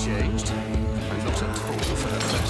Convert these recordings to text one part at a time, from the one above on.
changed. I'm not at all for the better.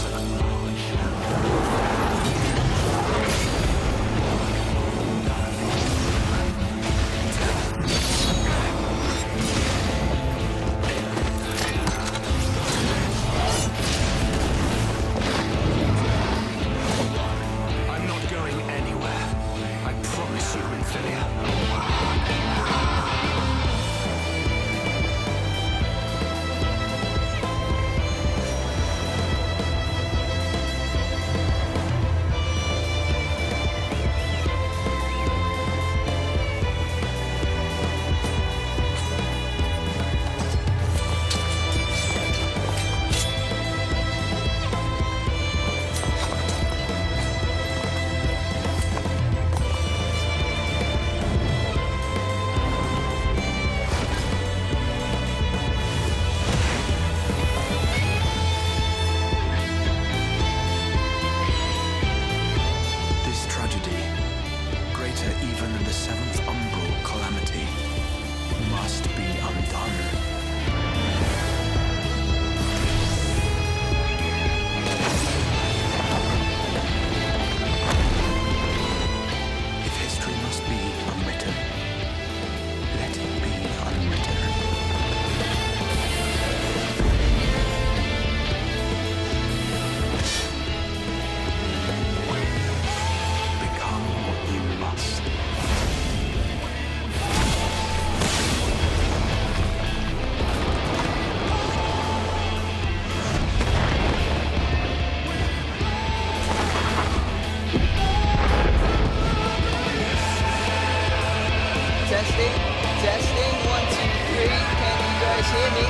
Testing, 1, 2, 3. Can you guys hear me?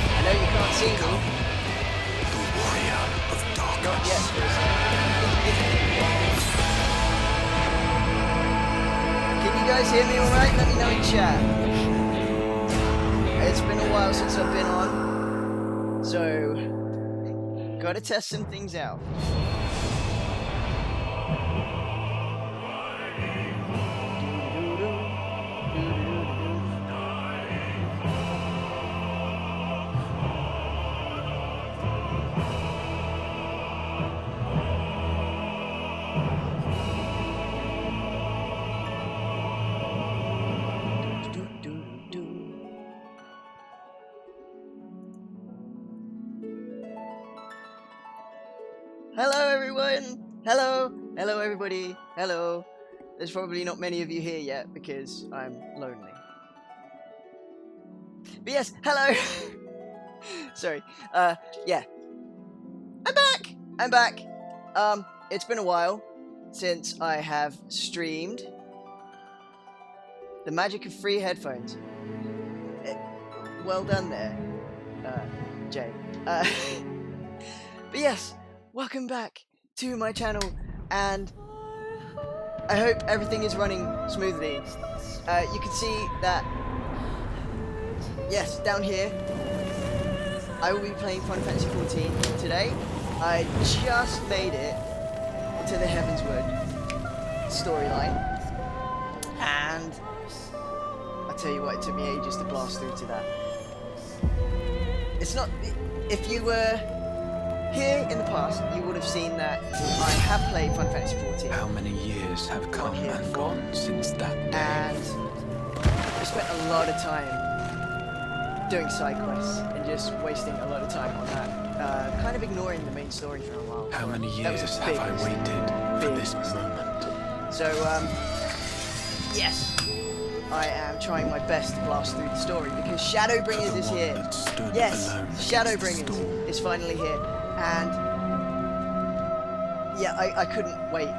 I know you can't see me. The warrior of darkness. Not yet, for a second. Can you guys hear me alright? Let me know in chat. It's been a while since I've been on, so gotta test some things out. Hello everyone! Hello! Hello everybody! Hello! There's probably not many of you here yet because I'm lonely. But yes, hello! Sorry. Yeah. I'm back! I'm back! It's been a while since I have streamed. The magic of free headphones. Well done there, Jay. But yes, welcome back to my channel, and I hope everything is running smoothly. You can see that, yes, down here, I will be playing Final Fantasy XIV today. I just made it to the Heavensward storyline, and I tell you what, it took me ages to blast through to that. It's not, if you were here in the past, you would have seen that I have played Final Fantasy XIV. How many years have come and gone since that day? And I spent a lot of time doing side quests and just wasting a lot of time on that, kind of ignoring the main story for a while. How many years have I waited for this moment? So, yes, I am trying my best to blast through the story because Shadowbringers is here. Yes, Shadowbringers is finally here. And yeah, I couldn't wait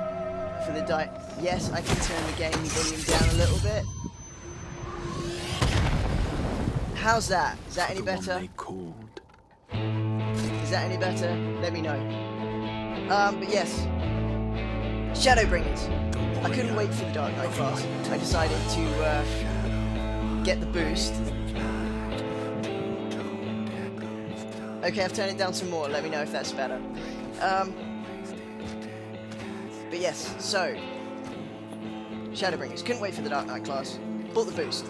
for the Yes, I can turn the game volume down a little bit. How's that? Is that any better? Is that any better? Let me know. But yes, Shadowbringers. I couldn't wait for the Dark Knight class. I decided to get the boost. Okay, I've turned it down some more. Let me know if that's better. But yes, so Shadowbringers. Couldn't wait for the Dark Knight class. Bought the boost.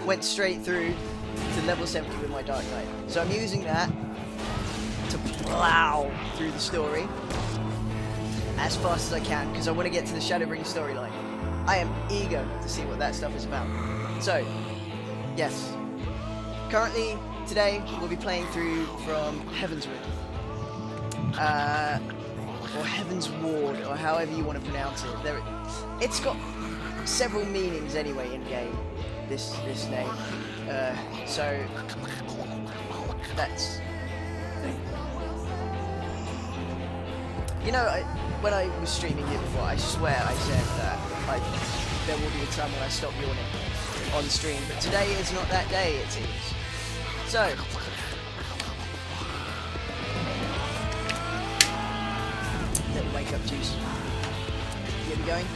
Went straight through to level 70 with my Dark Knight. So I'm using that to plow through the story as fast as I can, because I want to get to the Shadowbring storyline. I am eager to see what that stuff is about. So, yes. Currently, today, we'll be playing through from Heavensward. Or Heavensward, or however you want to pronounce it. It's got several meanings anyway in game, this name. So, that's... You know, when I was streaming it before, I swear I said that there will be a time when I stop yawning on stream, but today is not that day, it seems. So, little wake up juice. Get me going.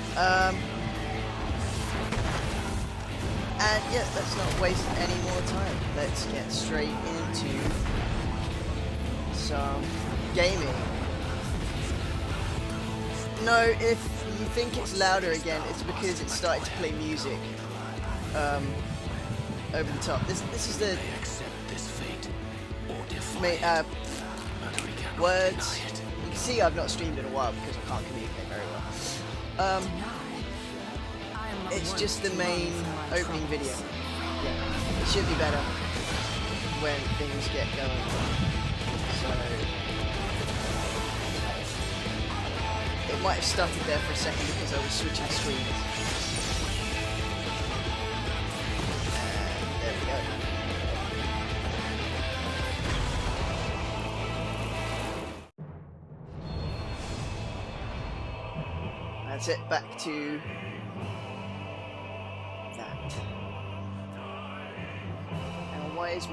And yeah, let's not waste any more time. Let's get straight into some gaming. No, if you think it's louder again, it's because it started to play music over the top. This is the words. You can see I've not streamed in a while because I can't communicate very well. It's just the main opening video. Yeah, it should be better when things get going. So it might have stuttered there for a second because I was switching screens. And there we go. That's it, back to that. Now why is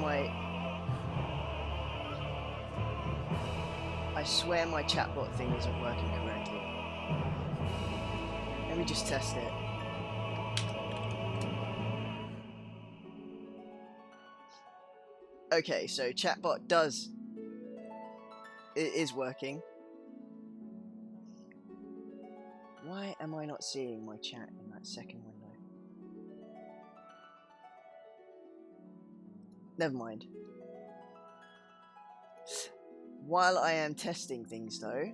I swear my chatbot thing isn't working correctly. Let me just test it. Okay, so chatbot is working. Why am I not seeing my chat in that second window? Never mind. While I am testing things though,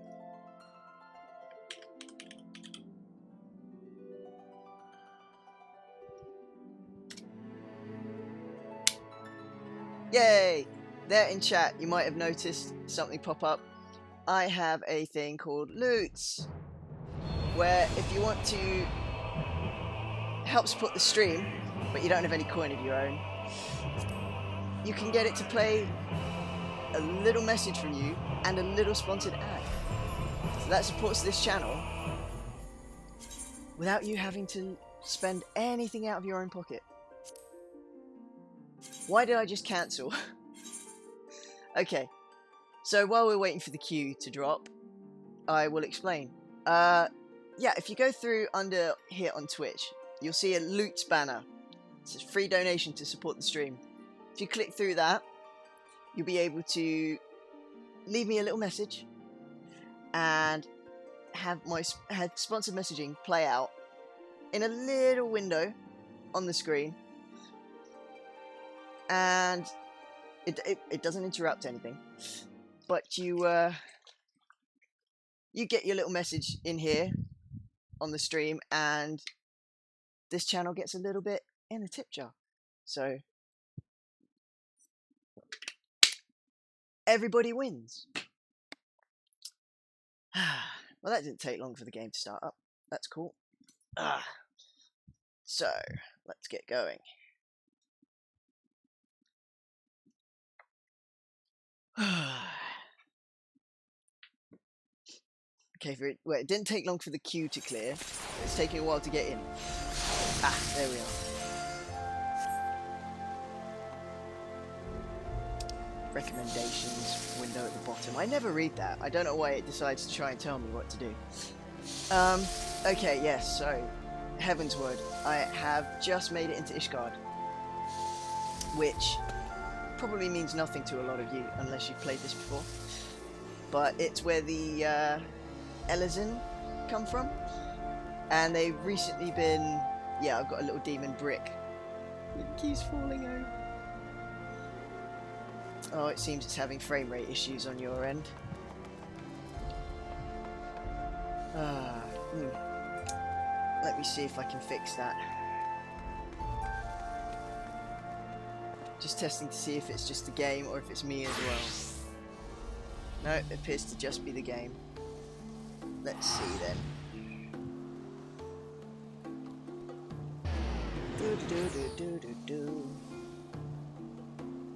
yay! There in chat, you might have noticed something pop up. I have a thing called Loots, where if you want to help support the stream, but you don't have any coin of your own, you can get it to play a little message from you and a little sponsored ad. So that supports this channel without you having to spend anything out of your own pocket. Why did I just cancel? Okay, so while we're waiting for the queue to drop, I will explain. Yeah, if you go through under here on Twitch, you'll see a Loot banner. It says free donation to support the stream. If you click through that, you'll be able to leave me a little message and have my sponsored messaging play out in a little window on the screen, and it doesn't interrupt anything, but you get your little message in here on the stream, and this channel gets a little bit in the tip jar. So everybody wins. Well, that didn't take long for the game to start up. That's cool. So let's get going. Okay, well, it didn't take long for the queue to clear. It's taking a while to get in. There we are. Recommendations window at the bottom. I never read that. I don't know why it decides to try and tell me what to do. Okay, yes, so Heavensward. I have just made it into Ishgard, which probably means nothing to a lot of you unless you've played this before. But it's where the Elezen come from, and they've recently been... Yeah, I've got a little demon brick. It keeps falling over. Oh, it seems it's having frame rate issues on your end. Let me see if I can fix that. Just testing to see if it's just the game or if it's me as well. No, it appears to just be the game. Let's see then.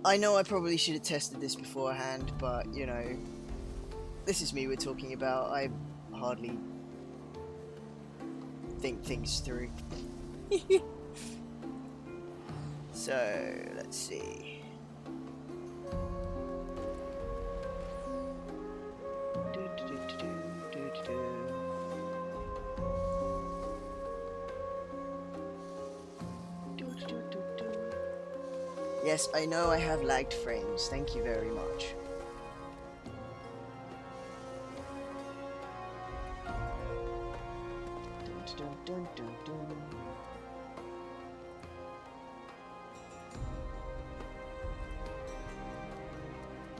I know I probably should have tested this beforehand, but you know, this is me we're talking about. I hardly think things through. So, let's see. Yes, I know I have lagged frames. Thank you very much.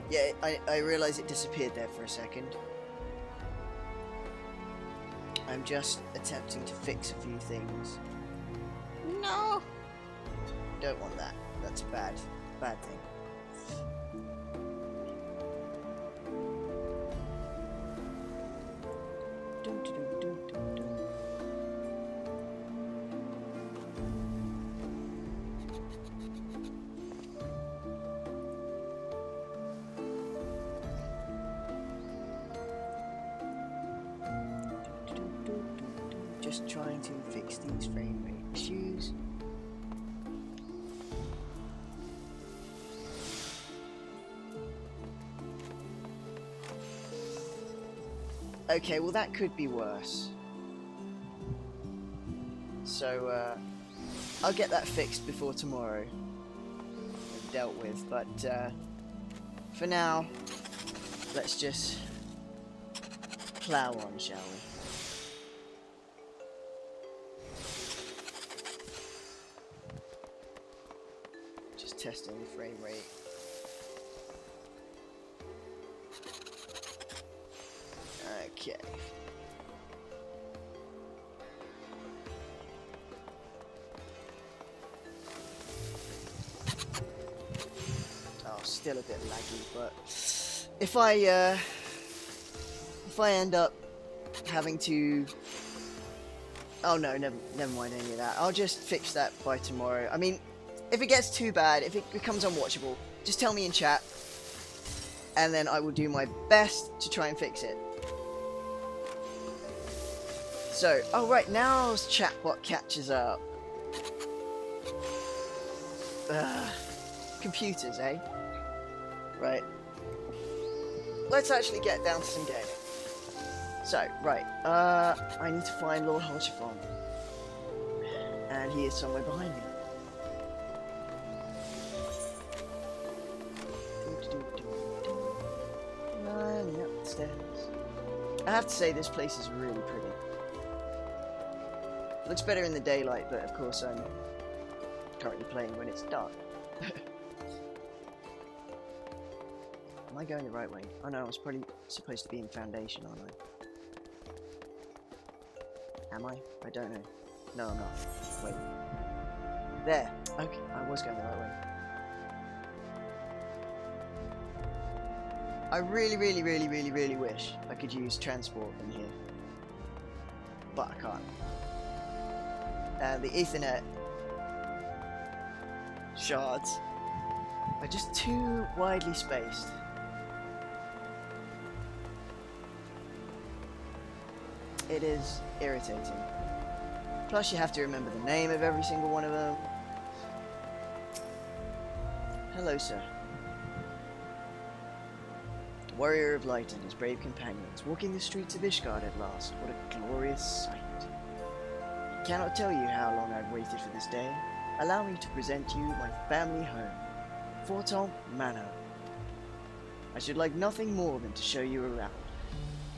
Yeah, I realize it disappeared there for a second. I'm just attempting to fix a few things. No! Don't want that. That's a bad thing. Just trying to fix these frame rate issues. Okay, well that could be worse. So, I'll get that fixed before tomorrow. Dealt with, but for now, let's just plow on, shall we? Just testing the frame rate. Okay. Oh, still a bit laggy, but if I end up having to, oh no, never mind any of that. I'll just fix that by tomorrow. I mean, if it gets too bad, if it becomes unwatchable, just tell me in chat, and then I will do my best to try and fix it. So, oh right, now chatbot catches up. Computers, eh? Right. Let's actually get down to some gaming. So, right, I need to find Lord Holchifon. And he is somewhere behind me. Running up the stairs. I have to say, this place is really pretty. Looks better in the daylight, but of course I'm currently playing when it's dark. Am I going the right way? Oh no, I was probably supposed to be in Foundation, aren't I? Am I? I don't know. No, I'm not. Wait. There. Okay, I was going the right way. I really wish I could use transport in here. But I can't. The Ethernet shards are just too widely spaced. It is irritating. Plus you have to remember the name of every single one of them. Hello, sir. Warrior of Light and his brave companions, walking the streets of Ishgard at last. What a glorious sight. I cannot tell you how long I've waited for this day. Allow me to present you my family home, Forton Manor. I should like nothing more than to show you around,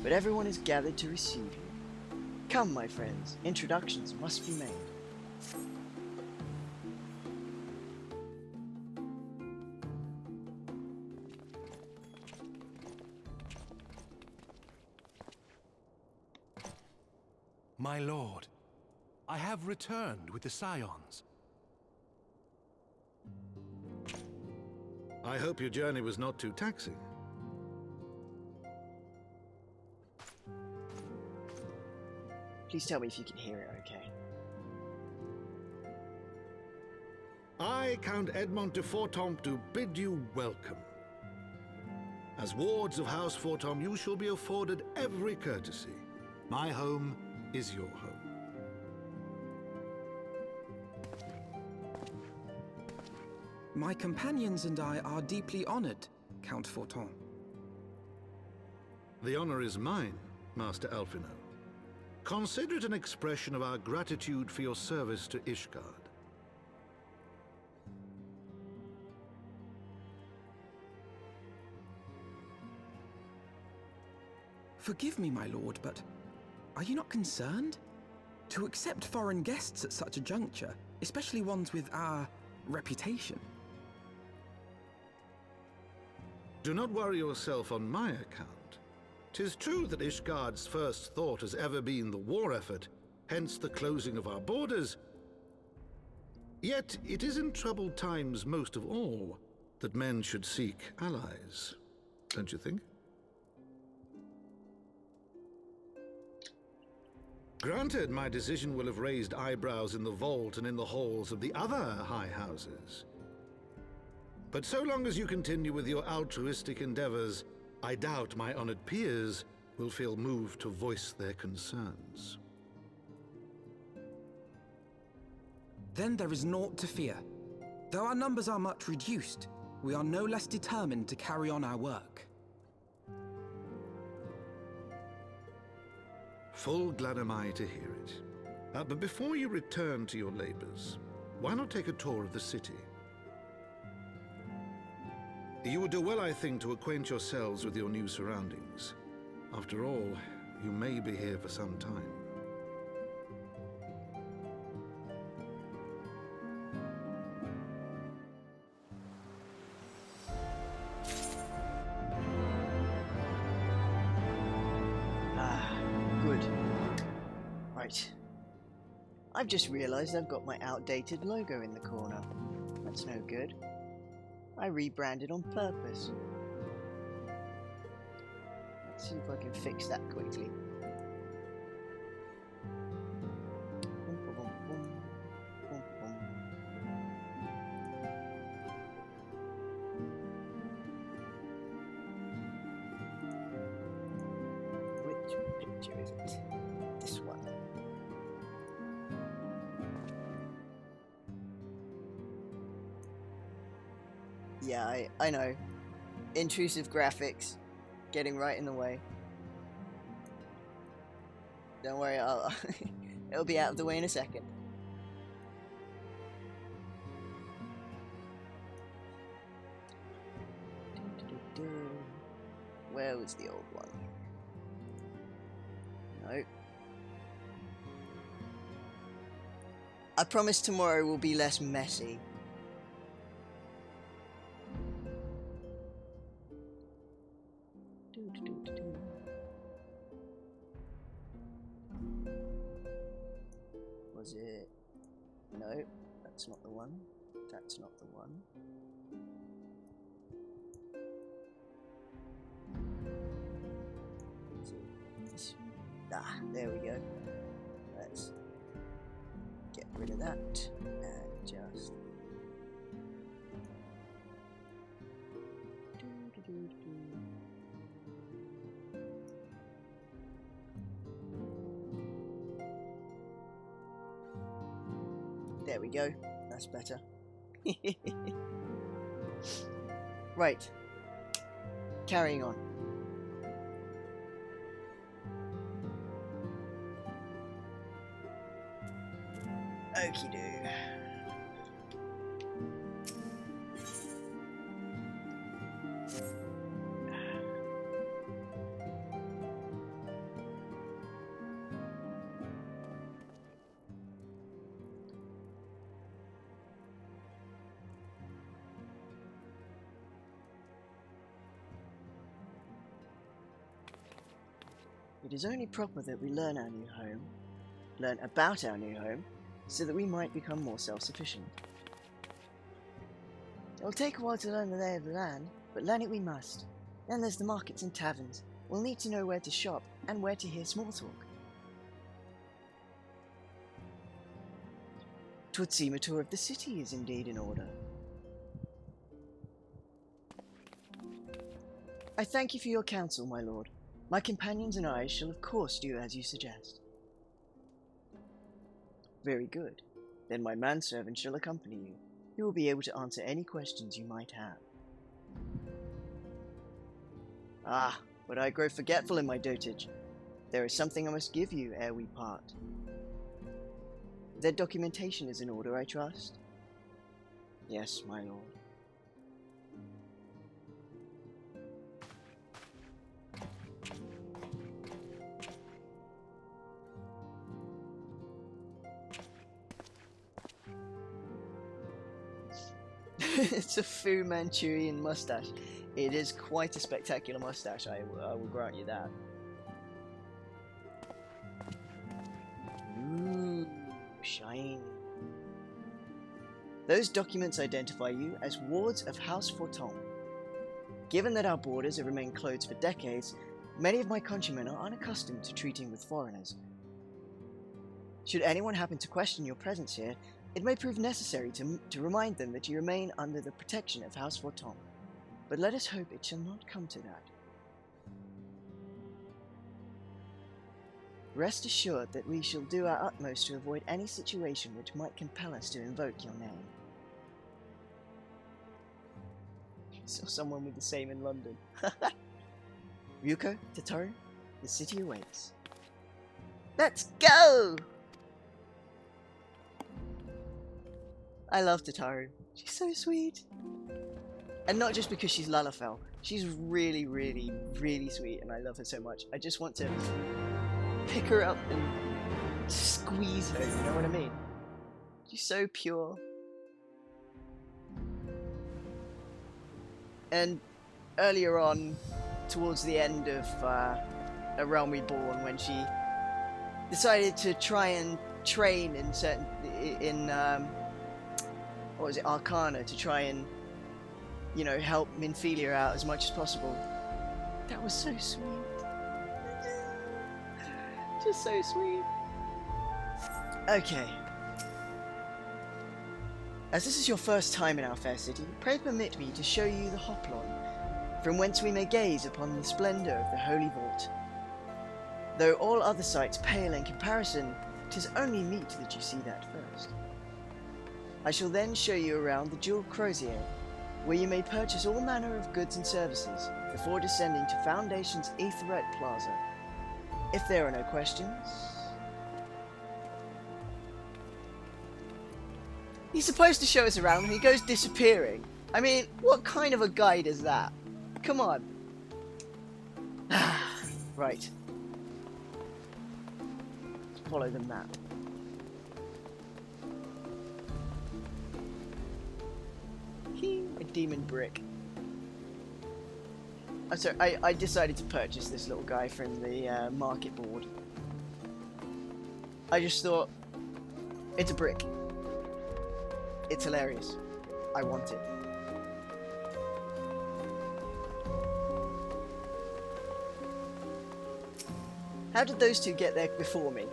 but everyone is gathered to receive you. Come, my friends, introductions must be made. My lord, I have returned with the Scions. I hope your journey was not too taxing. Please tell me if you can hear it okay. I, Count Edmond de Fortomp, do bid you welcome. As wards of House Fortomp, you shall be afforded every courtesy. My home is your home. My companions and I are deeply honored, Count Fortomp. The honor is mine, Master Alphino. Consider it an expression of our gratitude for your service to Ishgard. Forgive me, my lord, but are you not concerned? To accept foreign guests at such a juncture, especially ones with our reputation. Do not worry yourself on my account. 'Tis true that Ishgard's first thought has ever been the war effort, hence the closing of our borders. Yet it is in troubled times most of all that men should seek allies, don't you think? Granted, my decision will have raised eyebrows in the vault and in the halls of the other high houses. But so long as you continue with your altruistic endeavors, I doubt my honored peers will feel moved to voice their concerns. Then there is naught to fear. Though our numbers are much reduced, we are no less determined to carry on our work. Full glad am I to hear it. But before you return to your labors, why not take a tour of the city? You would do well, I think, to acquaint yourselves with your new surroundings. After all, you may be here for some time. Good. Right. I've just realized I've got my outdated logo in the corner. That's no good. I rebranded on purpose. Let's see if I can fix that quickly. Which picture is it? This one. Yeah, I know. Intrusive graphics getting right in the way. Don't worry, it'll be out of the way in a second. Where was the old one? No. I promise tomorrow will be less messy. Was it? No, that's not the one. That's not the one. Is it this? Ah, there we go. Let's get rid of that and just. There we go. That's better. Right. Carrying on. Okie doo. It is only proper that we learn our new home learn about our new home, so that we might become more self-sufficient. It will take a while to learn the lay of the land, but learn it we must. Then there's the markets and taverns. We'll need to know where to shop and where to hear small talk. 'Twould seem a tour of the city is indeed in order. I thank you for your counsel, my lord. My companions and I shall of course do as you suggest. Very good. Then my manservant shall accompany you. He will be able to answer any questions you might have. Ah, but I grow forgetful in my dotage. There is something I must give you ere we part. Their documentation is in order, I trust? Yes, my lord. It's a Fu Manchurian mustache. It is quite a spectacular mustache, I will grant you that. Ooh, shiny. Those documents identify you as wards of House Forton. Given that our borders have remained closed for decades, many of my countrymen are unaccustomed to treating with foreigners. Should anyone happen to question your presence here, it may prove necessary to remind them that you remain under the protection of House Forton. But let us hope it shall not come to that. Rest assured that we shall do our utmost to avoid any situation which might compel us to invoke your name. Saw someone with the same in London. Ryuko, Tataru, the city awaits. Let's go! I love Tataru. She's so sweet. And not just because she's Lalafell. She's really, really, really sweet, and I love her so much. I just want to pick her up and squeeze her, you know what I mean? She's so pure. And earlier on, towards the end of A Realm Reborn, when she decided to try and train in certain... what was it, Arcana, to try and, you know, help Minfilia out as much as possible. That was so sweet. Just so sweet. Okay. As this is your first time in our fair city, pray permit me to show you the Hoplon, from whence we may gaze upon the splendour of the Holy Vault. Though all other sights pale in comparison, 'tis only meet that you see that first. I shall then show you around the Jewel Crozier, where you may purchase all manner of goods and services before descending to Foundation's Aetheryte Plaza. If there are no questions... He's supposed to show us around and he goes disappearing. I mean, what kind of a guide is that? Come on. Right. Let's follow the map. A demon brick. Oh, sorry, I decided to purchase this little guy from the market board. I just thought, it's a brick. It's hilarious. I want it. How did those two get there before me?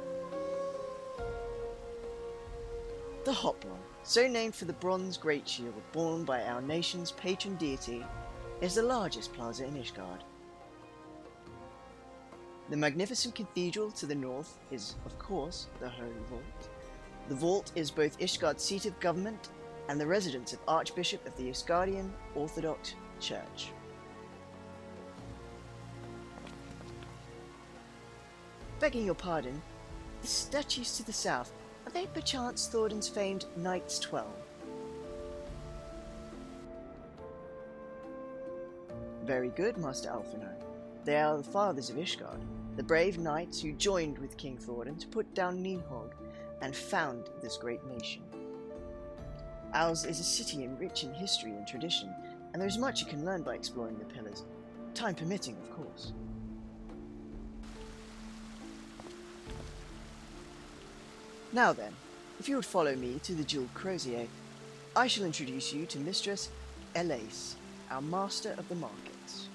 The Hoplon, so named for the bronze great shield borne by our nation's patron deity, is the largest plaza in Ishgard. The magnificent cathedral to the north is, of course, the Holy Vault. The vault is both Ishgard's seat of government and the residence of Archbishop of the Ishgardian Orthodox Church. Begging your pardon, the statues to the south, are they perchance Thordan's famed Knights 12? Very good, Master Alphinaud. They are the fathers of Ishgard, the brave knights who joined with King Thordan to put down Nidhogg and found this great nation. Ours is a city rich in history and tradition, and there is much you can learn by exploring the pillars, time permitting, of course. Now then, if you would follow me to the Jeweled Crozier, I shall introduce you to Mistress Elise, our Master of the Markets.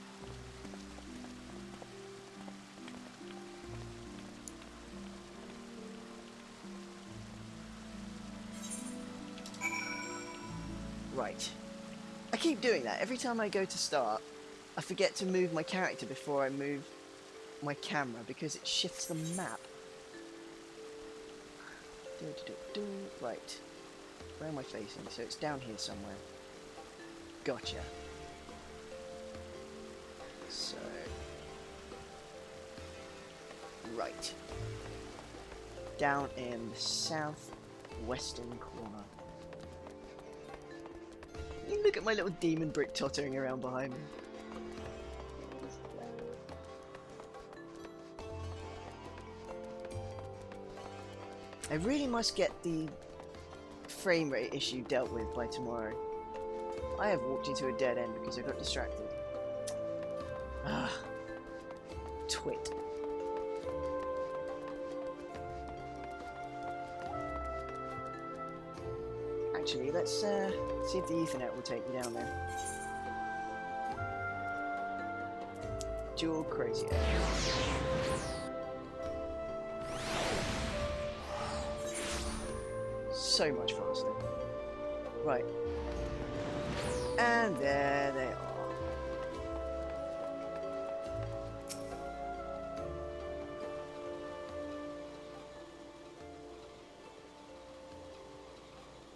Right. I keep doing that. Every time I go to start, I forget to move my character before I move my camera because it shifts the map. Right. Where am I facing? So it's down here somewhere. Gotcha. So... right. Down in the southwestern corner. You look at my little demon brick tottering around behind me. I really must get the frame rate issue dealt with by tomorrow. I have walked into a dead end because I got distracted. Ah, twit. Actually, let's see if the Ethernet will take me down there. Jeweled Crozier. So much faster. Right. And there they are.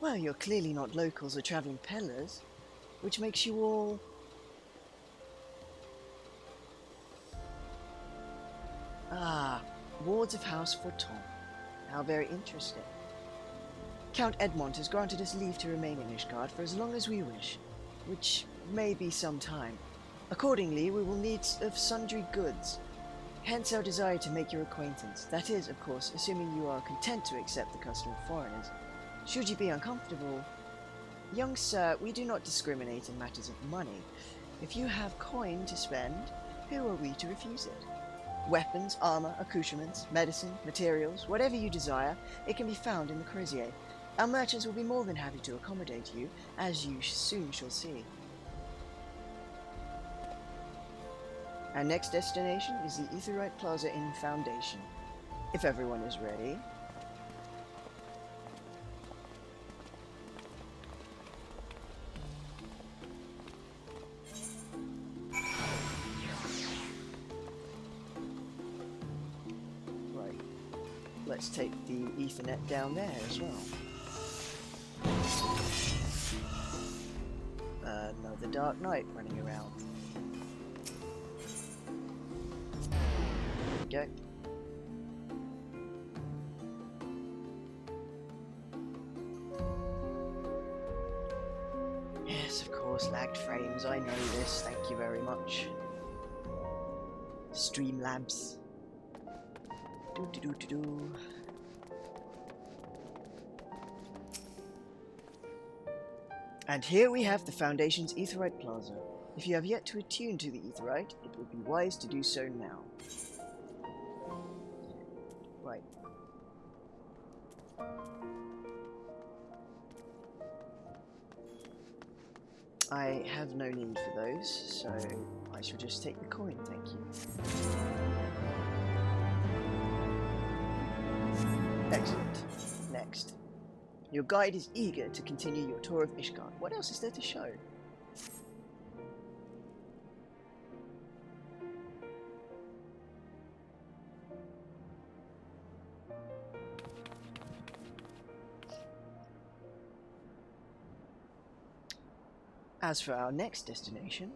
Well, you're clearly not locals or travelling peddlers, which makes you all... ah, wards of House Forton. How very interesting. Count Edmond has granted us leave to remain in Ishgard for as long as we wish, which may be some time. Accordingly, we will need of sundry goods. Hence our desire to make your acquaintance. That is, of course, assuming you are content to accept the custom of foreigners. Should you be uncomfortable... Young sir, we do not discriminate in matters of money. If you have coin to spend, who are we to refuse it? Weapons, armor, accoutrements, medicine, materials, whatever you desire, it can be found in the Crozier. Our merchants will be more than happy to accommodate you, as you soon shall see. Our next destination is the Aetheryte Plaza in Foundation. If everyone is ready... right. Let's take the Ethernet down there as well. Another Dark Knight running around. There we go. Yes, of course, lagged frames. I know this. Thank you very much. Streamlabs. Do. And here we have the Foundation's Aetheryte Plaza. If you have yet to attune to the Aetheryte, it would be wise to do so now. Right. I have no need for those, so I shall just take the coin, thank you. Excellent. Next. Your guide is eager to continue your tour of Ishgard. What else is there to show? As for our next destination,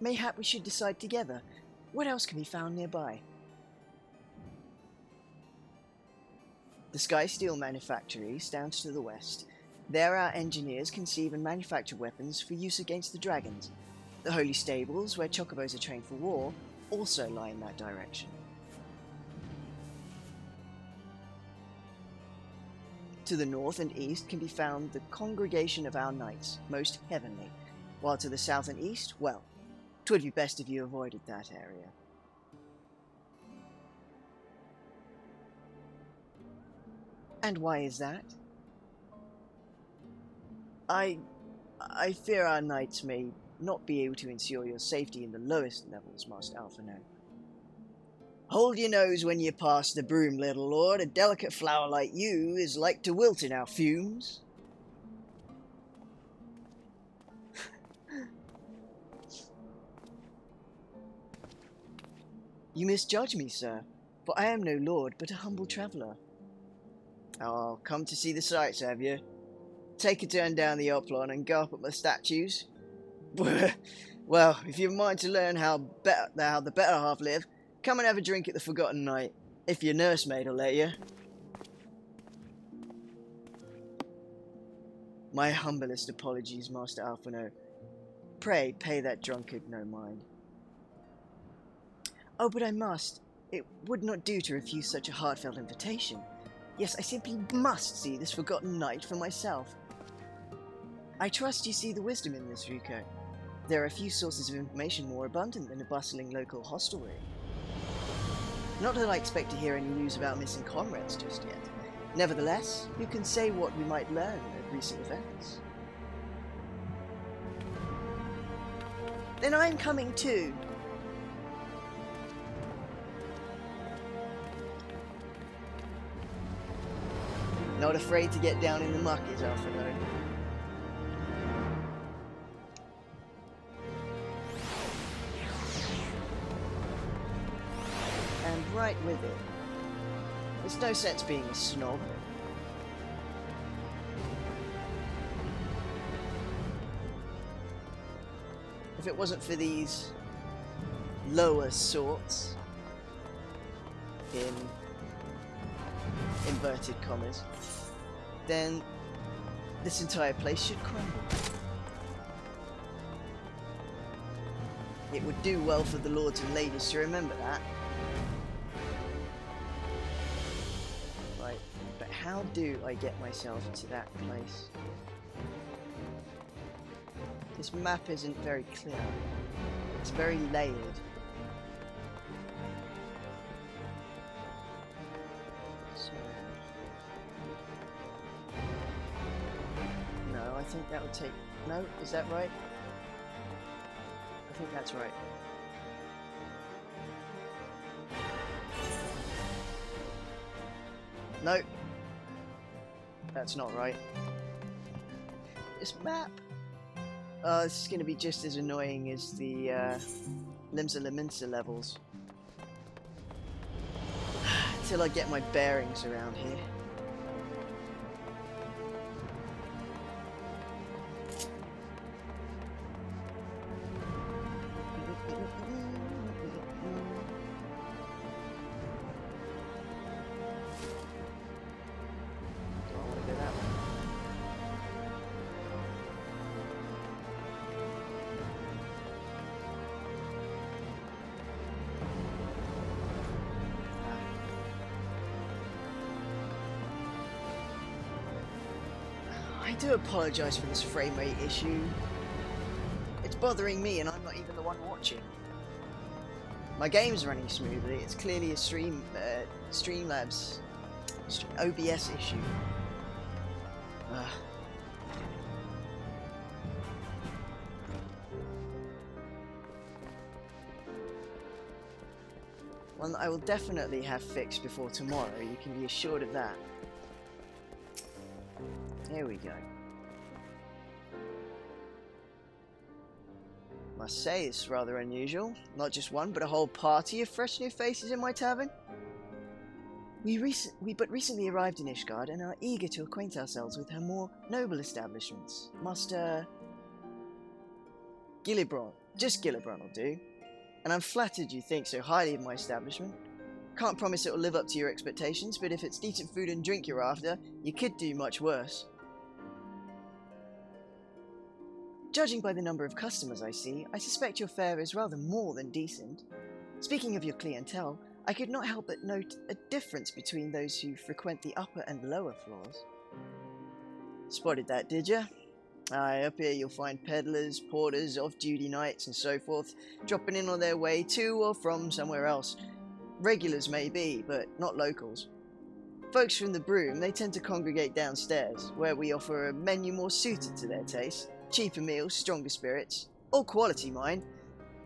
mayhap we should decide together. What else can be found nearby? The Sky Steel Manufactory stands to the west. There our engineers conceive and manufacture weapons for use against the dragons. The Holy Stables, where chocobos are trained for war, also lie in that direction. To the north and east can be found the Congregation of our Knights, most heavenly, while to the south and east, well, 'twould be best if you avoided that area. And why is that? I fear our knights may not be able to ensure your safety in the lowest levels, Master Alphino. Hold your nose when you pass the broom, little lord. A delicate flower like you is like to wilt in our fumes. You misjudge me, sir, for I am no lord, but a humble traveller. Oh, come to see the sights, have you? Take a turn down the Oplon and go up at my statues. Well, if you've mind to learn how the better half live, come and have a drink at the Forgotten Knight, if your nursemaid will let you. My humblest apologies, Master Alphino. Pray, pay that drunkard no mind. Oh, but I must. It would not do to refuse such a heartfelt invitation. Yes, I simply must see this Forgotten Knight for myself. I trust you see the wisdom in this, Rico. There are few sources of information more abundant than a bustling local hostelry. Not that I expect to hear any news about missing comrades just yet. Nevertheless, who can say what we might learn of recent events? Then I'm coming too. Not afraid to get down in the muck, is Alphino. And right with it. There's no sense being a snob. If it wasn't for these lower sorts, in inverted commas, then this entire place should crumble. It would do well for the lords and ladies to remember that. Right, but how do I get myself to that place? This map isn't very clear. It's very layered. No, I think that would take... No, is that right? I think that's right. No. That's not right. This map... this is going to be just as annoying as the Limsa Laminsa levels. Till I get my bearings around here. I do apologise for this frame rate issue. It's bothering me and I'm not even the one watching. My game's running smoothly, it's clearly a Streamlabs OBS issue. One that I will definitely have fixed before tomorrow, you can be assured of that. Here we go. Must say, it's rather unusual. Not just one, but a whole party of fresh new faces in my tavern. We but recently arrived in Ishgard and are eager to acquaint ourselves with her more noble establishments. Master Gillibron. Just Gillibron will do. And I'm flattered you think so highly of my establishment. Can't promise it will live up to your expectations, but if it's decent food and drink you're after, you could do much worse. Judging by the number of customers I see, I suspect your fare is rather more than decent. Speaking of your clientele, I could not help but note a difference between those who frequent the upper and lower floors. Spotted that, did ya? Aye, up here you'll find peddlers, porters, off-duty knights and so forth, dropping in on their way to or from somewhere else. Regulars may be, but not locals. Folks from the Broom, they tend to congregate downstairs, where we offer a menu more suited to their taste. Cheaper meals, stronger spirits. All quality, mind,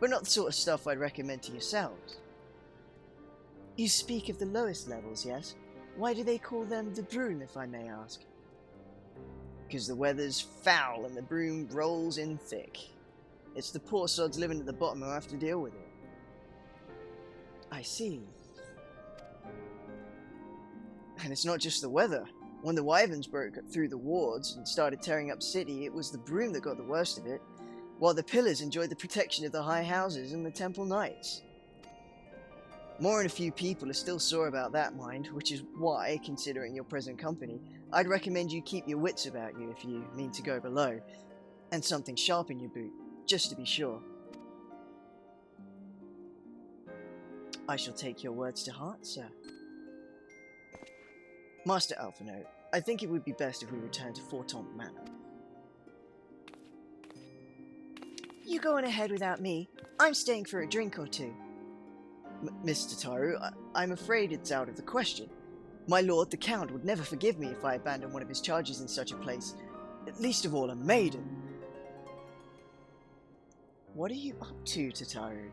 but not the sort of stuff I'd recommend to yourselves. You speak of the lowest levels, yes? Why do they call them the Broom, if I may ask? Because the weather's foul and the broom rolls in thick. It's the poor sods living at the bottom who have to deal with it. I see. And it's not just the weather. When the wyverns broke through the wards and started tearing up city, it was the broom that got the worst of it, while the pillars enjoyed the protection of the high houses and the temple knights. More than a few people are still sore about that, mind, which is why, considering your present company, I'd recommend you keep your wits about you if you mean to go below, and something sharp in your boot, just to be sure. I shall take your words to heart, sir. Master Alphino, I think it would be best if we return to Fortemps Manor. You go on ahead without me. I'm staying for a drink or two. Mr. Taru, I'm afraid it's out of the question. My lord, the Count, would never forgive me if I abandoned one of his charges in such a place. Least of all a maiden. What are you up to, Tataru?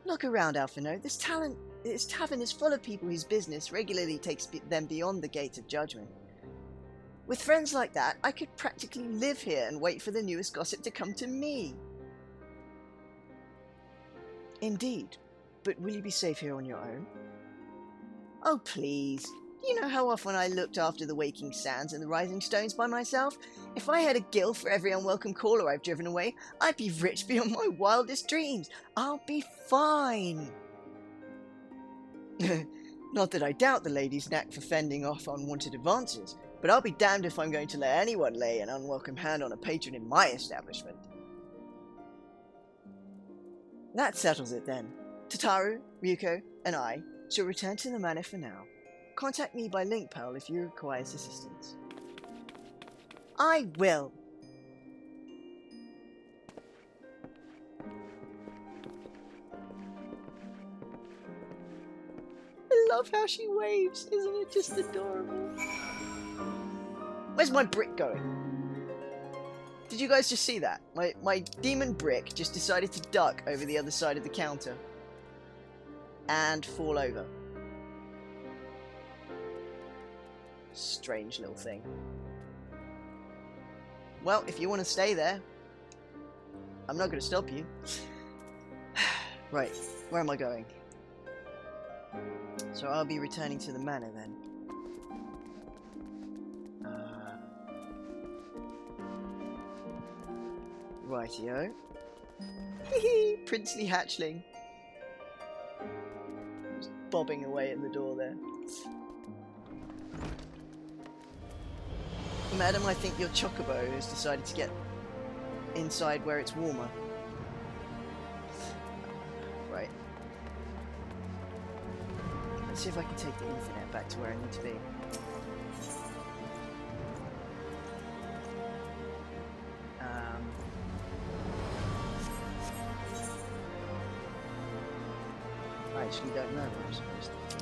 Look around, Alphino. This tavern is full of people whose business regularly takes them beyond the gate of judgment. With friends like that, I could practically live here and wait for the newest gossip to come to me. Indeed, but will you be safe here on your own? Oh, please. You know how often I looked after the Waking Sands and the Rising Stones by myself? If I had a gill for every unwelcome caller I've driven away, I'd be rich beyond my wildest dreams. I'll be fine. Not that I doubt the lady's knack for fending off unwanted advances, but I'll be damned if I'm going to let anyone lay an unwelcome hand on a patron in my establishment. That settles it then. Tataru, Ryuko, and I shall return to the manor for now. Contact me by link pearl if you require assistance. I will. I love how she waves. Isn't it just adorable? Where's my brick going? Did you guys just see that? My demon brick just decided to duck over the other side of the counter. And fall over. Strange little thing. Well, if you want to stay there, I'm not going to stop you. Right, where am I going? So I'll be returning to the manor then. Rightio. Hehe, princely hatchling. Just bobbing away at the door there. Madam, I think your chocobo has decided to get inside where it's warmer. Right. Let's see if I can take the Ethernet back to where I need to be. I actually don't know where I'm supposed to.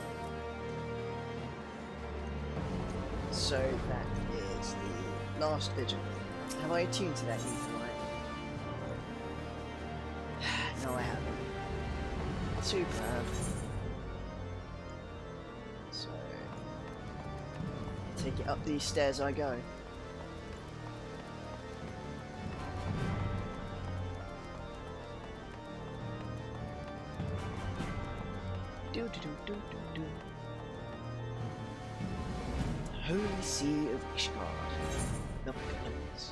So that is the last vigil. Have I attuned to that Ethernet? No, I haven't. Superb. So, take it up these stairs I go. Do do do do do do. Holy Sea of Ishgard. The pillars.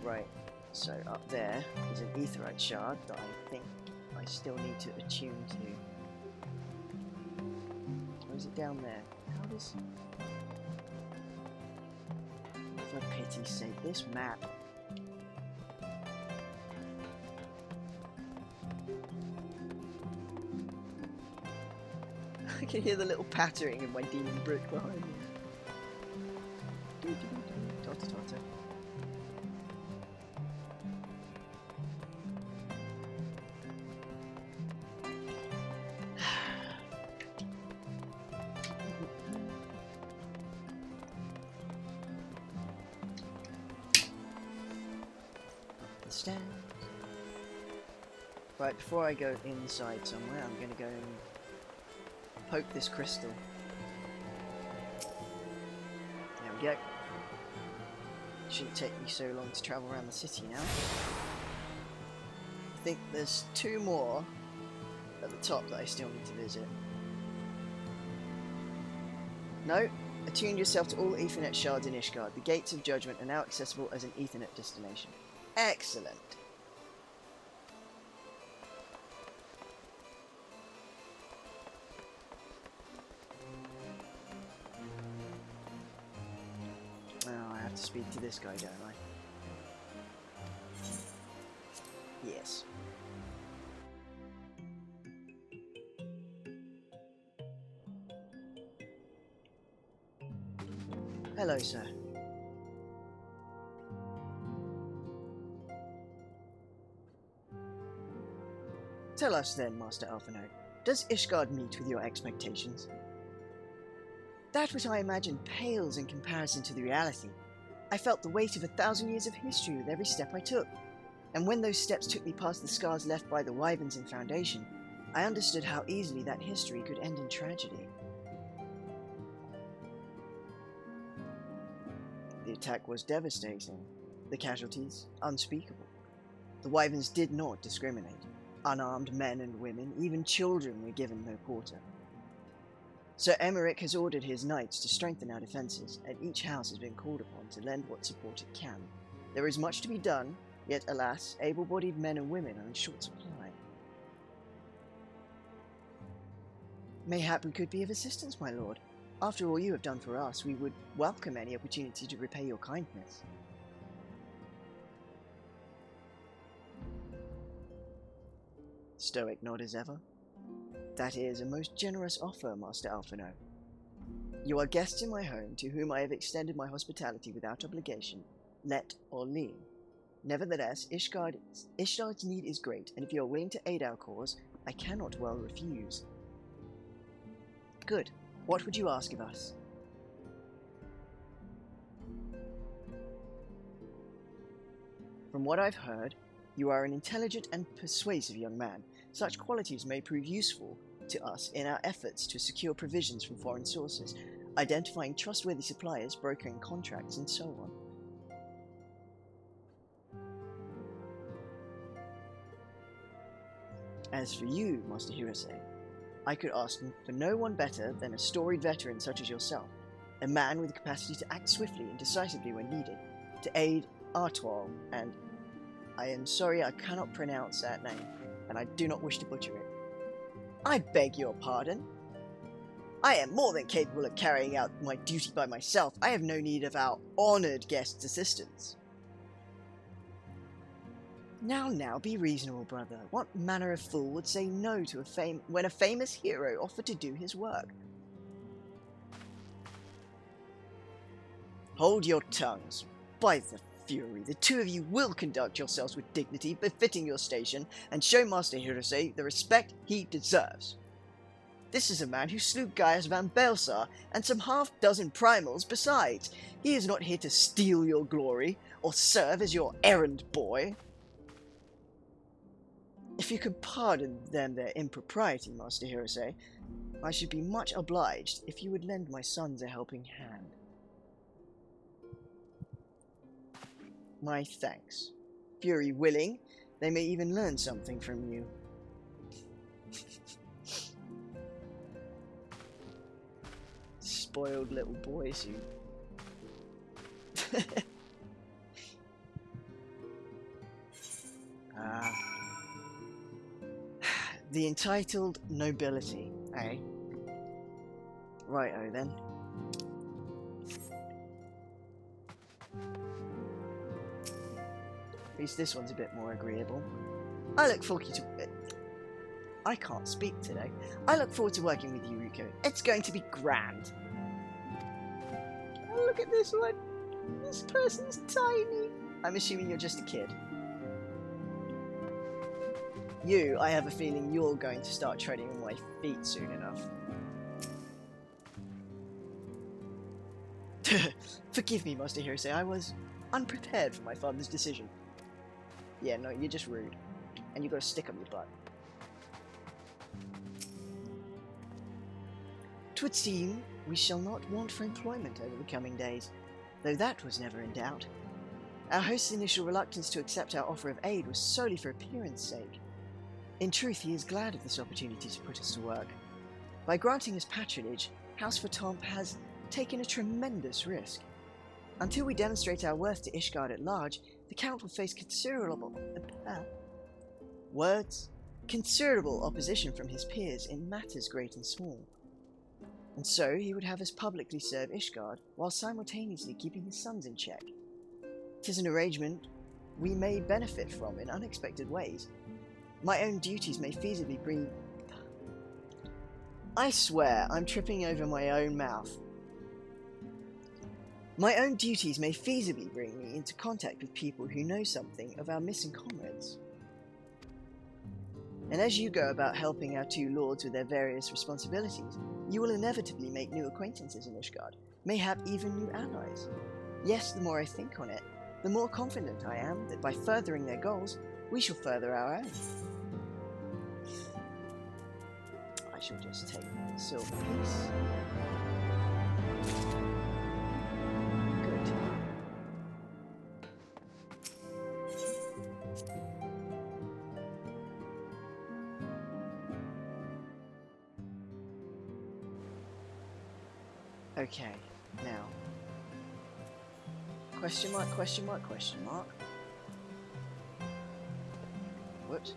Right, so up there is an aetherite shard that I think I still need to attune to. Or is it down there? How does... For pity's sake, this map. I can hear the little pattering of my demon brick behind me. Totter totter. stairs. Right, before I go inside somewhere, I'm going to go and poke this crystal. There we go. Shouldn't take me so long to travel around the city now. I think there's 2 more at the top that I still need to visit. No? Attune yourself to all Ethernet shards in Ishgard. The gates of judgment are now accessible as an Ethernet destination. Excellent. Oh, I have to speak to this guy, don't I? Yes. Hello, sir. Tell us then, Master Alphinaud, does Ishgard meet with your expectations? That which I imagined pales in comparison to the reality. I felt the weight of 1,000 years of history with every step I took, and when those steps took me past the scars left by the wyverns and Foundation, I understood how easily that history could end in tragedy. The attack was devastating, the casualties unspeakable. The wyverns did not discriminate. Unarmed men and women, even children, were given no quarter. Sir Emmerich has ordered his knights to strengthen our defences, and each house has been called upon to lend what support it can. There is much to be done, yet alas, able-bodied men and women are in short supply. Mayhap we could be of assistance, my lord. After all you have done for us, we would welcome any opportunity to repay your kindness. Stoic nod as ever. That is a most generous offer, Master Alphinaud. You are guests in my home, to whom I have extended my hospitality without obligation, let or lien. Nevertheless, Ishgard's need is great, and if you are willing to aid our cause, I cannot well refuse. Good. What would you ask of us? From what I've heard, you are an intelligent and persuasive young man. Such qualities may prove useful to us in our efforts to secure provisions from foreign sources, identifying trustworthy suppliers, brokering contracts, and so on. As for you, Master Hirose, I could ask for no one better than a storied veteran such as yourself, a man with the capacity to act swiftly and decisively when needed, to aid Artois, and I am sorry I cannot pronounce that name, and I do not wish to butcher it. I beg your pardon. I am more than capable of carrying out my duty by myself. I have no need of our honoured guest's assistance. Now, be reasonable, brother. What manner of fool would say no to when a famous hero offered to do his work? Hold your tongues. By the Fury, the 2 of you will conduct yourselves with dignity befitting your station, and show Master Hirose the respect he deserves. This is a man who slew Gaius van Belsar, and some half-dozen primals besides. He is not here to steal your glory, or serve as your errand boy. If you could pardon them their impropriety, Master Hirose, I should be much obliged if you would lend my sons a helping hand. My thanks. Fury willing, they may even learn something from you. Spoiled little boys who... The entitled nobility, eh? Righto then. At least this one's a bit more agreeable. I look forward to... I can't speak today. I look forward to working with you, Ruko. It's going to be grand. Oh, look at this one. This person's tiny. I'm assuming you're just a kid. You, I have a feeling you're going to start treading on my feet soon enough. Forgive me, Master Hirose, I was unprepared for my father's decision. Yeah, no, you're just rude. And you got a stick up your butt. 'Twould seem we shall not want for employment over the coming days, though that was never in doubt. Our host's initial reluctance to accept our offer of aid was solely for appearance sake. In truth, he is glad of this opportunity to put us to work. By granting us patronage, House Fatomp has taken a tremendous risk. Until we demonstrate our worth to Ishgard at large, the Count will face considerable opposition from his peers in matters great and small. And so he would have us publicly serve Ishgard, while simultaneously keeping his sons in check. 'Tis an arrangement we may benefit from in unexpected ways. My own duties may feasibly bring... I swear, I'm tripping over my own mouth. My own duties may feasibly bring me into contact with people who know something of our missing comrades. And as you go about helping our two lords with their various responsibilities, you will inevitably make new acquaintances in Ishgard, mayhap even new allies. Yes, the more I think on it, the more confident I am that by furthering their goals, we shall further our own. I shall just take the silver piece. Good. Okay, now. Question mark, question mark, question mark. Whoops.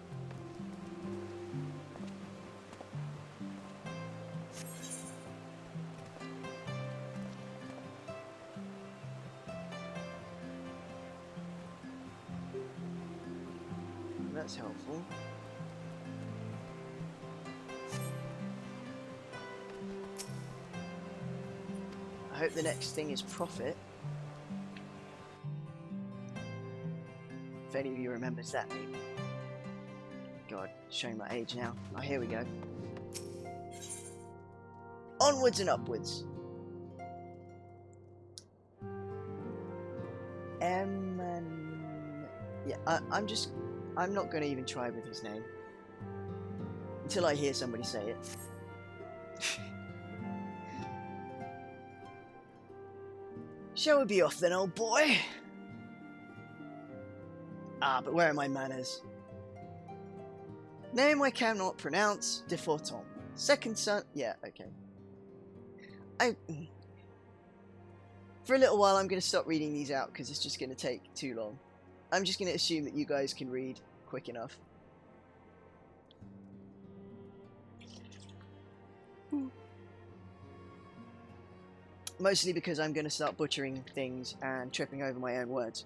That's helpful. I hope the next thing is profit. If any of you remembers that name. God, showing my age now. Oh, here we go. Onwards and upwards. Yeah, I'm not going to even try with his name. Until I hear somebody say it. Shall we be off then, old boy? Ah, but where are my manners? Name I cannot pronounce, de Forton. Second son... Yeah, okay. For a little while, I'm going to stop reading these out, because it's just going to take too long. I'm just going to assume that you guys can read quick enough. Mostly because I'm going to start butchering things and tripping over my own words.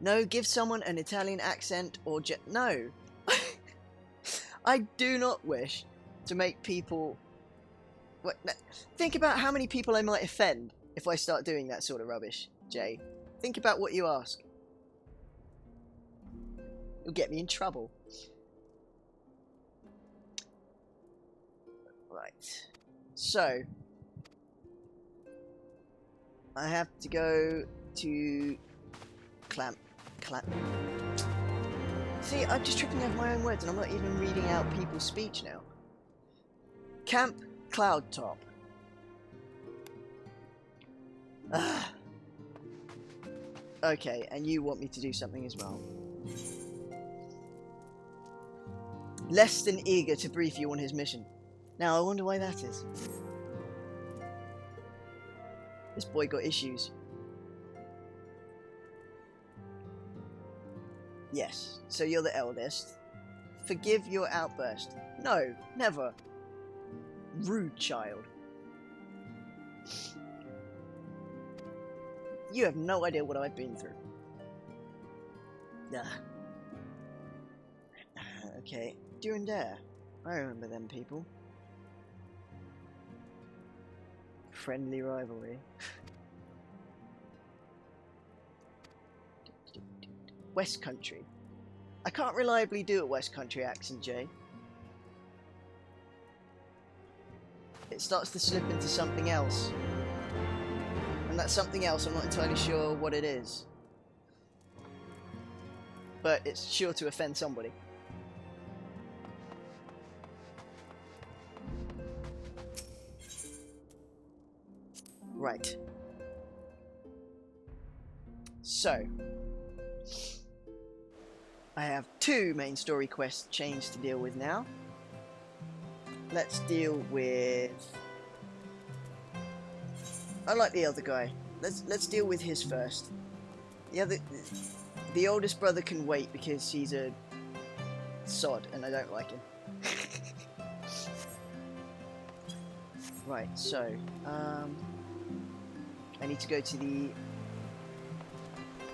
No, give someone an Italian accent or no. I do not wish to make people... What? Think about how many people I might offend if I start doing that sort of rubbish, Jay. Think about what you ask. You'll get me in trouble. Right. So, I have to go to clamp. See, I'm just tripping over my own words and I'm not even reading out people's speech now. Camp Cloudtop. Okay, and you want me to do something as well. Less than eager to brief you on his mission. Now, I wonder why that is. This boy got issues. Yes, so you're the eldest. Forgive your outburst. No, never. Rude child. You have no idea what I've been through. Okay, Durandare. I remember them people. Friendly rivalry. West Country. I can't reliably do a West Country accent, Jay. It starts to slip into something else. And that something else, I'm not entirely sure what it is. but it's sure to offend somebody. Right. So, I have 2 main story quest chains to deal with now. Let's deal with... I like the other guy. Let's deal with his first. The oldest brother can wait because he's a sod and I don't like him. Right, so I need to go to the,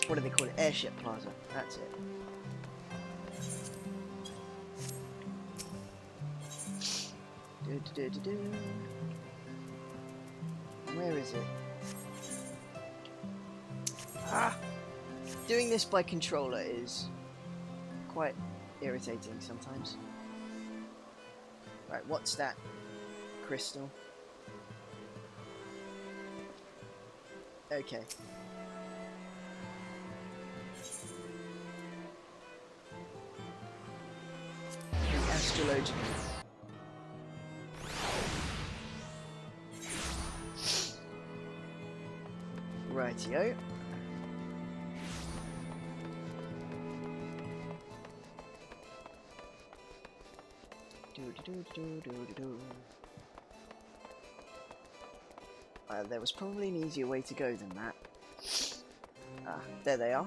what do they call it? Airship Plaza. That's it. Where is it? Ah! Doing this by controller is quite irritating sometimes. Right, what's that? Crystal. Okay. Astrological. Rightio. There was probably an easier way to go than that. Ah, there they are.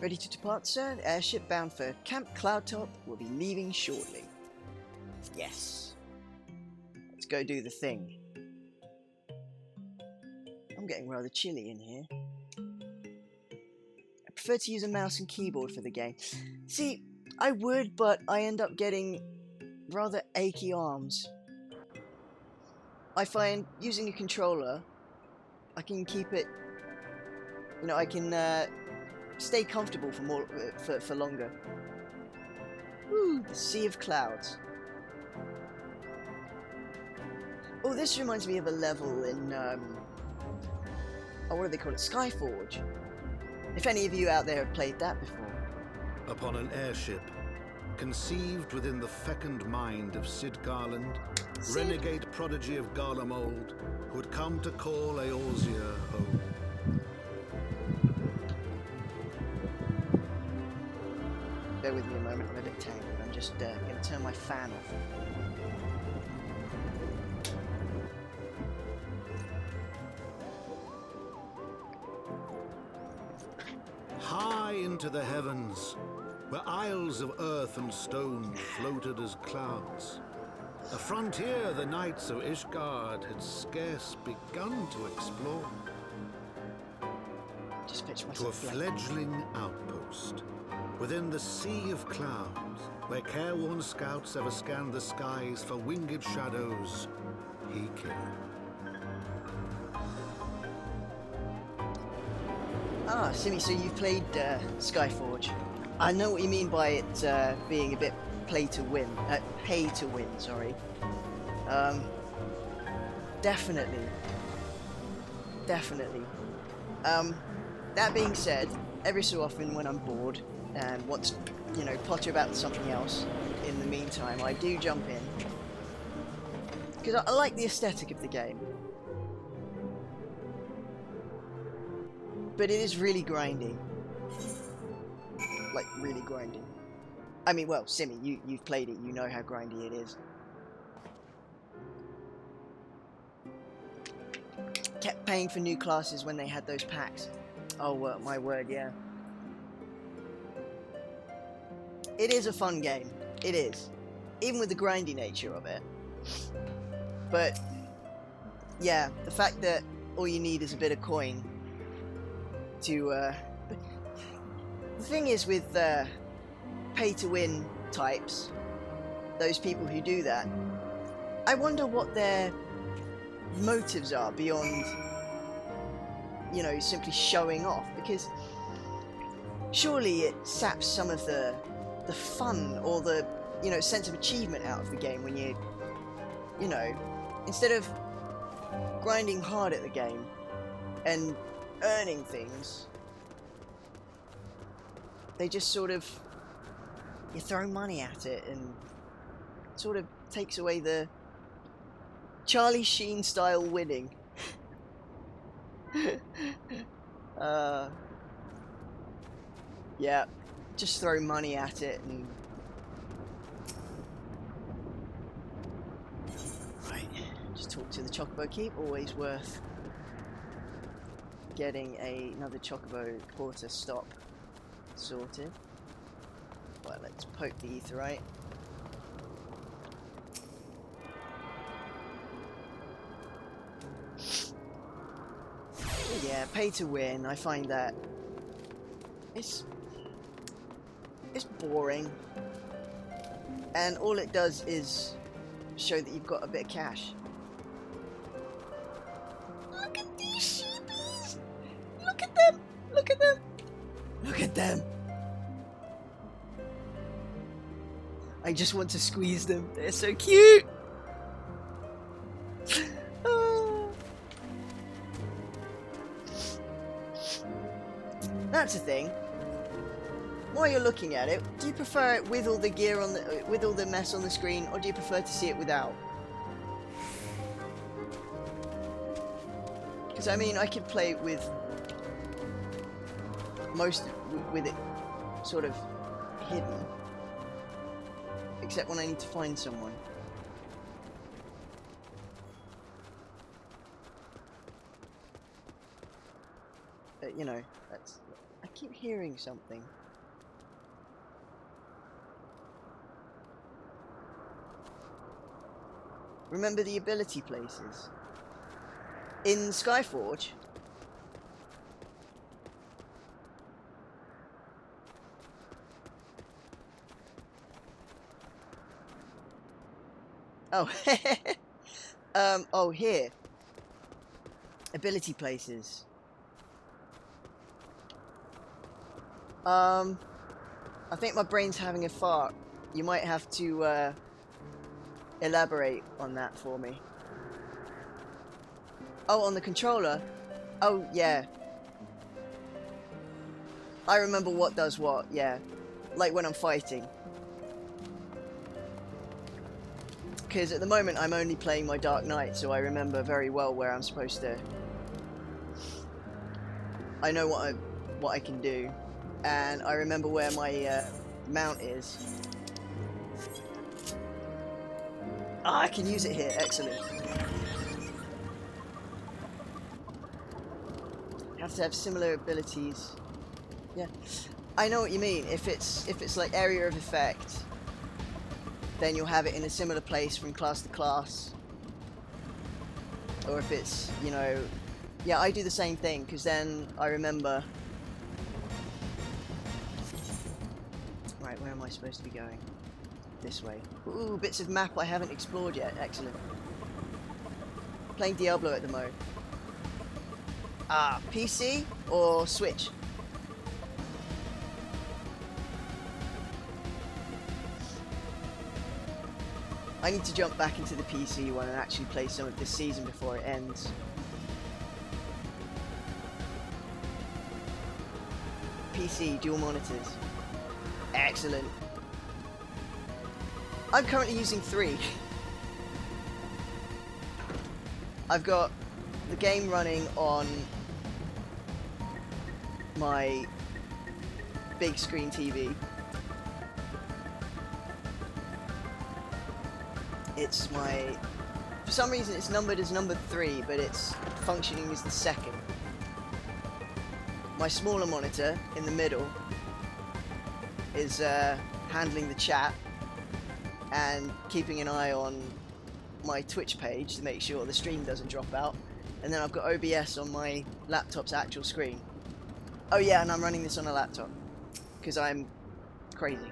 Ready to depart, sir? The airship bound for Camp Cloudtop will be leaving shortly. Yes. Let's go do the thing. I'm getting rather chilly in here. I prefer to use a mouse and keyboard for the game. See, I would, but I end up getting rather achy arms. I find using a controller, I can keep it, you know, I can stay comfortable for longer. Woo, the sea of clouds. Oh, this reminds me of a level in, what do they call it? Skyforge. If any of you out there have played that before. Upon an airship, conceived within the fecund mind of Sid Garland, renegade prodigy of Garlemald, who had come to call Eorzea home. Bear with me a moment, I'm a bit tangled. I'm just going to turn my fan off. High into the heavens, where isles of earth and stone floated as clouds. A frontier the knights of Ishgard had scarce begun to explore. Just picture To a myself fledgling outpost, within the sea of clouds, where careworn scouts ever scanned the skies for winged shadows, he came. Ah, Simi, so you've played Skyforge. I know what you mean by it being a bit pay to win, sorry. Definitely. That being said, every so often when I'm bored and want to, you know, potter about something else in the meantime, I do jump in. Because I like the aesthetic of the game. But it is really grinding. Like, really grinding. I mean, well, Simi, you've played it, you know how grindy it is. Kept paying for new classes when they had those packs. Oh, my word, yeah. It is a fun game. It is. Even with the grindy nature of it. But, yeah, the fact that all you need is a bit of coin to, the thing is with, pay-to-win types, those people who do that, I wonder what their motives are beyond, you know, simply showing off, because surely it saps some of the fun or the, you know, sense of achievement out of the game when you know, instead of grinding hard at the game and earning things, they just sort of, you throw money at it and sort of takes away the Charlie Sheen style winning. Yeah, just throw money at it and... Right, just talk to the Chocobo Keep, always worth getting another Chocobo Porter stop sorted. Well, let's poke the etherite. Yeah, pay to win. I find that it's boring, and all it does is show that you've got a bit of cash. Look at these sheepies! Look at them! Look at them! Look at them! I just want to squeeze them. They're so cute! That's the thing. While you're looking at it, do you prefer it with all the gear on the, with all the mess on the screen, or do you prefer to see it without? Because I mean, I could play with with it sort of hidden, except when I need to find someone. You know, that's. I keep hearing something. Remember the ability places? In Skyforge, oh, oh, here. Ability places. I think my brain's having a fart. You might have to, elaborate on that for me. Oh, on the controller? Oh, yeah. I remember what does what, yeah. Like when I'm fighting. Because at the moment I'm only playing my Dark Knight, so I remember very well where I'm supposed to... I know what I can do. And I remember where my mount is. Ah, I can use it here. Excellent. Have to have similar abilities. Yeah, I know what you mean. If it's like area of effect, then you'll have it in a similar place from class to class. Or if it's, you know, yeah, I do the same thing because then I remember. Right, where am I supposed to be going? This way. Ooh, bits of map I haven't explored yet. Excellent. Playing Diablo at the moment. Ah, PC or Switch? I need to jump back into the PC one and actually play some of this season before it ends. PC, dual monitors. Excellent. I'm currently using 3. I've got the game running on my big screen TV. It's my... For some reason it's numbered as number 3, but it's functioning as the 2nd. My smaller monitor in the middle is handling the chat and keeping an eye on my Twitch page to make sure the stream doesn't drop out. And then I've got OBS on my laptop's actual screen. Oh yeah, and I'm running this on a laptop because I'm crazy.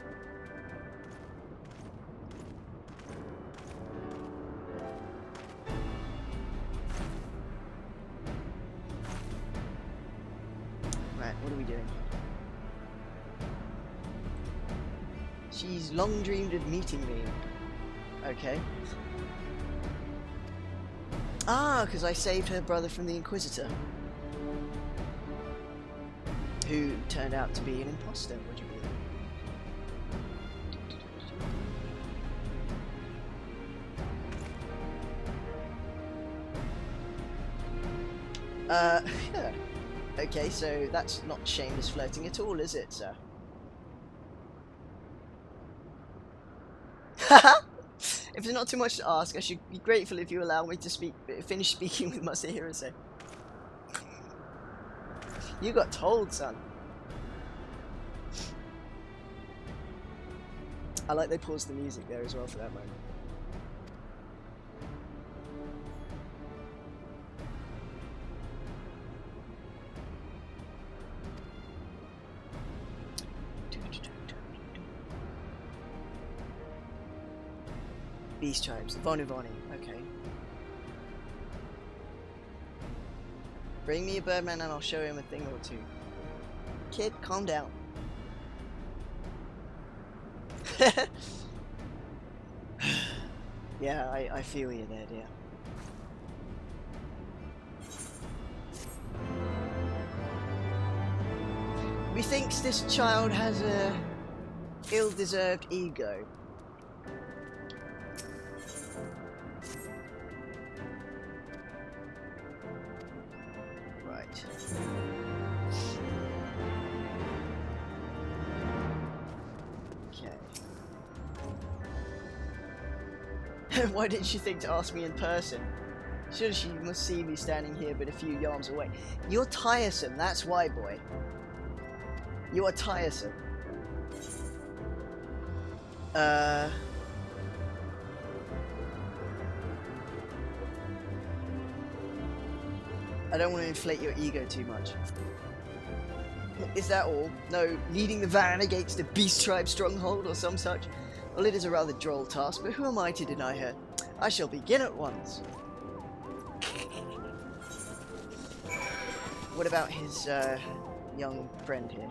Right, what are we doing? She's long dreamed of meeting me. Okay. Ah, because I saved her brother from the Inquisitor. Who turned out to be an imposter, would you believe? Yeah. Okay, so that's not shameless flirting at all, is it, sir? If it's not too much to ask, I should be grateful if you allow me to finish speaking with Masahiro-san. You got told, son. I like they paused the music there as well for that moment. Beast tribes, Vonu Voni, okay. Bring me a birdman and I'll show him a thing or two. Kid, calm down. Yeah, I feel you there, dear. Methinks this child has a ill-deserved ego. Right. Okay. Why didn't she think to ask me in person? Surely she must see me standing here but a few yards away. You're tiresome, that's why, boy. You are tiresome. I don't want to inflate your ego too much. Is that all? No, leading the van against a beast tribe stronghold or some such? Well, it is a rather droll task, but who am I to deny her? I shall begin at once. What about his young friend here?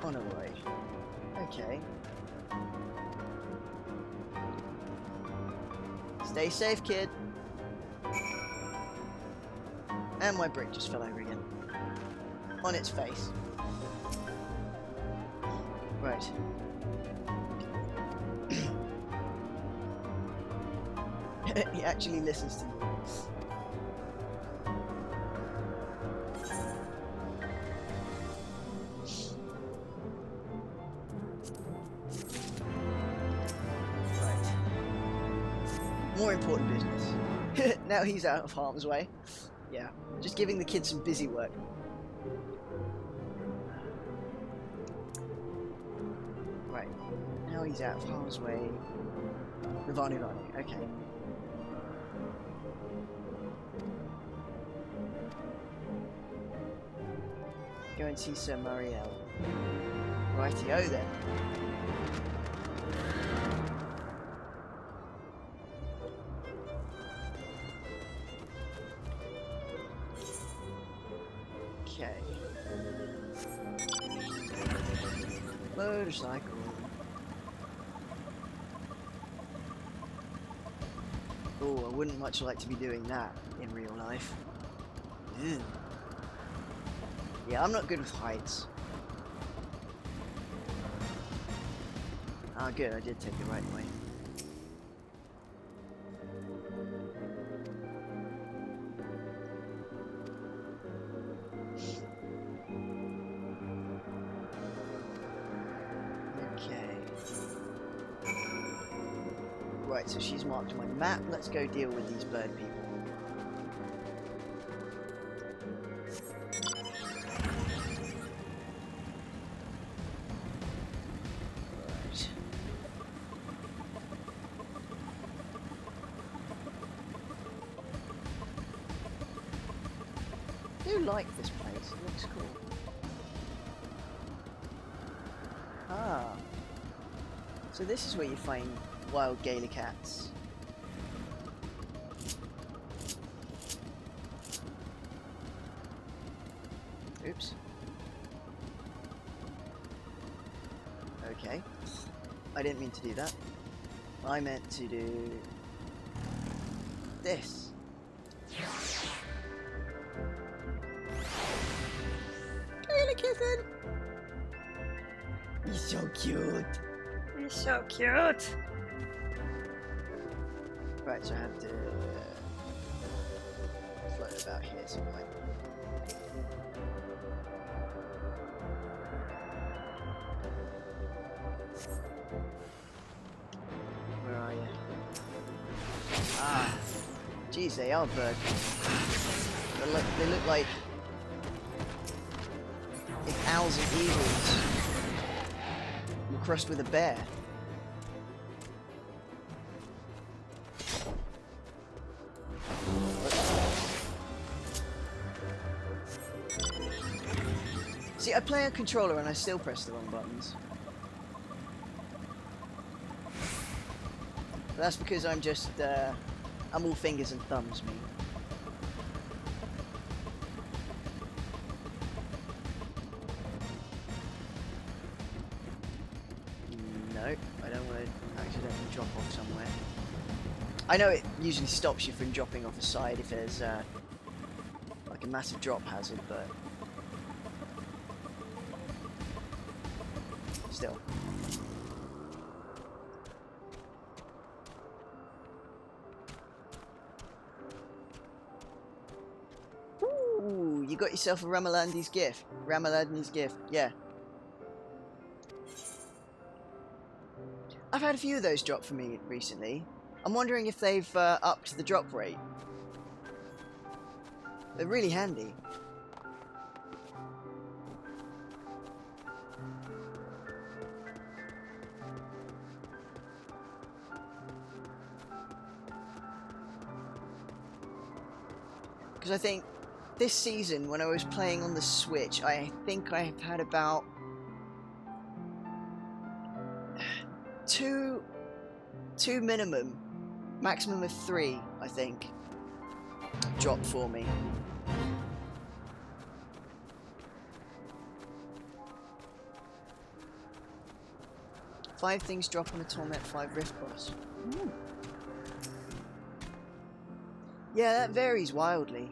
On our way. Okay. Stay safe, kid. And my brick just fell over again. On its face. Right. He actually listens to me. More important business. Now he's out of harm's way. Yeah, just giving the kids some busy work. Right, now he's out of harm's way. Nirvana, okay. Go and see Sir Marielle. Rightio then. Okay. Motorcycle. Oh, I wouldn't much like to be doing that in real life. Ew. Yeah, I'm not good with heights. Ah, good, I did take the right way. Right, so she's marked my map. Let's go deal with these bird people. Right. I do like this place. It looks cool. Ah. So this is where you find wild gaily cats. Oops. Okay. I didn't mean to do that. I meant to do this. Gaily kitten! He's so cute. He's so cute. Right, so I have to float about here somewhere. Where are you? Ah, geez, they are bird. They look like if owls and eagles were crossed with a bear. See, I play a controller and I still press the wrong buttons. But that's because I'm just, I'm all fingers and thumbs, me. No, I don't want to accidentally drop off somewhere. I know it usually stops you from dropping off a side if there's, like a massive drop hazard, but... still. Ooh, you got yourself a Ramalandi's gift. Ramalandi's gift, yeah. I've had a few of those drop for me recently. I'm wondering if they've upped the drop rate. They're really handy. Because I think this season, when I was playing on the Switch, I think I have had about two minimum, maximum of 3, I think, drop for me. Five things drop on a Torment 5 Rift boss. Ooh. Yeah, that varies wildly.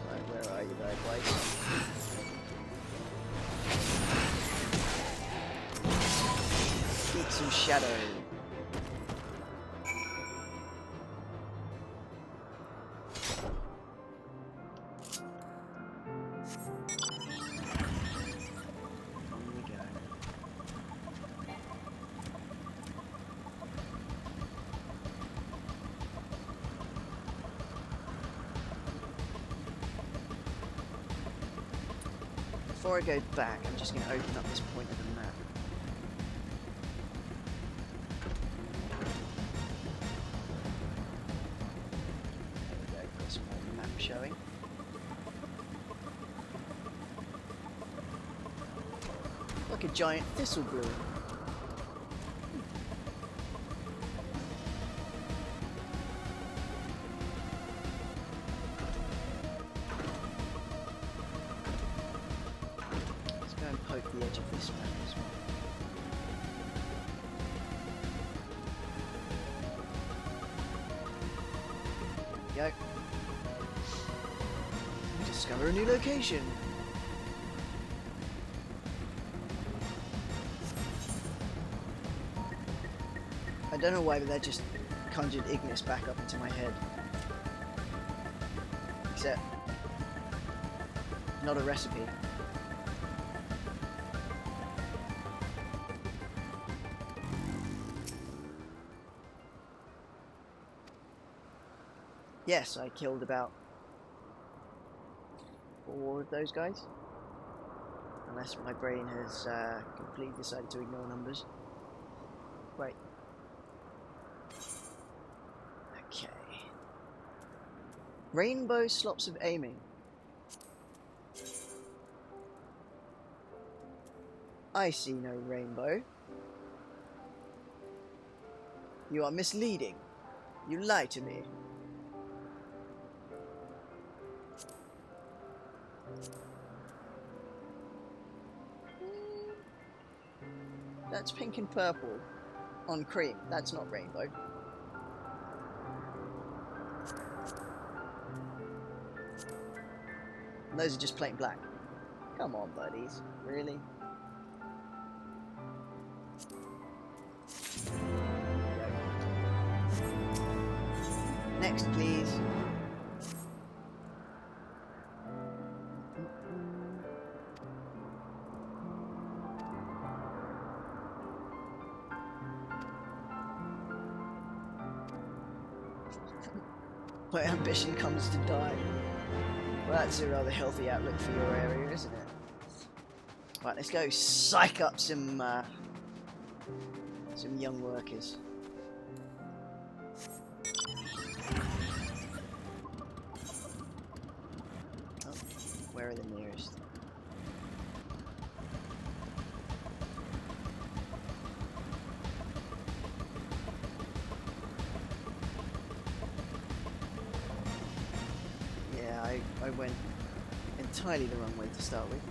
Right, where are you, bad boys? Eat some shadow. Before I go back, I'm just going to open up this point of the map. There we go, got some more map showing. Like a giant thistle bloom. The edge of this map as well. There we go. We discover a new location. I don't know why, but that just conjured Ignis back up into my head. Except, not a recipe. Yes, I killed about 4 of those guys. Unless my brain has completely decided to ignore numbers. Right. Okay. Rainbow slops of aiming. I see no rainbow. You are misleading. You lie to me. That's pink and purple on cream. That's not rainbow. And those are just plain black. Come on, buddies. Really? Next, please. My ambition comes to die. Well, that's a rather healthy outlook for your area, isn't it? Right, let's go psych up some young workers. Oh, where are the nearest? Yeah, I went entirely the wrong way to start with.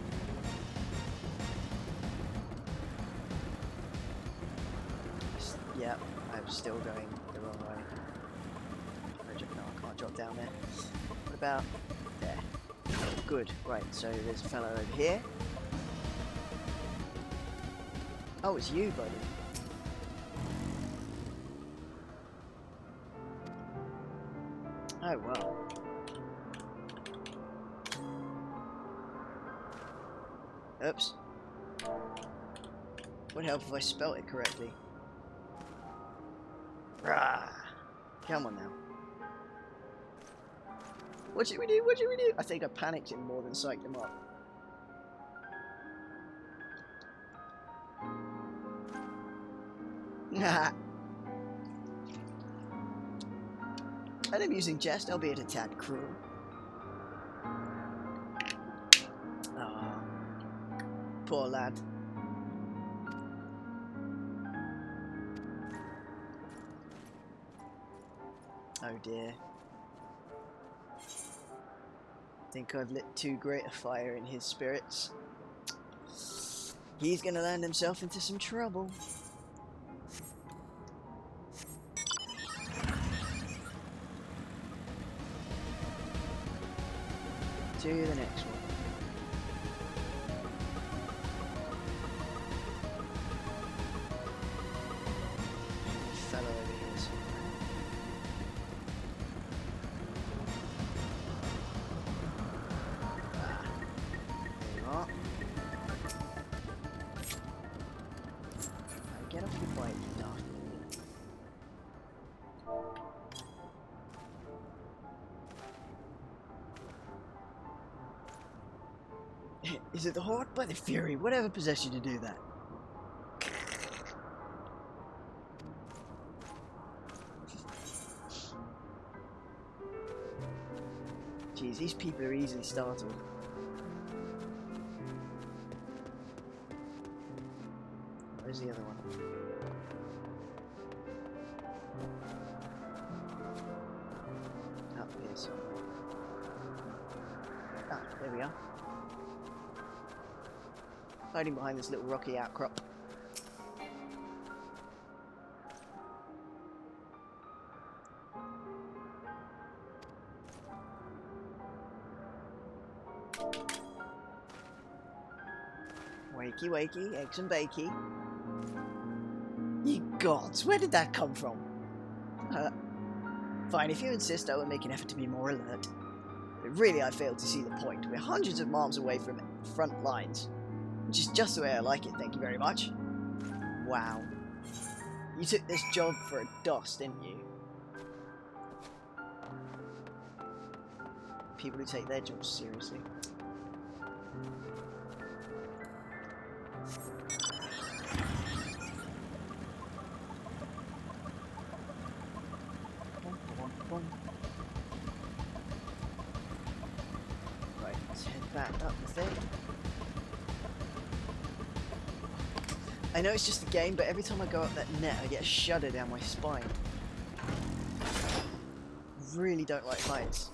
Yep, I'm still going the wrong way. No, I can't drop down there. What about there? Good, right, so there's a fellow over here. Oh, it's you, buddy. Oh, well. Oops. Would help if I spelt it correctly. Rah. Come on now. What should we do? What should we do? I think I panicked him more than psyched him up. An amusing jest, albeit a tad cruel. Ah, poor lad. Oh dear. Think I've lit too great a fire in his spirits. He's gonna land himself into some trouble. To the next one. Fellow over here somewhere. There you are. Now get off your bike, you daft idiot. Is it the Horde? By the Fury, whatever possessed you to do that? Jeez, these people are easily startled. Where's the other one? Up here somewhere. Ah, there we are. Hiding behind this little rocky outcrop. Wakey wakey, eggs and bakey. Ye gods, where did that come from? Fine, if you insist, I will make an effort to be more alert. But really, I fail to see the point. We're hundreds of miles away from front lines. Which is just the way I like it, thank you very much. Wow. You took this job for a DOS, didn't you? People who take their jobs seriously. Right, let's head back up the thing. I know it's just a game, but every time I go up that net, I get a shudder down my spine. I really don't like heights.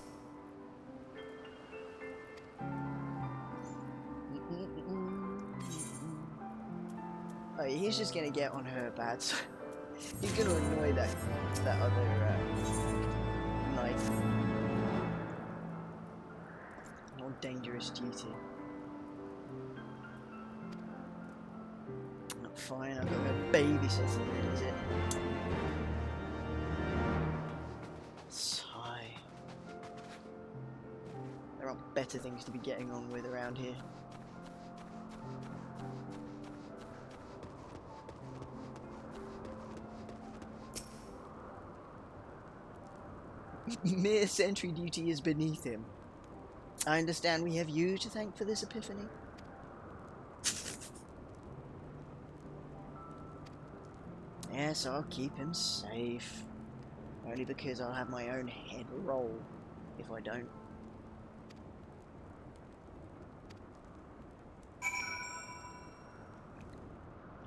Oh, he's just gonna get on her bad side. He's gonna annoy that other knife. More dangerous duty. Fine, I'm gonna babysit it, is it? There aren't better things to be getting on with around here. Mere sentry duty is beneath him. I understand we have you to thank for this epiphany. Yes, I'll keep him safe. Only because I'll have my own head roll if I don't.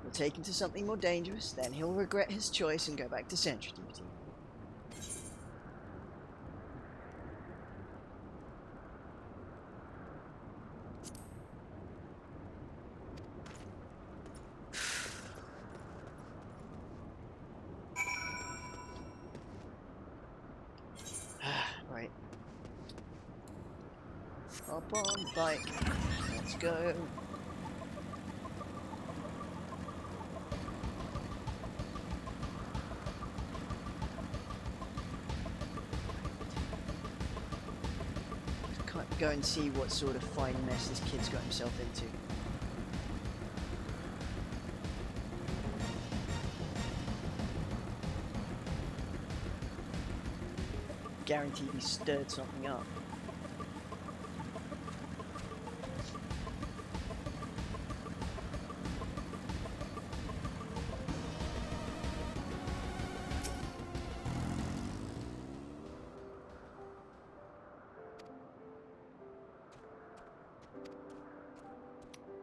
We'll take him to something more dangerous, then he'll regret his choice and go back to sentry duty. Right. Hop on the bike. Let's go. Can't go and see what sort of fine mess this kid's got himself into. Guaranteed he stirred something up.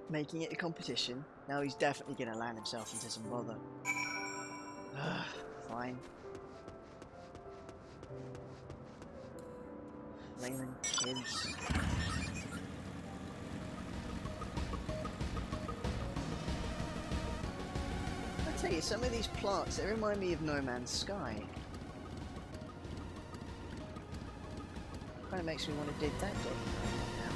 Making it a competition. Now he's definitely going to land himself into some bother. Fine. Flaming kids. I tell you, some of these plants, they remind me of No Man's Sky. Kind of makes me want to dig that game now.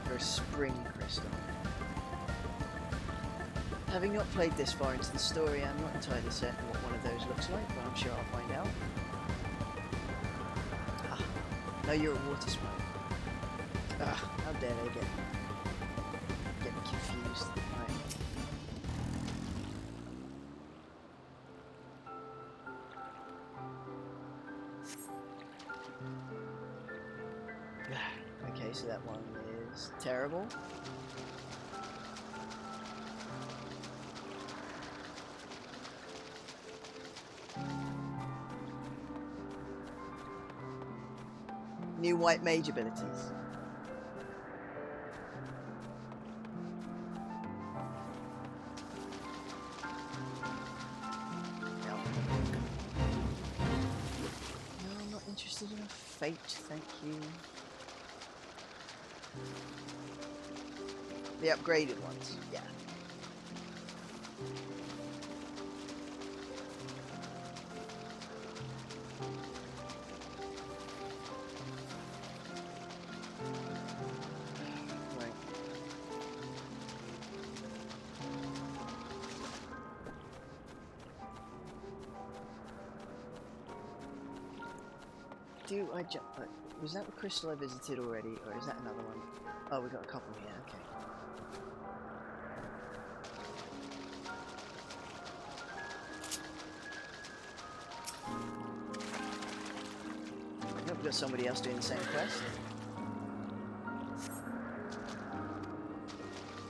For a spring crystal. Having not played this far into the story, I'm not entirely certain what one of those looks like, but I'm sure I'll find out. Ah, no, you're a water sprite. Ah, how dare they get me confused. Right. Okay, so that one is terrible. New white mage abilities. No. No, I'm not interested in a fate, thank you. The upgraded ones, yeah. Right. Do I jump? Was that the crystal I visited already, or is that another one? Oh, we got a couple here. Okay. Nope, we've got somebody else doing the same quest.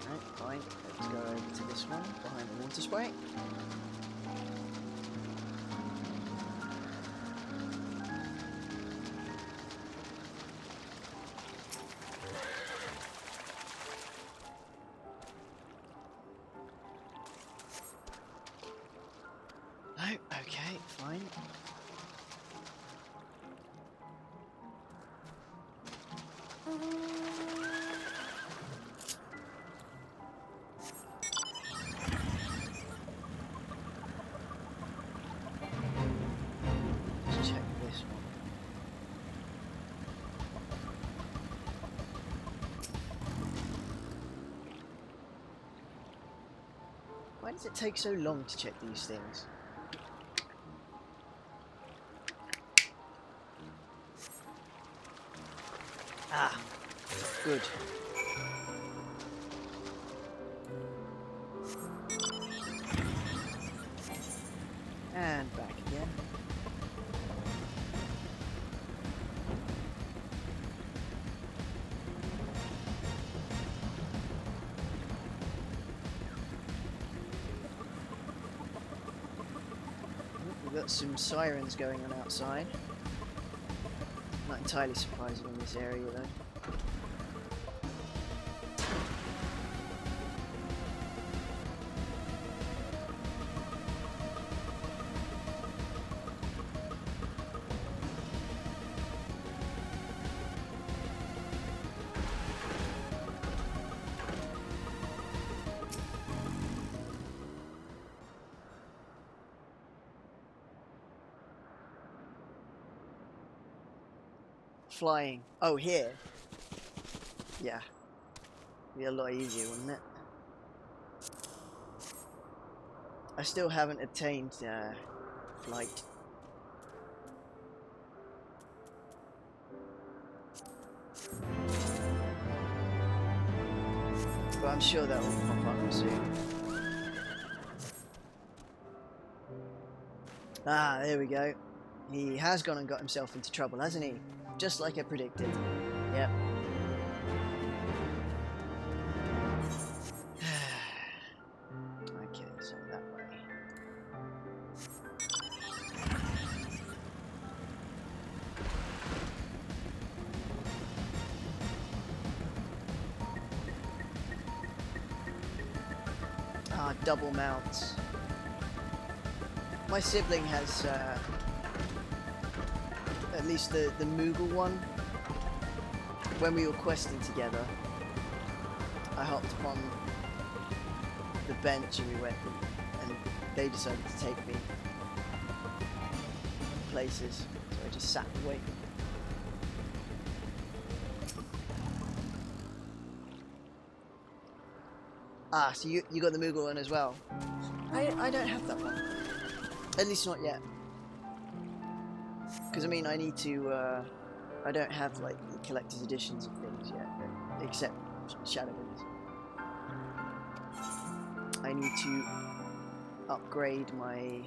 Right, fine. Let's go over to this one behind the water sprite. Oh, okay, fine. Why does it take so long to check these things? Ah, good. And back again. We've got some sirens going on outside. Not entirely surprising in this area though. Flying. Oh, here. Yeah. Be a lot easier, wouldn't it? I still haven't attained flight. But I'm sure that will pop up soon. Ah, there we go. He has gone and got himself into trouble, hasn't he? Just like I predicted. Yep. Okay, so that way. Ah, double mounts. My sibling has at least the Moogle one. When we were questing together, I hopped upon the bench and we went, and they decided to take me places, so I just sat and waited. Ah, so you got the Moogle one as well? I don't have that one. At least not yet. Because I mean, I need to. I don't have like the collector's editions of things yet, except Shadowlands. I need to upgrade my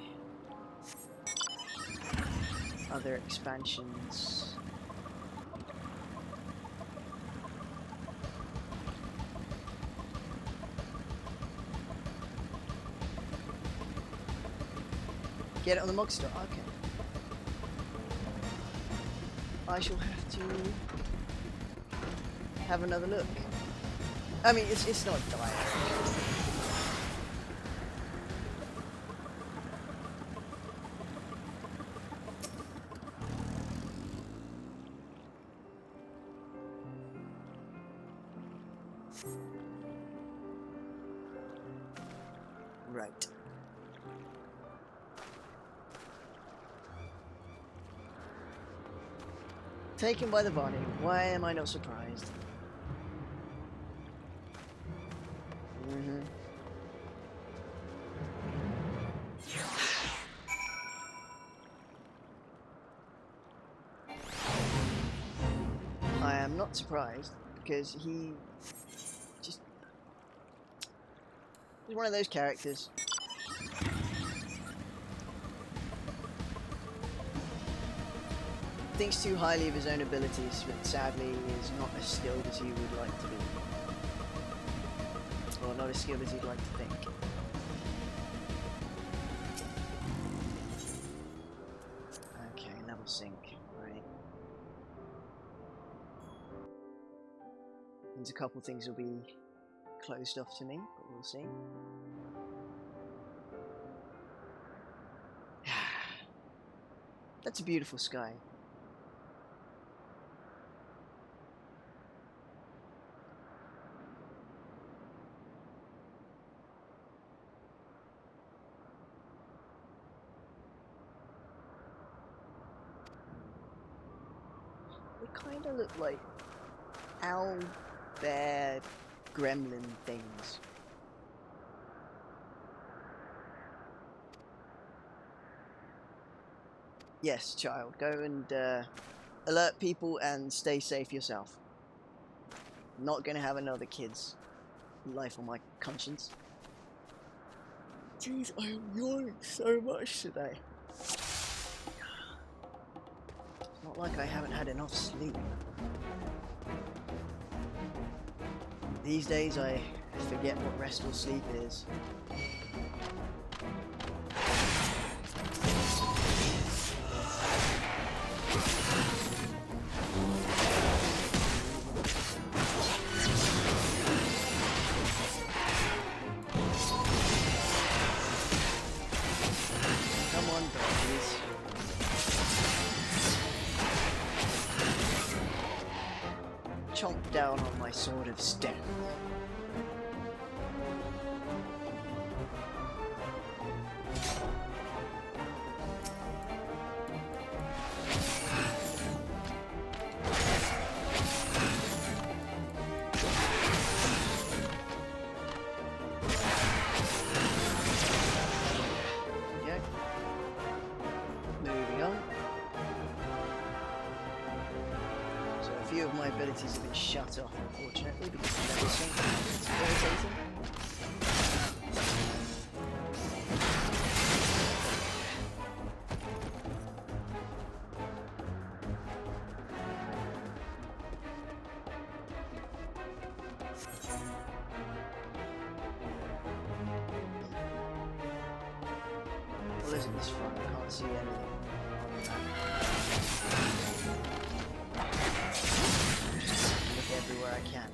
other expansions. Get it on the Mog Store. Okay. I shall have to have another look. I mean, it's not dire. Right. Taken by the body. Why am I not surprised? I am not surprised because he's one of those characters. Thinks too highly of his own abilities, but sadly is not as skilled as he would like to be. Or not as skilled as he'd like to think. Okay, level sync, right. There's a couple things will be closed off to me, but we'll see. That's a beautiful sky. They kind of look like owl, bear, gremlin things. Yes, child. Go and alert people and stay safe yourself. Not gonna have another kid's life on my conscience. Jeez, I'm yawning so much today. It's not like I haven't had enough sleep. These days I forget what restful sleep is. Come on, birdies. Chomp down on my sword of stone. Moving on. So a few of my abilities have been shut off, unfortunately, because of level sync. It's irritating. Well, isn't this fun? I can't see anything. Look everywhere I can.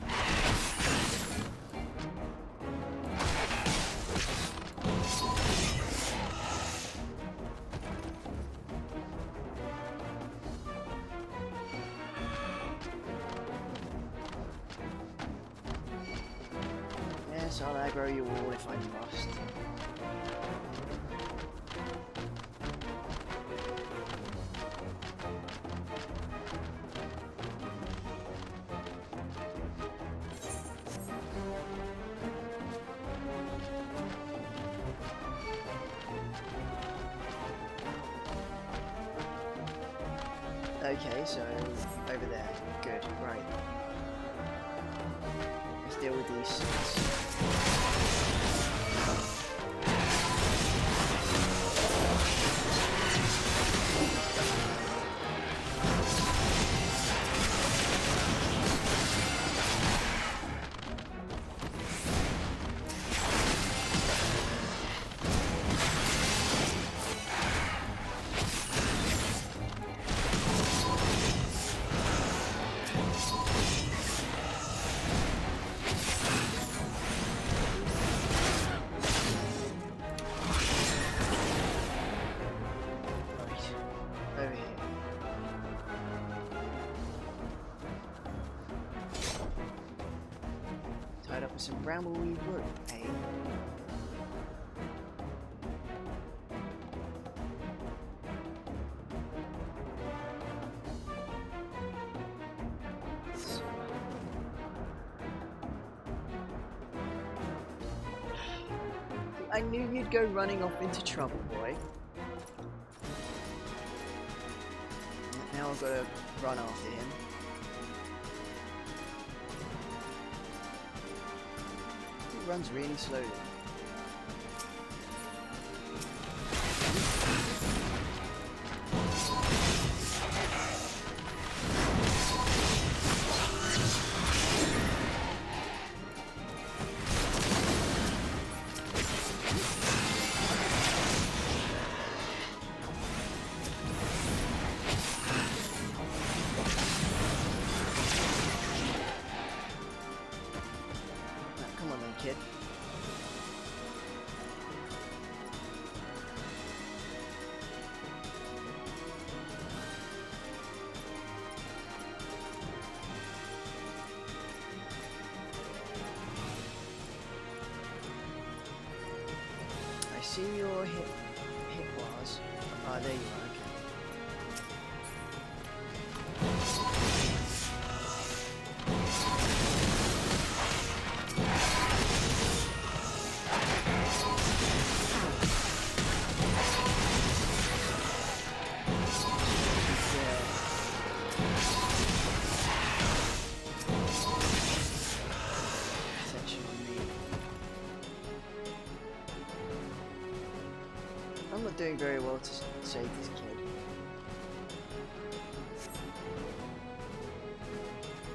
Yes, I'll aggro you all if I must. Okay, so over there. Good, right. Let's deal with these suits. Over here. Tied up with some brambleweed wood, eh? I knew you'd go running off into trouble, boy. Now I've got to run after him. He runs really slowly. Come on then, kid. I see your hit bars. Ah, there you are. Okay. I'm not doing very well to save this kid.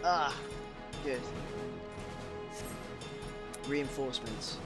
Ah, good. Reinforcements.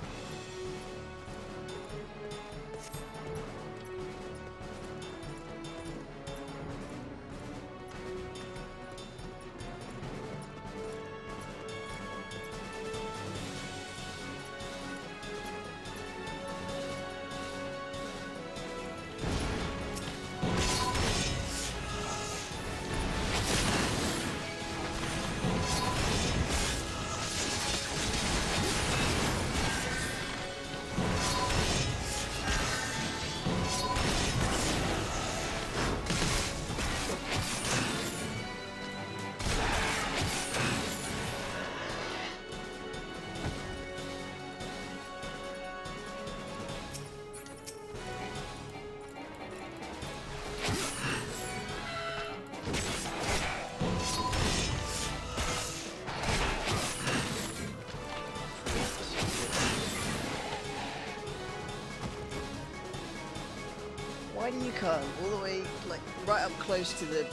Why do you come all the way, like, right up close to the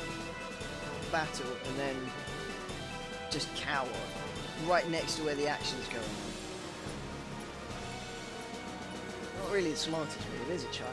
battle and then just cower right next to where the action's going on? Not really the smartest move, it is a child.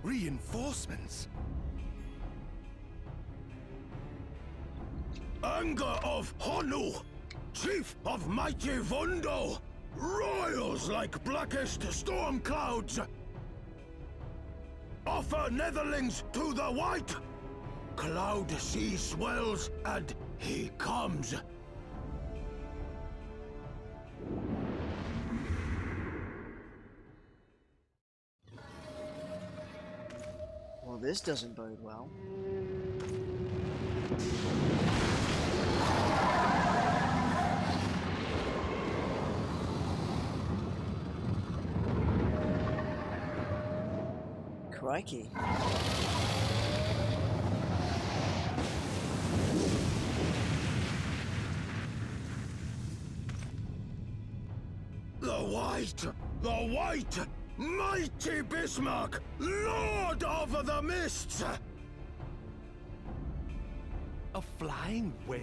Reinforcements? Anger of Honu, chief of mighty Vondo, roils like blackest storm clouds. Offer netherlings to the white. Cloud sea swells, and he comes. Well, this doesn't bode well. Crikey. The white, mighty Bismarck, lord of the mists! A flying whale?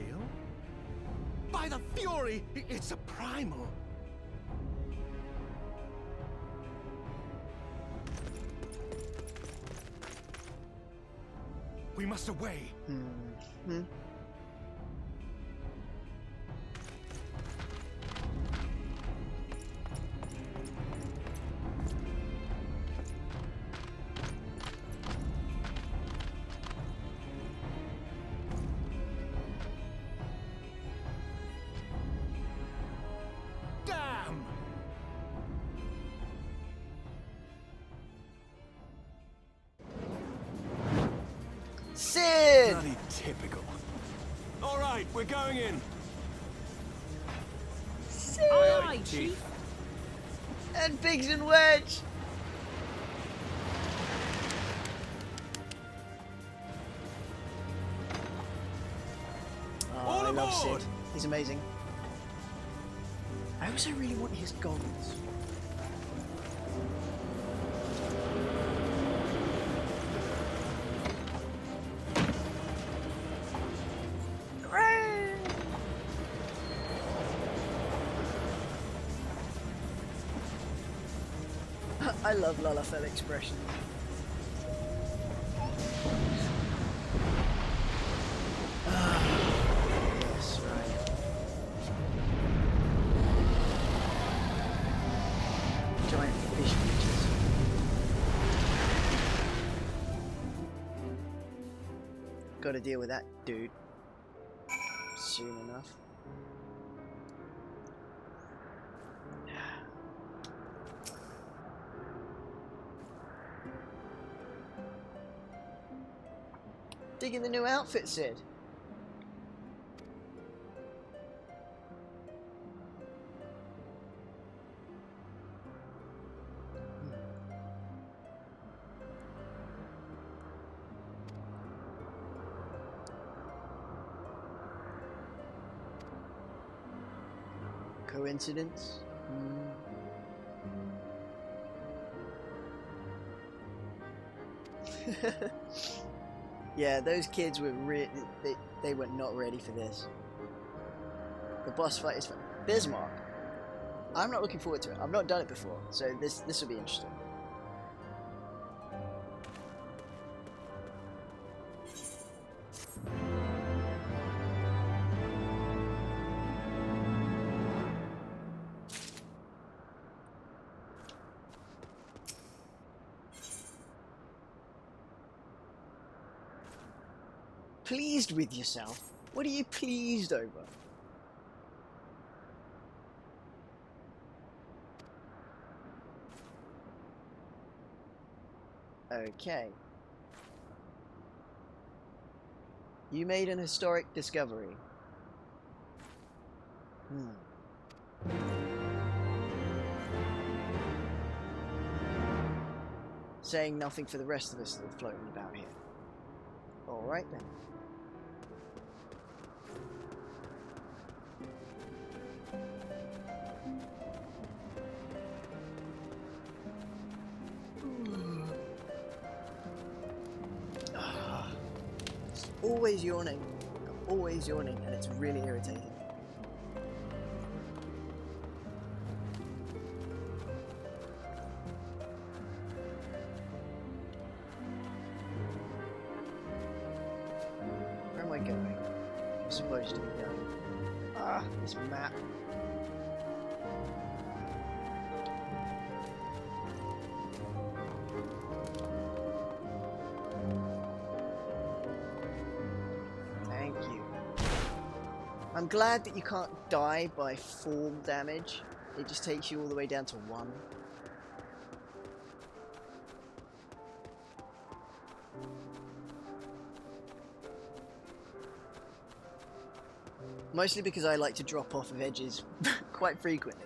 By the fury, it's a primal. We must away. Mm-hmm. Damn! Sid! Bloody typical. All right, we're going in. Sid! Aye, aye, Chief. And Biggs and Wedge! Oh, All I love aboard! Sid. He's amazing. I also really want his goggles. Hooray! I love Lalafell expressions. Yes, right. Giant fish creatures. Gotta deal with that dude soon enough. Digging the new outfit, Sid. Coincidence? Yeah, those kids were they were not ready for this. The boss fight is fun. Bismarck. I'm not looking forward to it. I've not done it before, so this will be interesting. Pleased with yourself? What are you pleased over? Okay. You made an historic discovery. Saying nothing for the rest of us that are floating about here. Alright then. Always yawning, and it's really irritating. Where am I going? I'm supposed to be going. This map. I'm glad that you can't die by form damage. It just takes you all the way down to 1. Mostly because I like to drop off of edges quite frequently.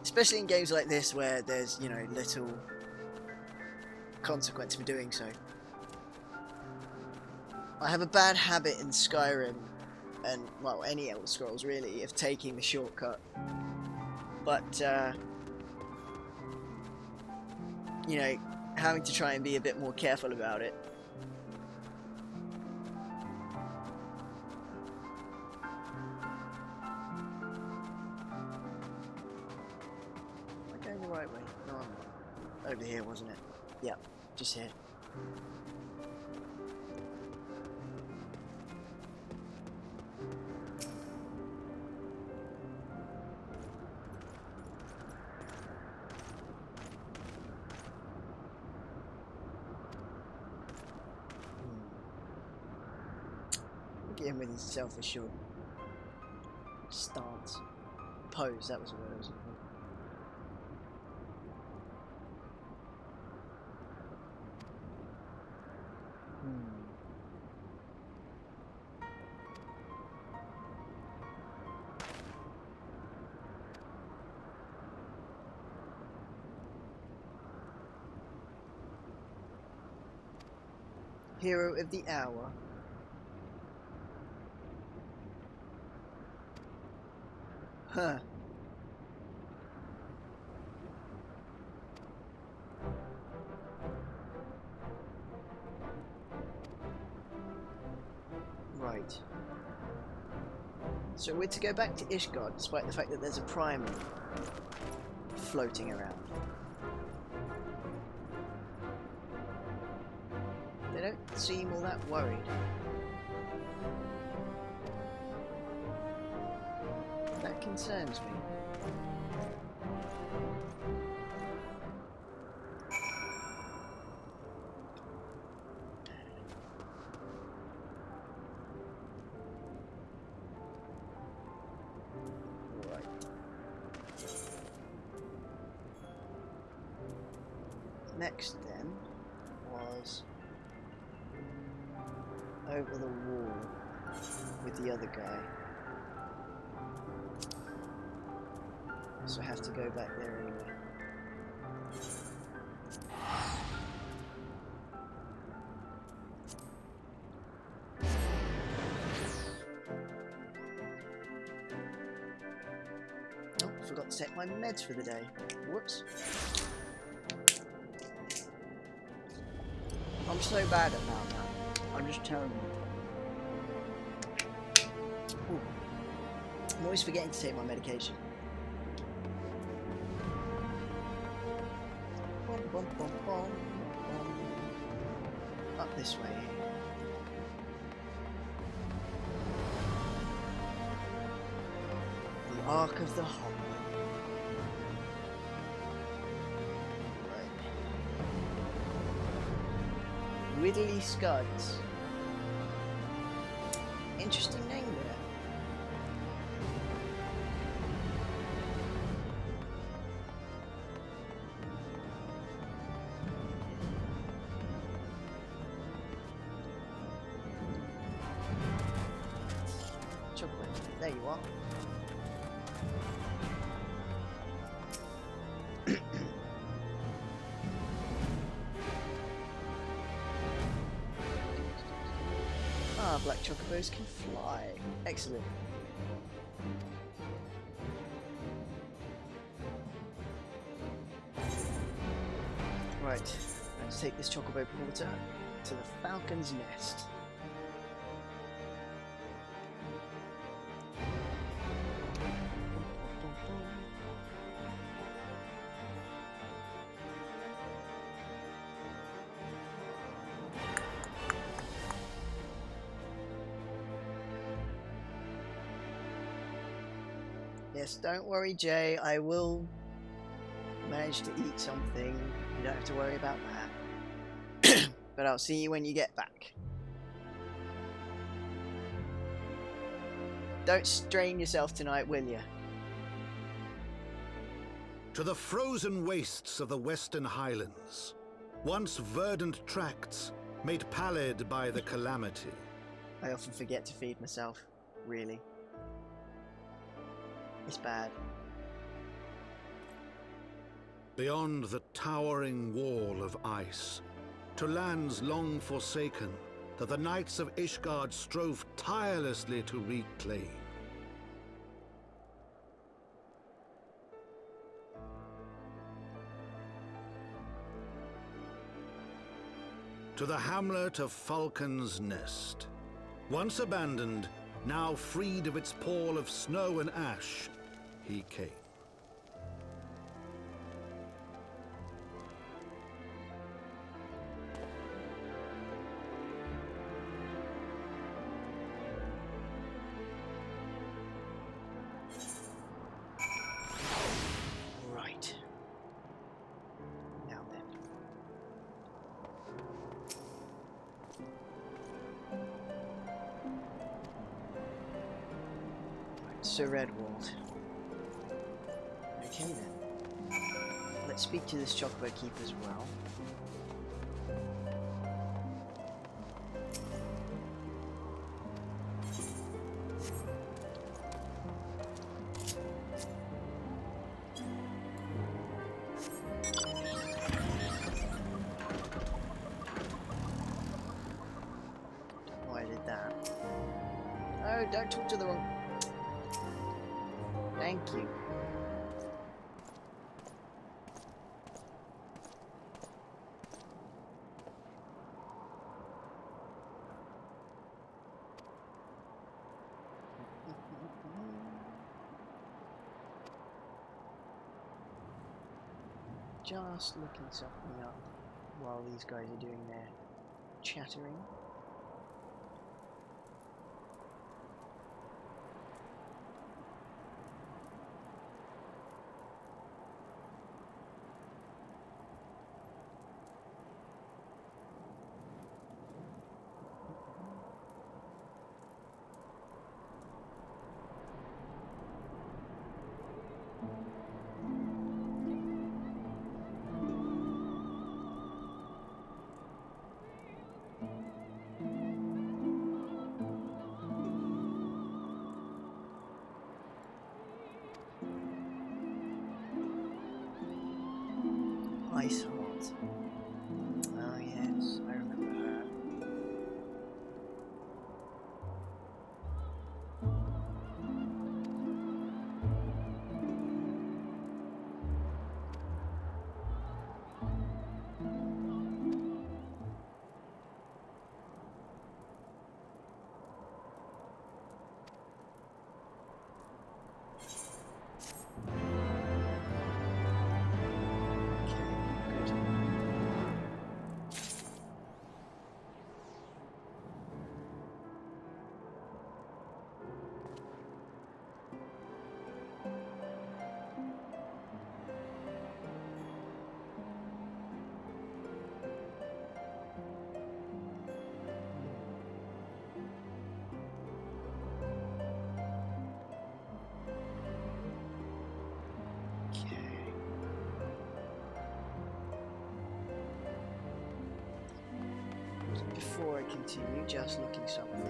Especially in games like this where there's, you know, little consequence for doing so. I have a bad habit in Skyrim, and well, any Elder Scrolls really, of taking the shortcut. But you know, having to try and be a bit more careful about it. Am I going the right way? No, I'm not. Over here, wasn't it? Yeah, just here. Look at him with his self-assured stance. Pose, that was the word I was looking for. Hero of the hour. Huh. Right. So we're to go back to Ishgard despite the fact that there's a primal floating around. They don't seem all that worried. That concerns me. Next then was over the wall with the other guy. So I have to go back there anyway. Oh, forgot to take my meds for the day. Whoops. I'm so bad at that. I'm just terrible. Ooh. I'm always forgetting to take my medication. Bum, bum, bum, bum. Up this way. The Ark of the Hobbit. Widdly Scuds. Interesting name there. Chocolate. There you are. Black chocobos can fly. Excellent. Right, let's take this chocobo porter to the Falcon's Nest. Yes, don't worry, Jay. I will manage to eat something. You don't have to worry about that. But I'll see you when you get back. Don't strain yourself tonight, will you? To the frozen wastes of the Western Highlands, once verdant tracts made pallid by the calamity. I often forget to feed myself, really. It's bad. Beyond the towering wall of ice, to lands long forsaken that the knights of Ishgard strove tirelessly to reclaim. To the hamlet of Falcon's Nest, once abandoned, now freed of its pall of snow and ash, he came. Right. Now then. Right, Sir Redwald. Okay then. Let's speak to this chocobo keep as well. Why I did that? Oh, don't talk to the wrong. Thank you. Just looking something up while these guys are doing their chattering. Ice Heart. Oh yes, I remember her. Before I continue, just looking something.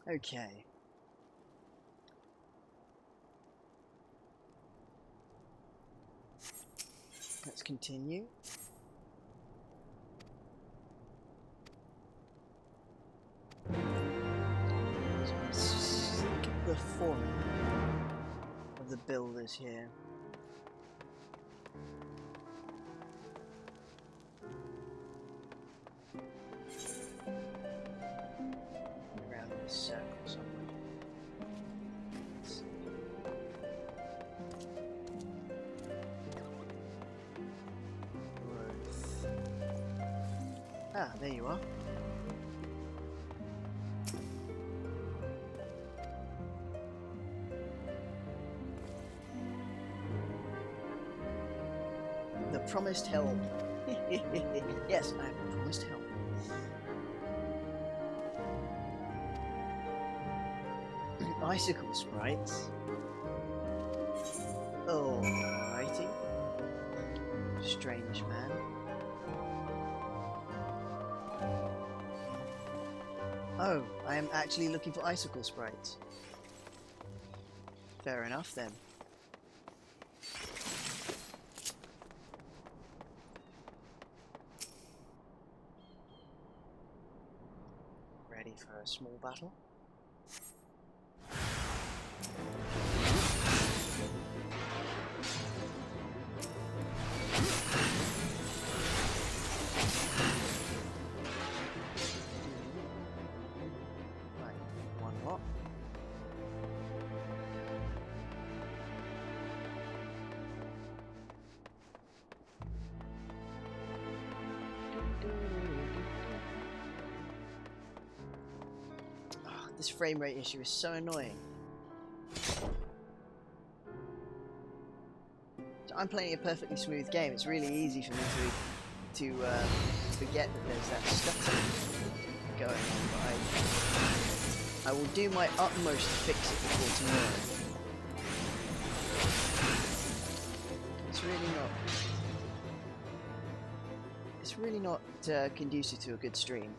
Okay. Let's continue. So look at the foreman of the builders here. Around this circle somewhere. Let's see. Growth. Ah, there you are. The promised help. Yes, I am promised help. Icicle sprites. Alrighty. Strange man. Oh, I am actually looking for icicle sprites. Fair enough then. Ready for a small battle? Right, one lot. This frame rate issue is so annoying. So I'm playing a perfectly smooth game. It's really easy for me to forget that there's that stuff going on. But I will do my utmost to fix it before tomorrow. It's really not conducive to a good stream.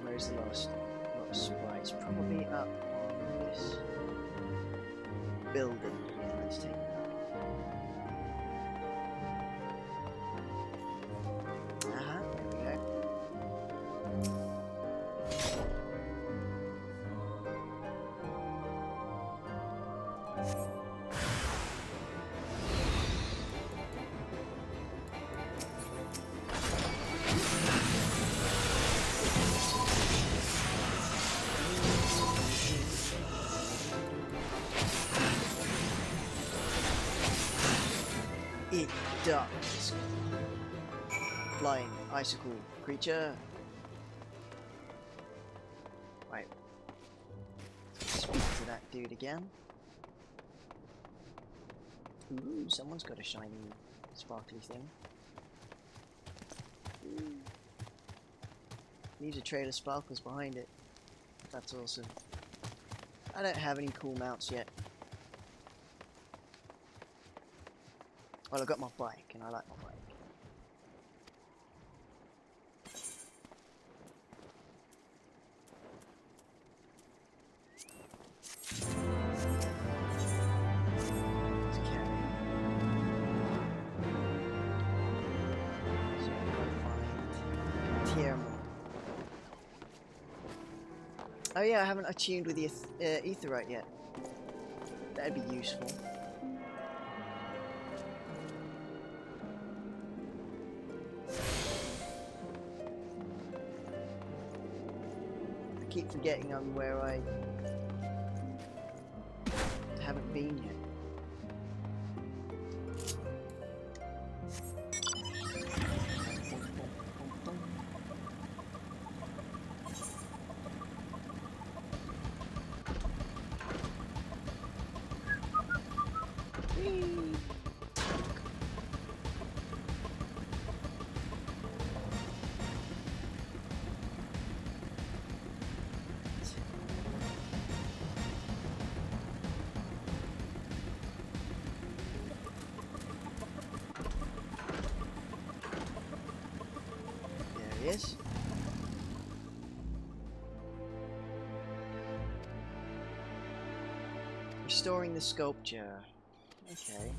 Where's the last lot of sprites? Probably up on this building. Yeah, let's take a look. There we go. It does. Flying icicle creature. Right. Speak to that dude again. Ooh, someone's got a shiny, sparkly thing. Ooh. Leaves a trail of sparkles behind it. That's awesome. I don't have any cool mounts yet. Well, I've got my bike, and I like my bike. Oh yeah, I haven't attuned with the Aetheryte yet. That'd be useful. I keep forgetting I'm where I haven't been yet. Is. Restoring the sculpture. Okay.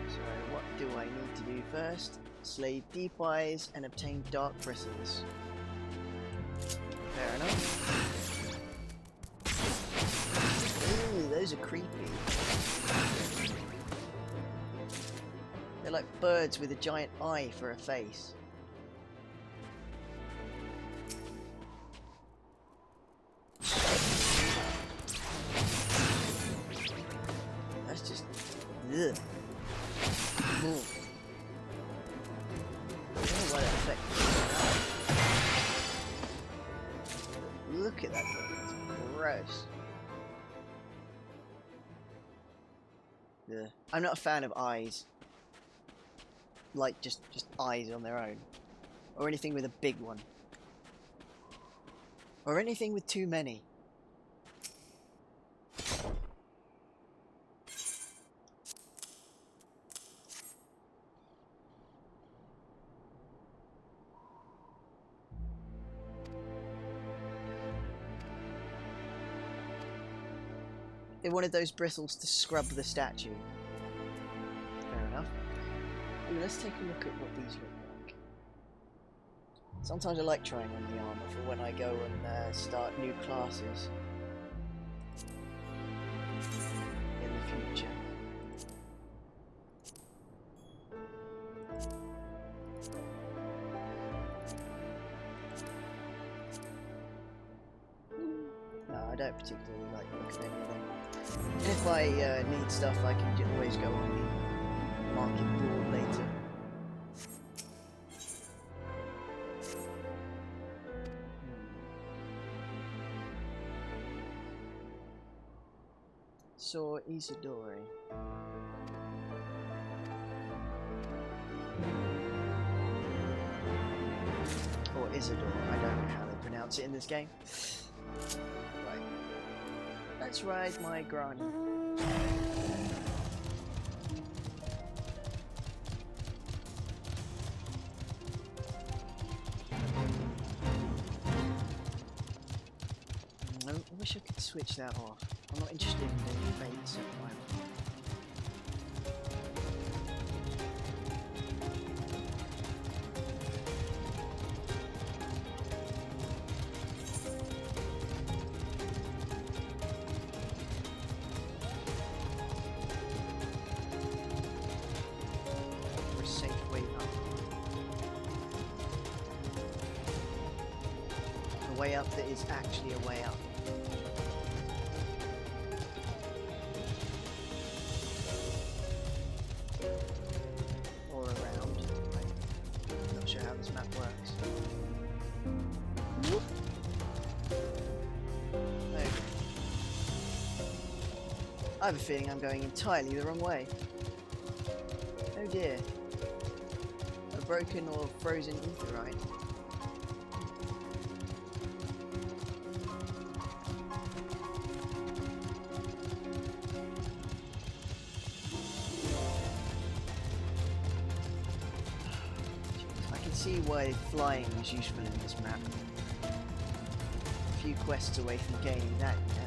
So what do I need to do first? Slay deep eyes and obtain dark bristles. Fair enough. Ooh, those are creepy. They're like birds with a giant eye for a face. That's just... ugh. I don't know what effect. Look at that thing, it's gross. Ugh. I'm not a fan of eyes. Like just eyes on their own, or anything with a big one, or anything with too many. They wanted those bristles to scrub the statue. Fair enough. Ooh, let's take a look at what these look like. Sometimes I like trying on the armor for when I go and start new classes in the future. No, I don't particularly like the look of any of them. If I need stuff, I can always go on the market board later. Saw Isidori. Or Isidore, I don't know how they pronounce it in this game. Right. Let's ride my granny. I wish I could switch that off. I'm not interested in doing fates at the moment. We're a safe way up. A way up that is actually a way up. I have a feeling I'm going entirely the wrong way. Oh dear. A broken or frozen etherite. I can see why flying is useful in this map. A few quests away from gaining that yet.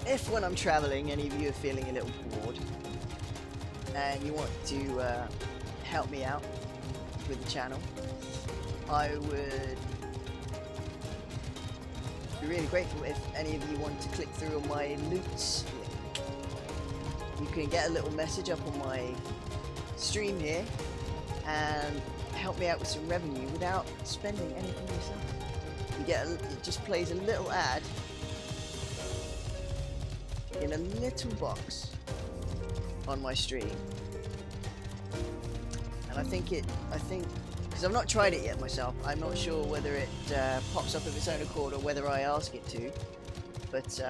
If when I'm traveling any of you are feeling a little bored and you want to help me out with the channel, I would be really grateful if any of you want to click through on my loots link. You can get a little message up on my stream here and help me out with some revenue without spending anything yourself. You get it just plays a little ad in a little box on my stream, and I think because I've not tried it yet myself, I'm not sure whether it pops up of its own accord or whether I ask it to, but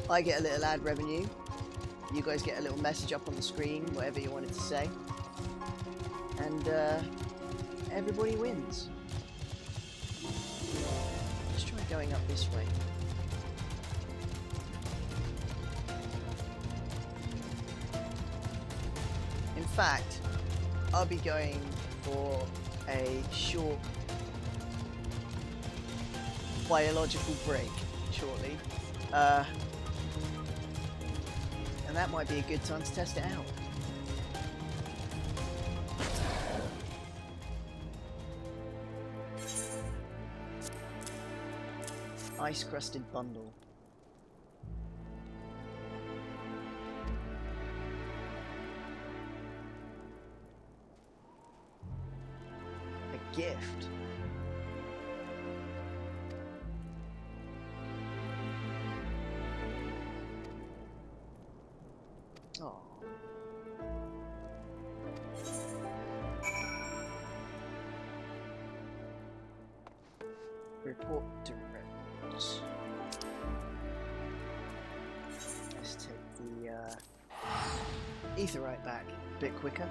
I get a little ad revenue, you guys get a little message up on the screen, whatever you wanted to say, and everybody wins. Going up this way. In fact, I'll be going for a short biological break shortly, and that might be a good time to test it out. Ice-crusted bundle. A gift. Oh. Report to let's take the etherite back a bit quicker.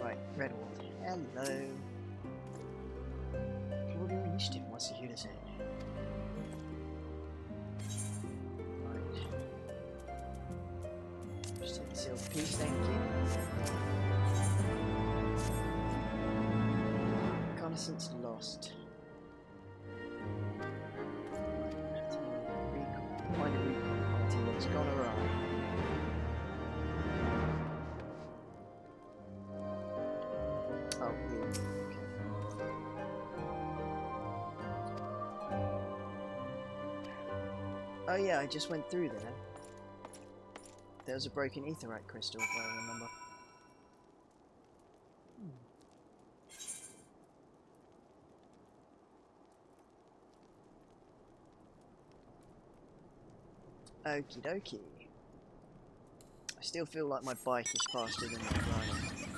Right, Redwald. Hello. Claudia Initiative wants to hear this. Right. Just take the sealed piece, thank you. Reconnaissance lost. Find a recon party that's gone awry. Oh, yeah. Okay. Oh yeah, I just went through there. There was a broken etherite crystal, if I remember. Okie dokie. I still feel like my bike is faster than my running.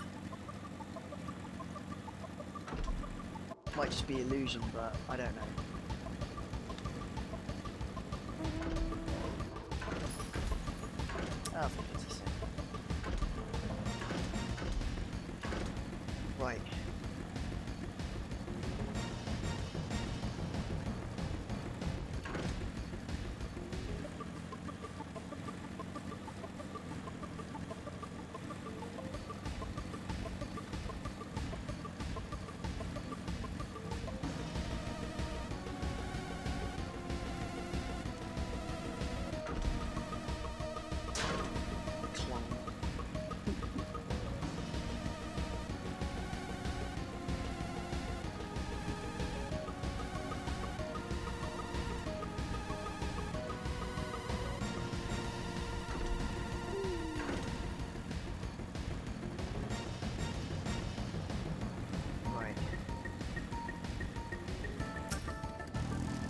Might just be illusion, but I don't know. Oh, for pity's sake. Right.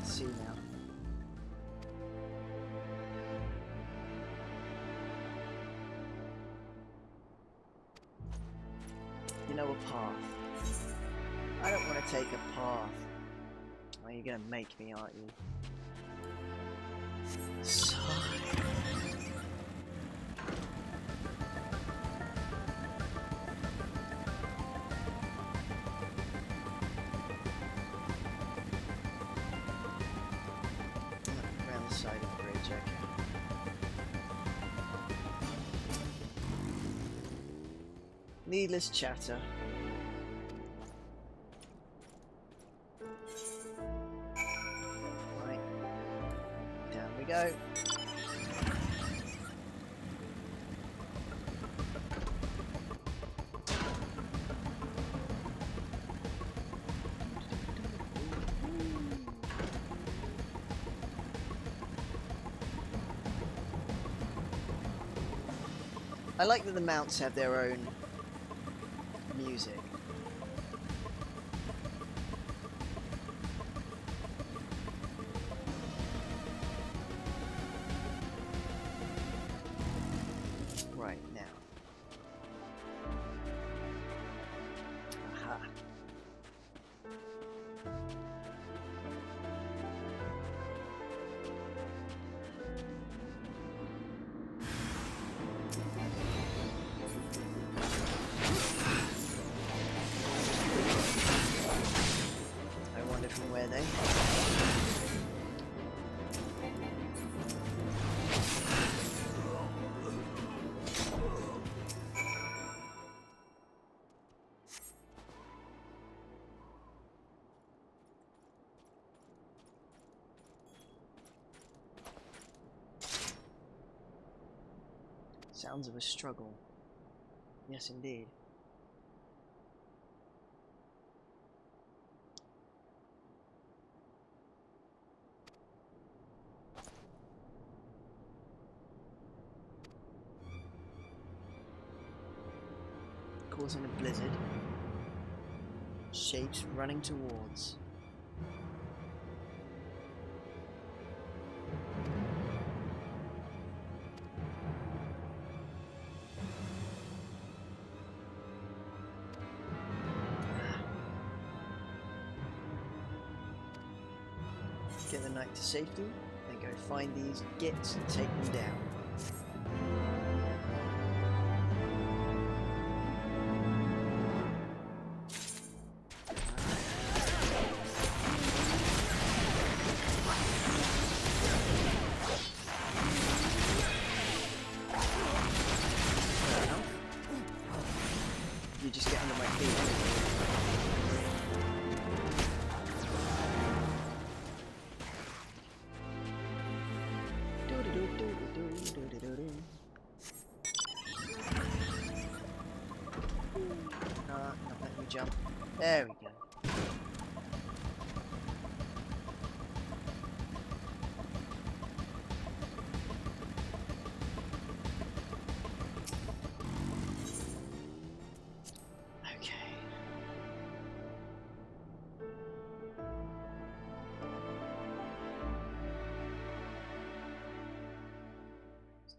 See now. You know, a path. I don't want to take a path. Well, you're gonna make me, aren't you? Sigh. Side of the bridge, okay. Needless chatter. Right. Down we go. I like that the mounts have their own music. Right, now. Aha. From where they? Sounds of a struggle. Yes, indeed. Causing a blizzard. Shapes running towards. Get the knight to safety, then go find these gits and take them down. You just get under my feet. Not letting me jump. There we go.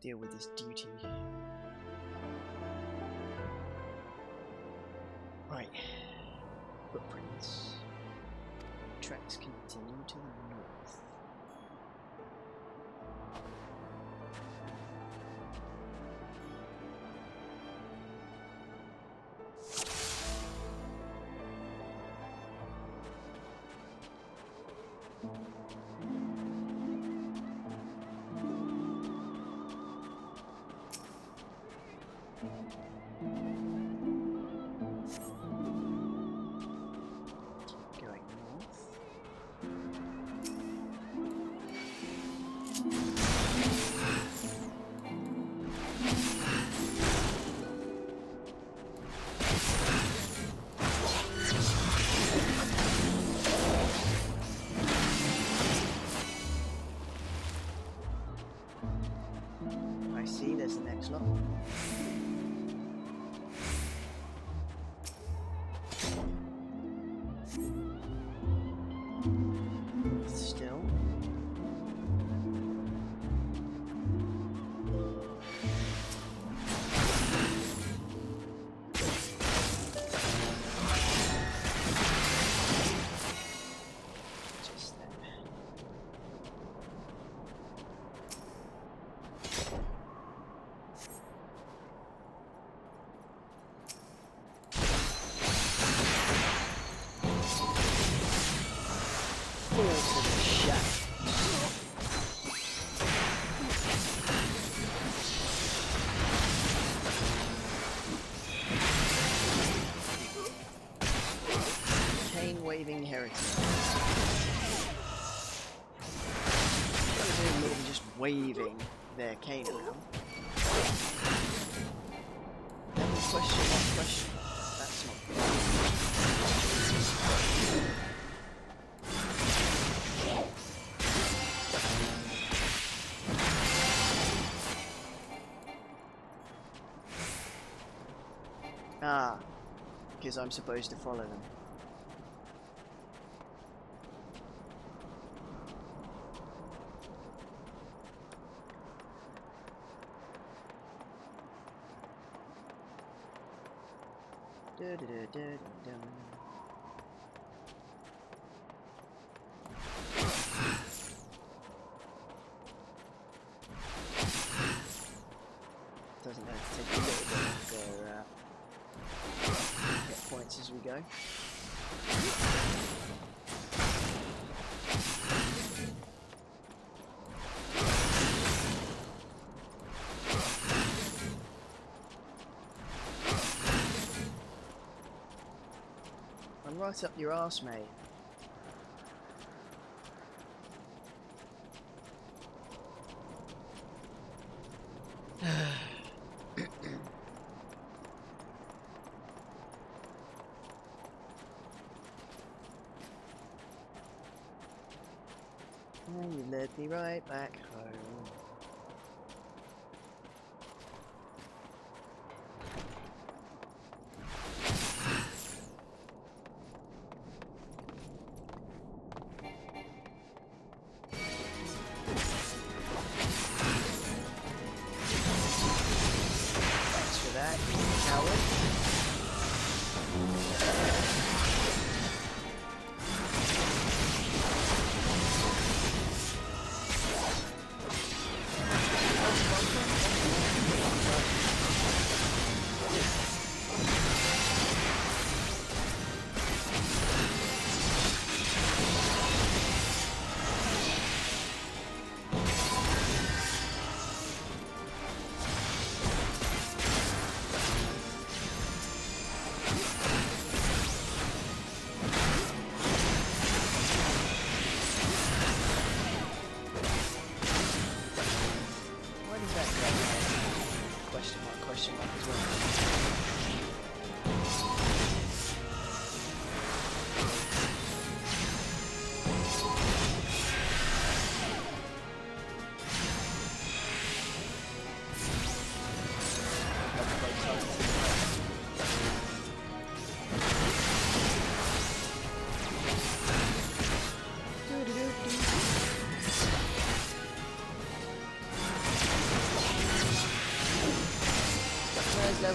deal with this duty. Right. Footprints. Tracks continue to the north. Going north. I see, there's the next lot. Still. Just there. Fall to the shaft. Cane waving heritage. They're doing more than just waving their cane around. Question, what question? That's not Ah, because I'm supposed to follow them. Da-da-da-da-da-dum. Doesn't have to take a little bit of their hit points as we go. I'm right up your arse, mate. And you led me right back home. Thanks for that, coward.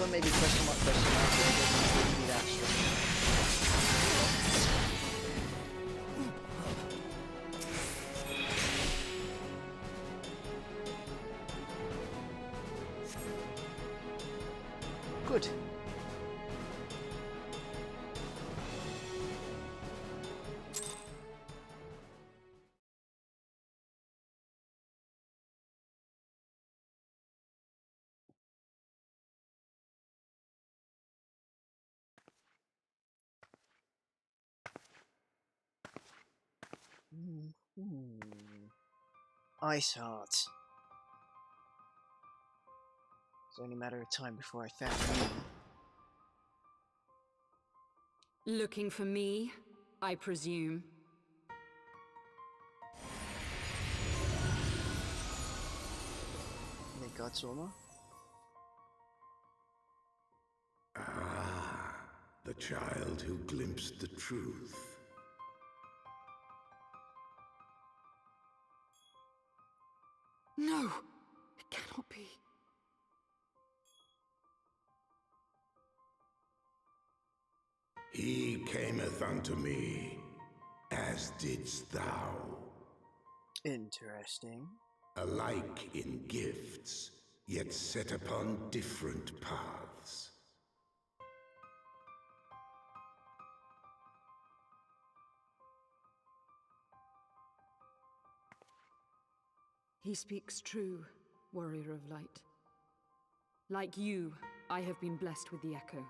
Someone maybe question mark, but it doesn't really be that strong. Good. Ice Heart. It's only a matter of time before I found you. Looking for me, I presume. God's armor. Ah, the child who glimpsed the truth. No, it cannot be. He cameth unto me, as didst thou. Interesting. Alike in gifts, yet set upon different paths. He speaks true, warrior of light. Like you, I have been blessed with the echo.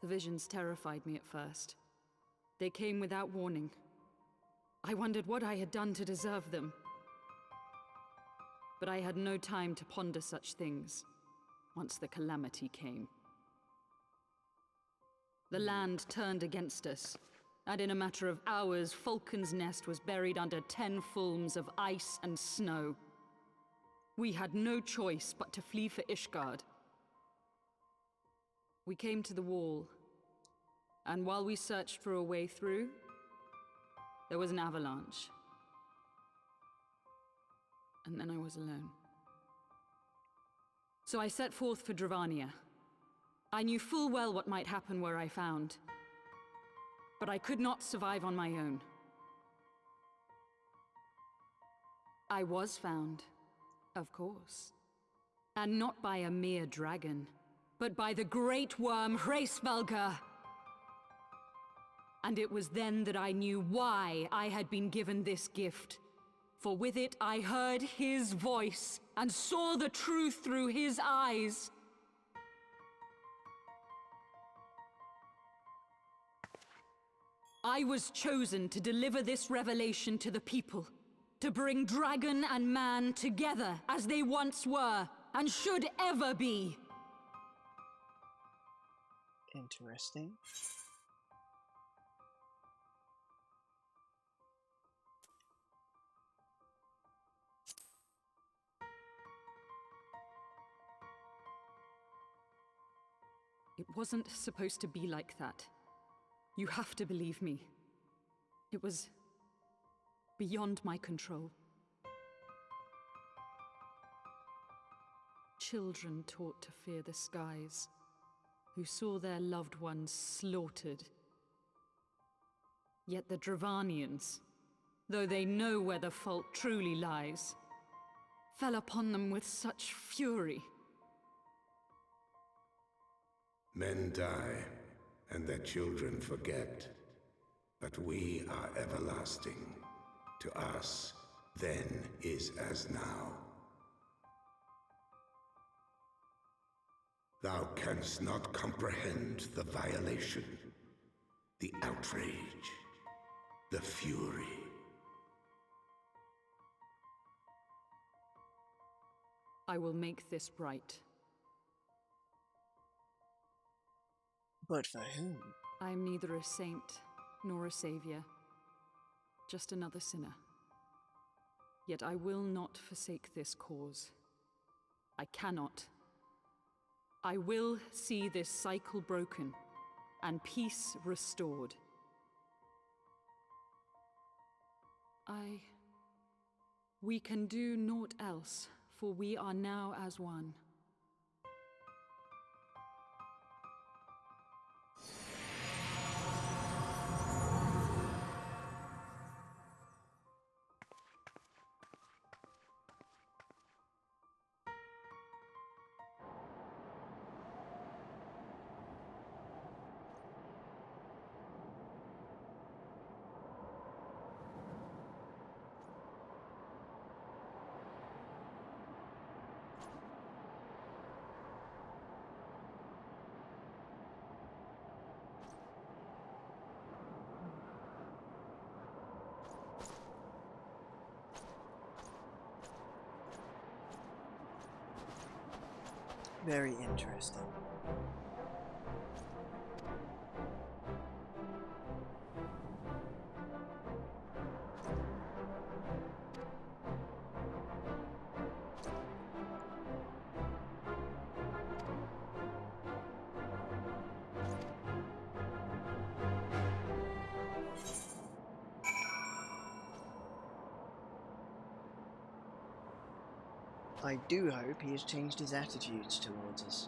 The visions terrified me at first. They came without warning. I wondered what I had done to deserve them. But I had no time to ponder such things once the calamity came. The land turned against us, and in a matter of hours, Falcon's Nest was buried under 10 fulms of ice and snow. We had no choice but to flee for Ishgard. We came to the wall, and while we searched for a way through, there was an avalanche. And then I was alone. So I set forth for Dravania. I knew full well what might happen where I found, but I could not survive on my own. I was found, of course. And not by a mere dragon, but by the great worm Hraesvelgr. And it was then that I knew why I had been given this gift. For with it I heard his voice, and saw the truth through his eyes. I was chosen to deliver this revelation to the people, to bring dragon and man together as they once were, and should ever be. Interesting. It wasn't supposed to be like that. You have to believe me. It was beyond my control. Children taught to fear the skies, who saw their loved ones slaughtered. Yet the Dravanians, though they know where the fault truly lies, fell upon them with such fury. Men die, and their children forget. But we are everlasting. To us, then is as now. Thou canst not comprehend the violation, the outrage, the fury. I will make this right. But for whom? I am neither a saint nor a savior, just another sinner. Yet I will not forsake this cause. I cannot. I will see this cycle broken and peace restored. We can do naught else, for we are now as one. Very interesting. I do hope he has changed his attitudes towards us.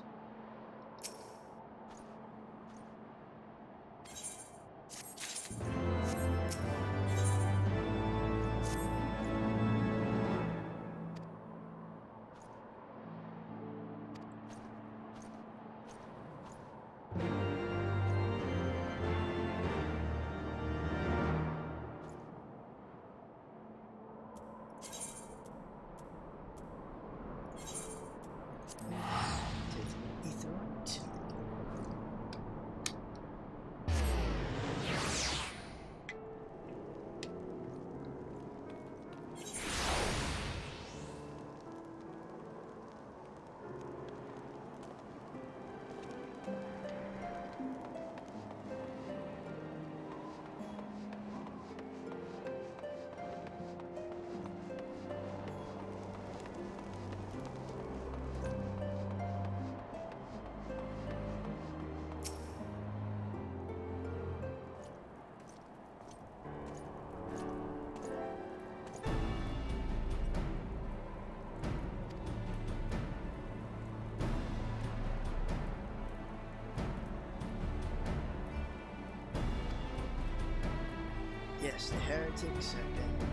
Yes, the heretics have been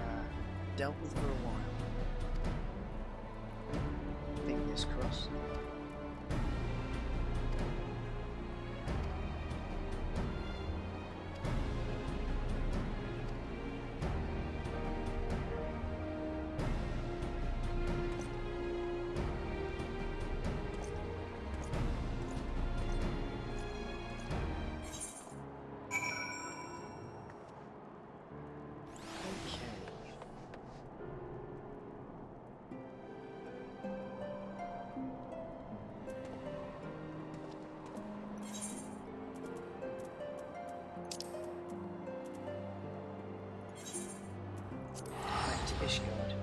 dealt with for a while. Fingers crossed. Ishgard.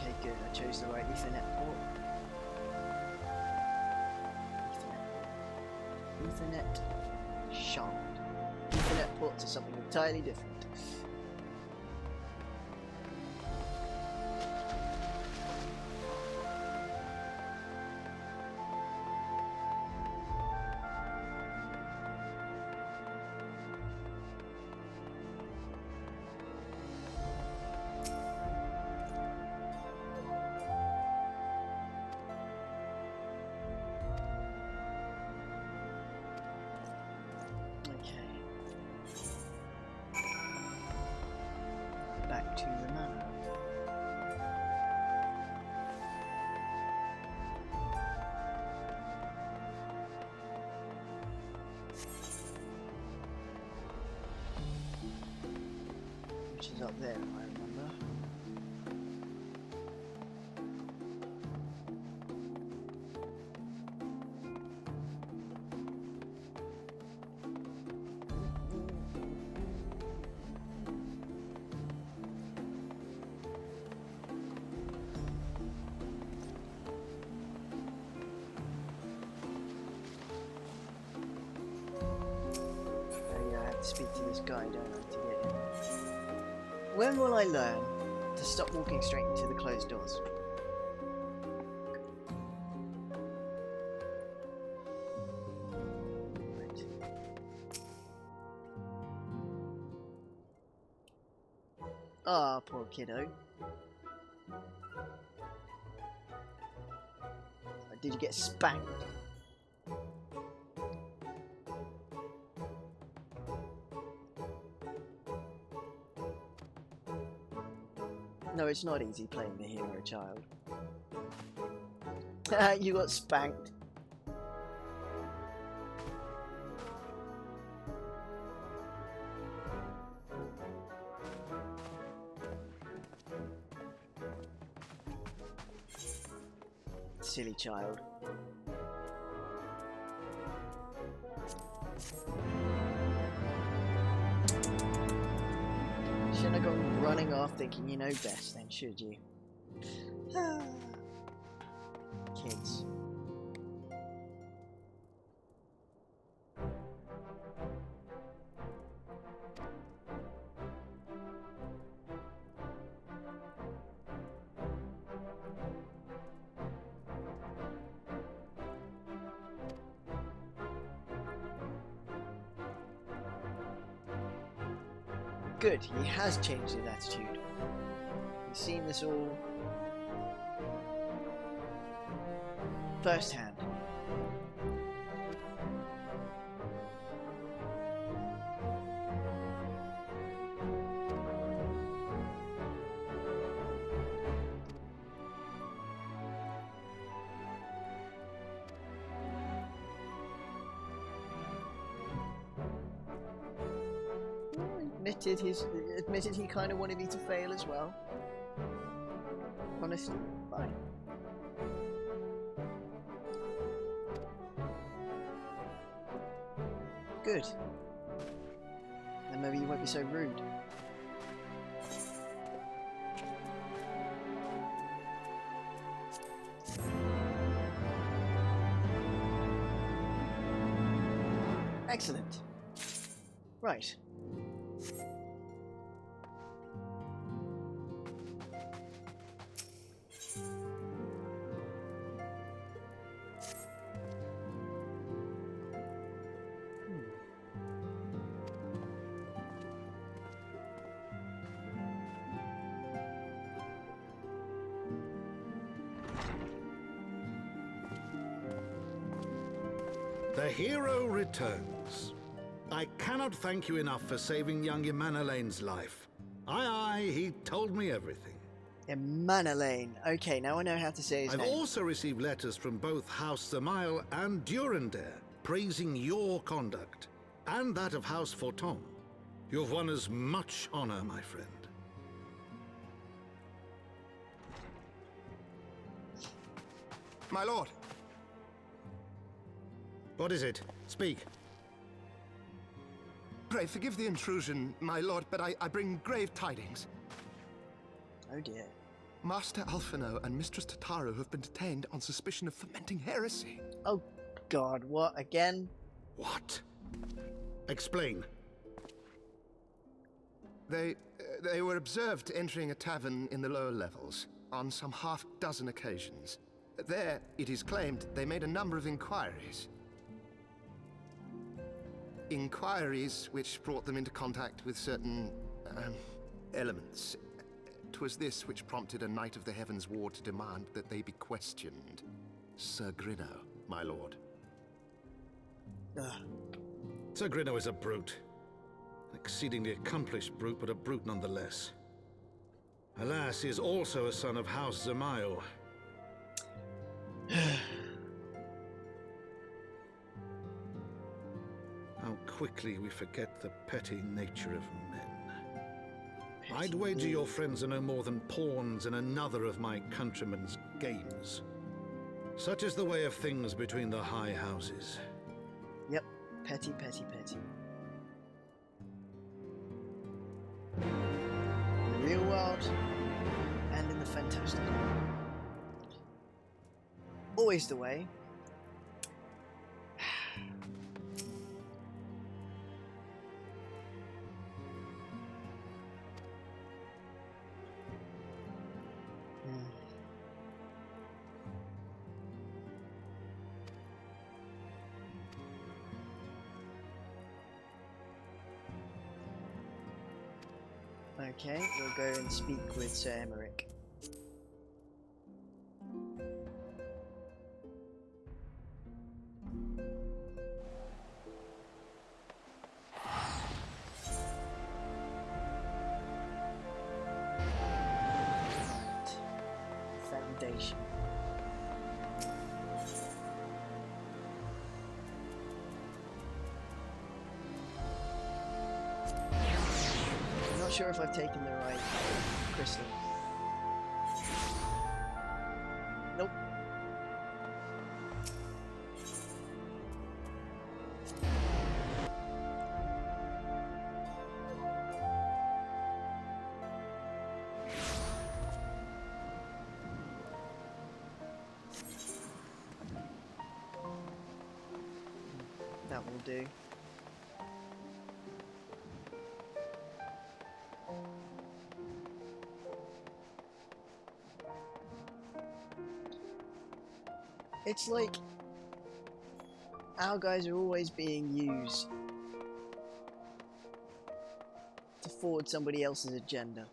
Okay, good. I chose the right Ethernet port. Ethernet shard. Ethernet ports are something entirely different. Okay. which is up there, if I remember. Speak to this guy, don't I, to get in. When will I learn to stop walking straight into the closed doors? Right. Ah, poor kiddo. Did you get spanked? No, it's not easy playing the hero child. You got spanked. Silly child. Shouldn't have gone running off thinking you know best then, should you? Kids. Good, he has changed his attitude. He's seen this all firsthand. Admitted he kind of wanted me to fail as well. Honestly, fine. Good. Then maybe you won't be so rude. Excellent. Right. The hero returns. I cannot thank you enough for saving young Emanalane's life. Aye, he told me everything. Emanalane. Okay, now I know how to say his I've name. also received letters from both House Zamail and Durandare praising your conduct, and that of House Forton. You've won us much honor, my friend. My lord. What is it? Speak. Pray forgive the intrusion, my lord, but I bring grave tidings. Oh dear. Master Alphino and Mistress Tataru have been detained on suspicion of fomenting heresy. Oh god, what again? What? Explain. They were observed entering a tavern in the lower levels on some half-dozen occasions. There, it is claimed, they made a number of inquiries. Inquiries which brought them into contact with certain elements. 'Twas this which prompted a Knight of the Heavensward to demand that they be questioned. Sir Grinno, my lord. Sir Grinno is a brute. An exceedingly accomplished brute, but a brute nonetheless. Alas, he is also a son of House Zamail. How quickly we forget the petty nature of men. I'd wager your friends are no more than pawns in another of my countrymen's games. Such is the way of things between the high houses. Yep, petty, petty, petty. In the real world, and in the fantastic world. Always the way. Okay, we'll go and speak with Sir Emmerich. Foundation. Not sure if I've taken the right crystal. Nope. That will do. It's like our guys are always being used to forward somebody else's agenda.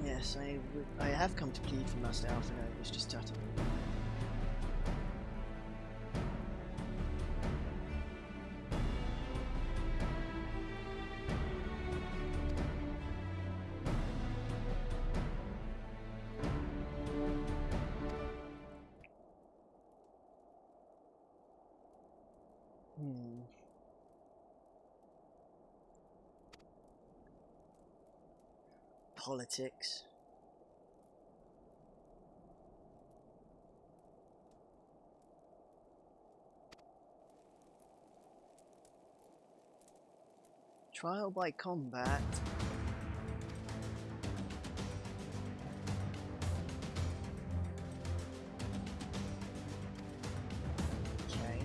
Yes, I have come to plead for Master Alpha, no, it was just Tata. Politics. Trial by combat. Okay.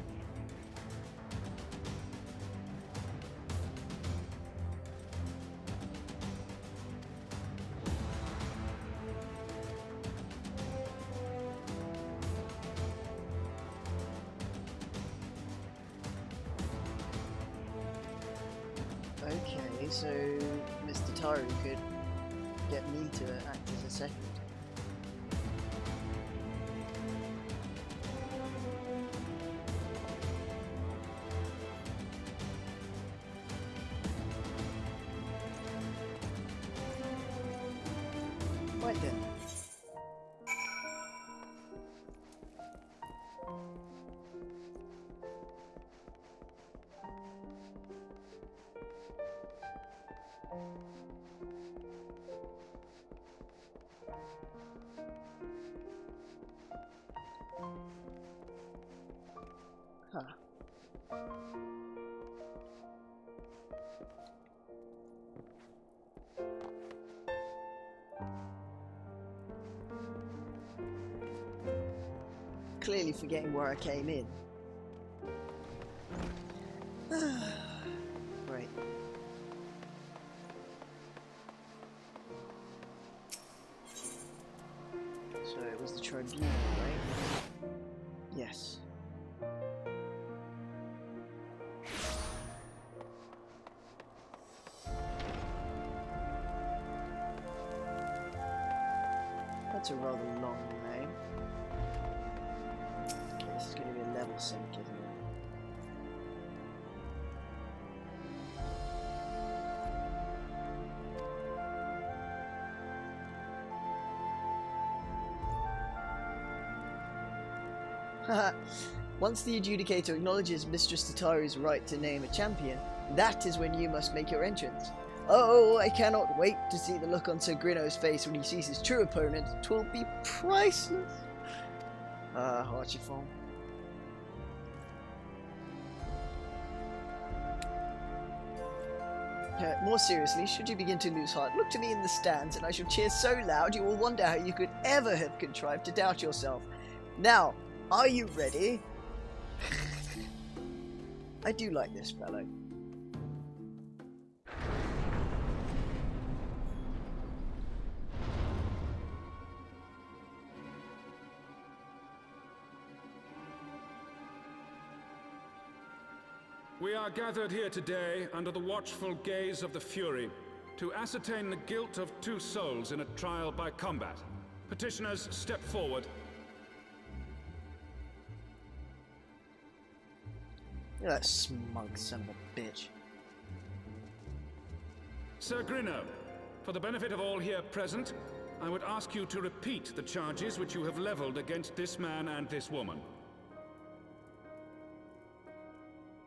Okay, so Mr. Taru could get me to act as a second. Right then. Huh. Clearly forgetting where I came in. Right. So it was the tribunal, right? Yes. That's a rather long name. Okay, this is going to be a level sync, isn't it? Once the adjudicator acknowledges Mistress Tataru's right to name a champion, that is when you must make your entrance. Oh, I cannot wait to see the look on Sir Grino's face when he sees his true opponent. 'Twill be priceless. Archifon. More seriously, should you begin to lose heart, look to me in the stands and I shall cheer so loud you will wonder how you could ever have contrived to doubt yourself. Now, are you ready? I do like this fellow. We are gathered here today under the watchful gaze of the Fury to ascertain the guilt of 2 souls in a trial by combat. Petitioners, step forward. Look at that smug son of a bitch. Sir Grino, for the benefit of all here present, I would ask you to repeat the charges which you have leveled against this man and this woman.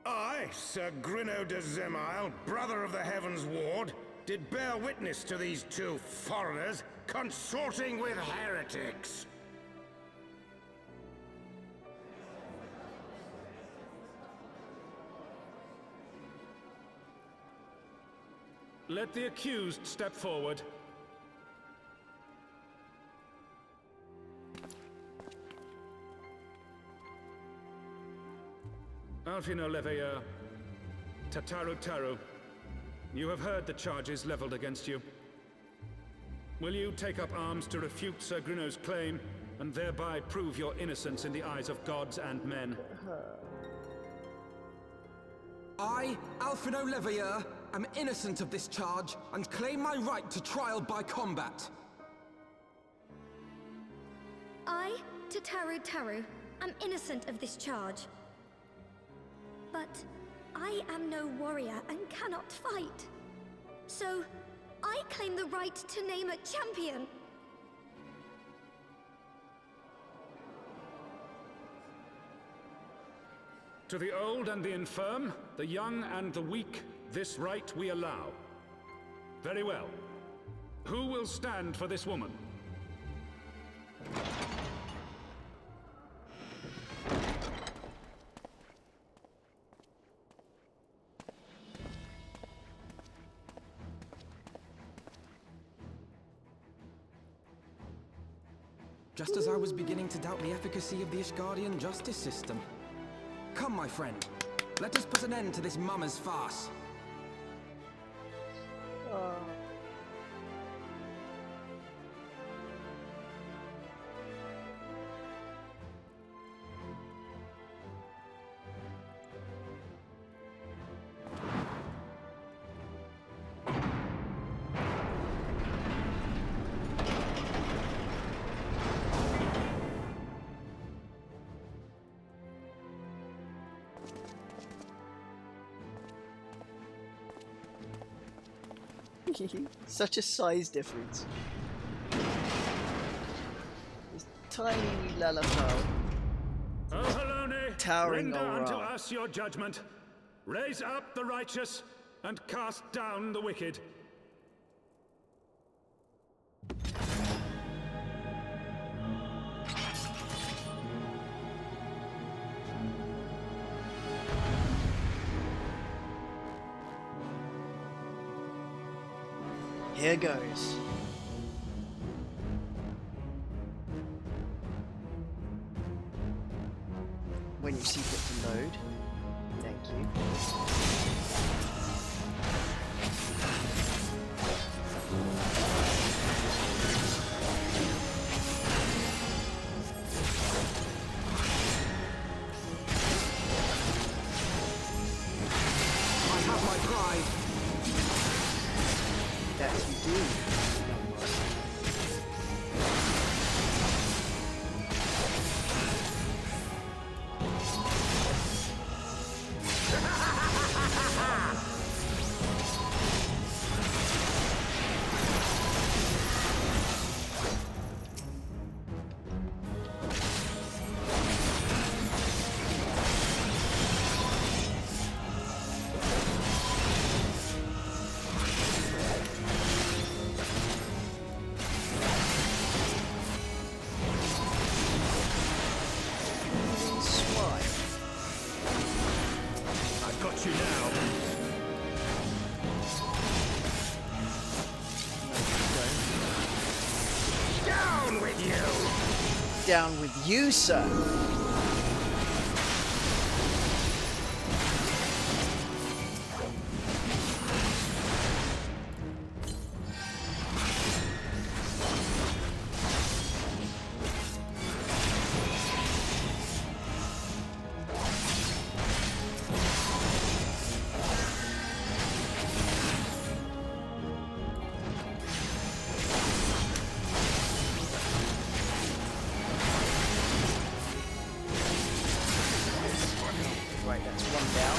I, Sir Grino de Zemile, brother of the Heavensward, did bear witness to these 2 foreigners consorting with heretics. Let the accused step forward. Alfino Leveilleur, Tataru, you have heard the charges leveled against you. Will you take up arms to refute Sir Grino's claim, and thereby prove your innocence in the eyes of gods and men? I, Alfino Leveilleur, am innocent of this charge, and claim my right to trial by combat. I, Tataru, am innocent of this charge. But I am no warrior and cannot fight. So, I claim the right to name a champion. To the old and the infirm, the young and the weak, this right we allow. Very well. Who will stand for this woman? Just as I was beginning to doubt the efficacy of the Ishgardian justice system. Come, my friend. Let us put an end to this mummer's farce. Such a size difference. This tiny wee Lalafell. O Halone, Towering render unto Aura. us your judgment. Raise up the righteous, and cast down the wicked. Here goes. When you seek it to load. Thank you. I have my pride. That you do. down with you, sir. Right, that's one down.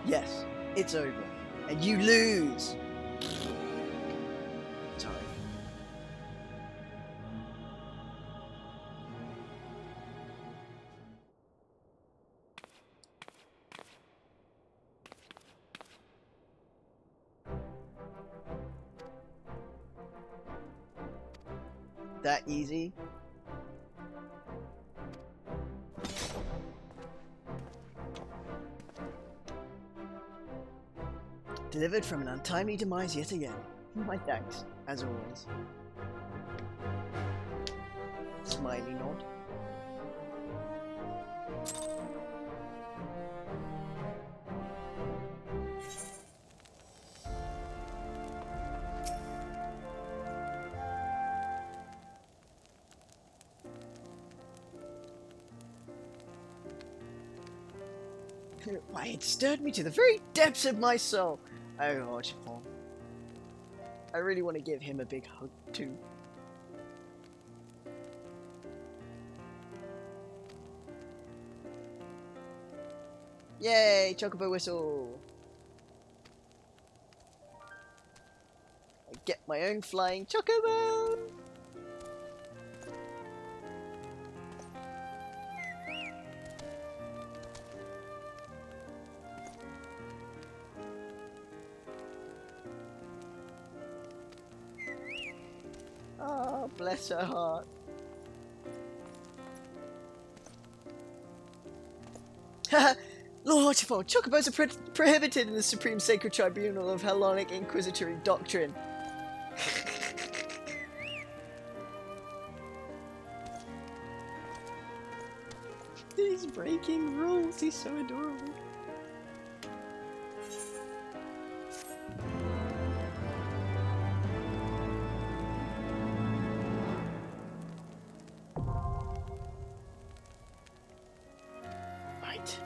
Yes, it's over. And you lose. Sorry. That easy? Delivered from an untimely demise yet again. My thanks, as always. Smiley nod. Why, it stirred me to the very depths of my soul. Oh, Archibald. I really want to give him a big hug, too. Yay, Chocobo whistle. I get my own flying Chocobo. Oh, bless her heart. Lord Archibald, chocobos are prohibited in the Supreme Sacred Tribunal of Hellenic Inquisitory Doctrine. He's breaking rules, he's so adorable. Right.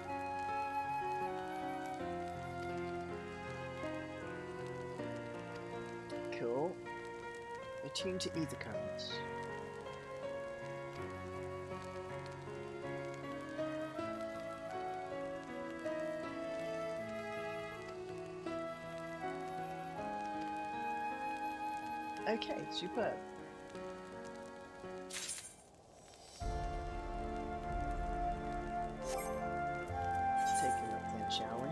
Cool. Attune to ether currents. Okay, superb. Let's take a look then, shall we?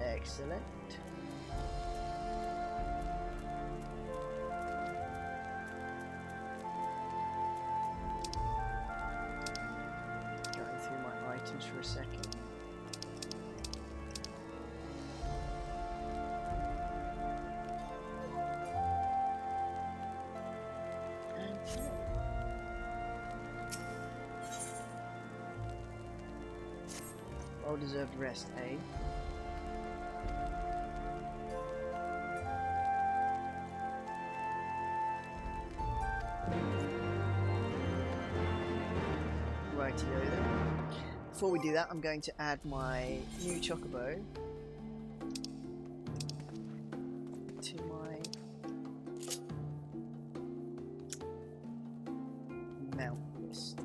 Excellent. Going through my items for a second. Well-deserved rest, eh? Rightio then. Before we do that, I'm going to add my new chocobo to my mount list.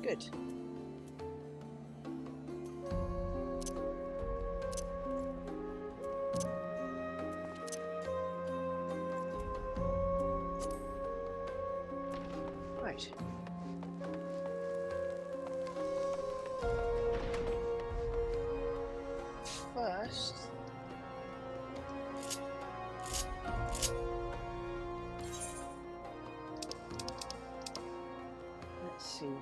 Good. Right. First, let's see now.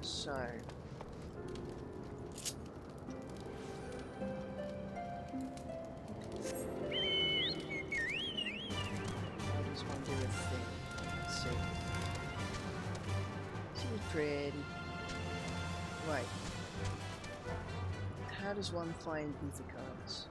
So, how does one do a thing? Let's see. Seems pretty. Right. How does one find ether cards?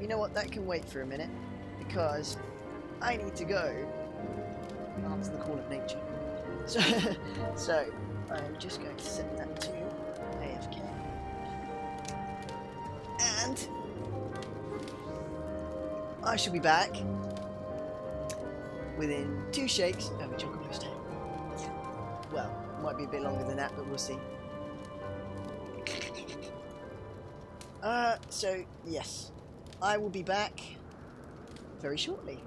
You know what, that can wait for a minute, because I need to go answer the call of nature. So I'm just going to set that to AFK. And I shall be back within 2 shakes of a chocolate roast. Well, might be a bit longer than that, but we'll see. So, yes. I will be back very shortly.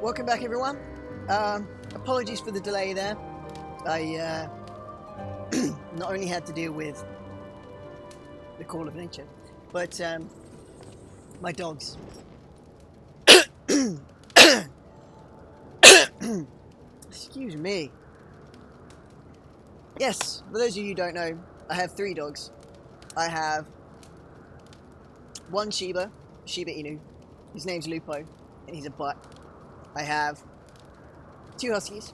welcome back, everyone. Apologies for the delay there. I not only had to deal with the call of nature, but my dogs. Excuse me. Yes, for those of you who don't know, I have 3 dogs. I have one Shiba Inu. His name's Lupo, and he's a butt. I have 2 Huskies.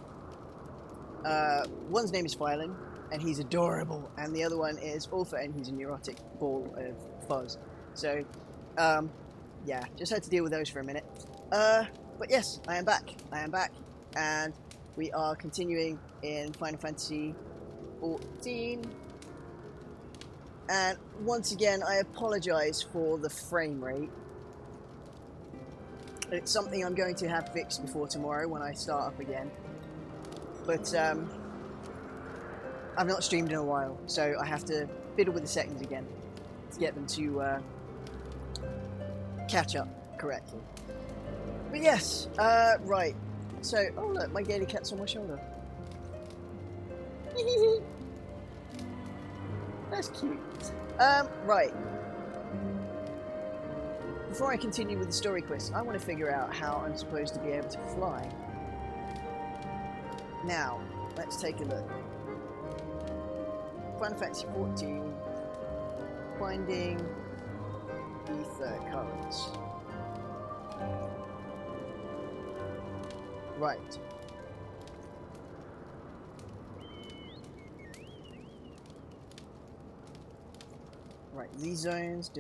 One's name is Phylon, and he's adorable, and the other one is Orpha, and he's a neurotic ball of fuzz. So, yeah, just had to deal with those for a minute. But yes, I am back. And we are continuing in Final Fantasy XIV. And once again, I apologise for the frame rate. It's something I'm going to have fixed before tomorrow when I start up again. But I've not streamed in a while, so I have to fiddle with the settings again to get them to catch up correctly. But yes, right. So, oh look, my gaily cat's on my shoulder. That's cute. Right. Before I continue with the story quest, I want to figure out how I'm supposed to be able to fly. Now, let's take a look. Final Fantasy XIV, finding ether currents. Right. Right, these zones,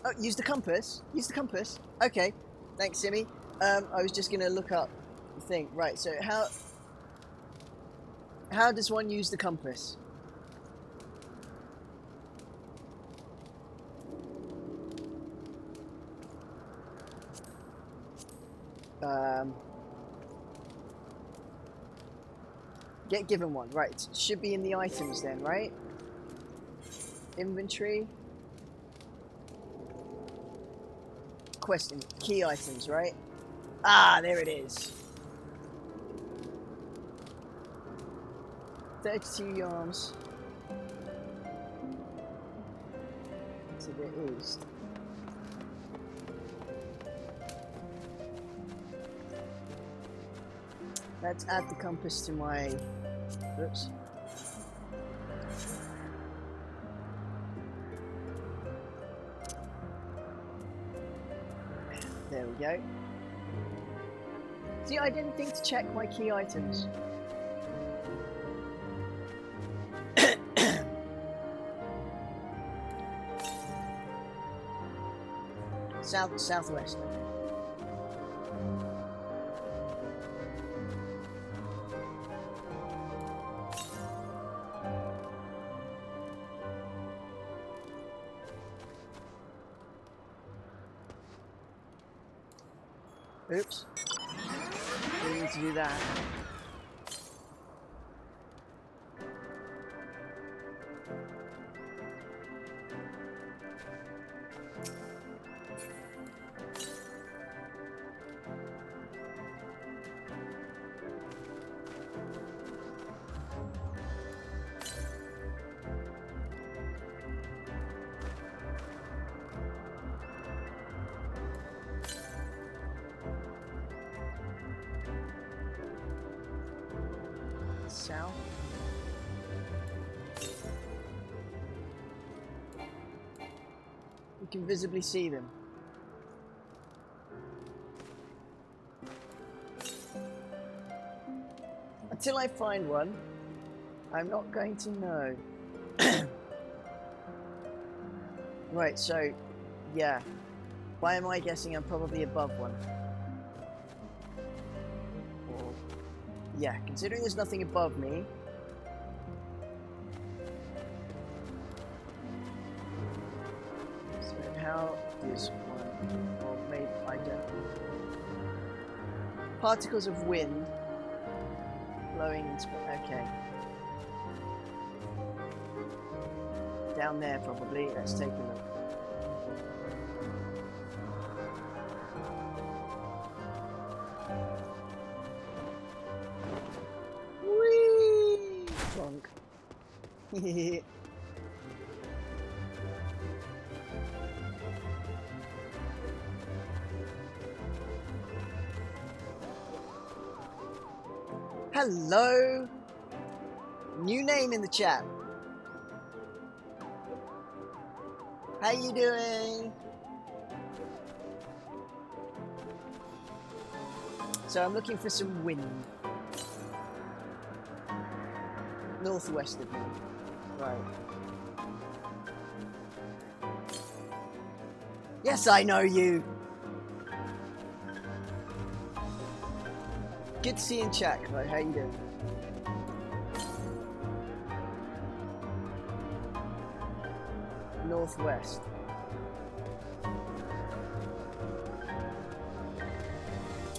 Oh, use the compass? Use the compass? Okay, thanks, Simmy. I was just gonna look up the thing. Right, so how does one use the compass? Get given one. Right, should be in the items then, right? Inventory. Question. Key items, right? Ah, there it is. 32 yarns. So there is. Let's add the compass to my... Oops. There we go. See, I didn't think to check my key items. Southwest. Oops. We need to do that. South. You can visibly see them. Until I find one, I'm not going to know. Right, so, yeah. Why am I guessing I'm probably above one? Yeah, considering there's nothing above me. So how is one? Or maybe I don't. Particles of wind blowing in space. Okay. Down there probably. Let's take a look. Hello. New name in the chat. How you doing? So I'm looking for some wind. Northwest of me. Right. Yes, I know you. Good to see you in chat, Chloe. How you doing? Northwest.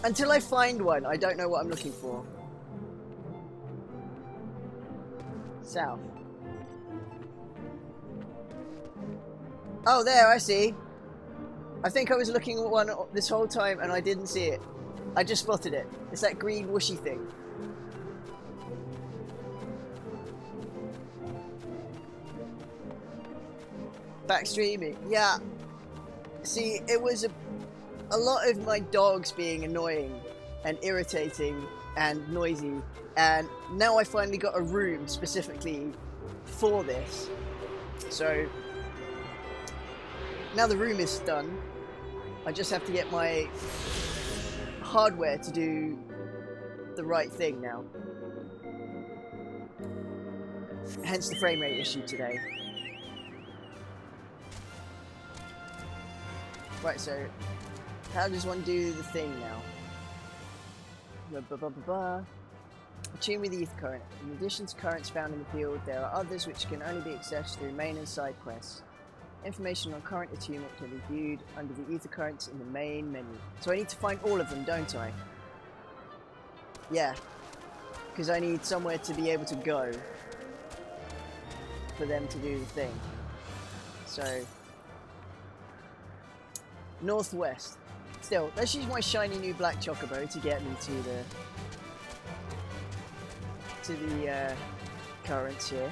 Until I find one, I don't know what I'm looking for. South. Oh, there, I see. I think I was looking at one this whole time and I didn't see it. I just spotted it. It's that green whooshy thing. Back streaming. Yeah. See, it was a lot of my dogs being annoying and irritating and noisy, and now I finally got a room specifically for this. So now the room is done. I just have to get my hardware to do the right thing now. Hence the frame rate issue today. Right, so how does one do the thing now? Attune with the ether current. In addition to currents found in the field, there are others which can only be accessed through main and side quests. Information on current attunement can be viewed under the ether currents in the main menu. So I need to find all of them, don't I? Yeah. Because I need somewhere to be able to go for them to do the thing. So Northwest. Still, let's use my shiny new black chocobo to get me to the currents here.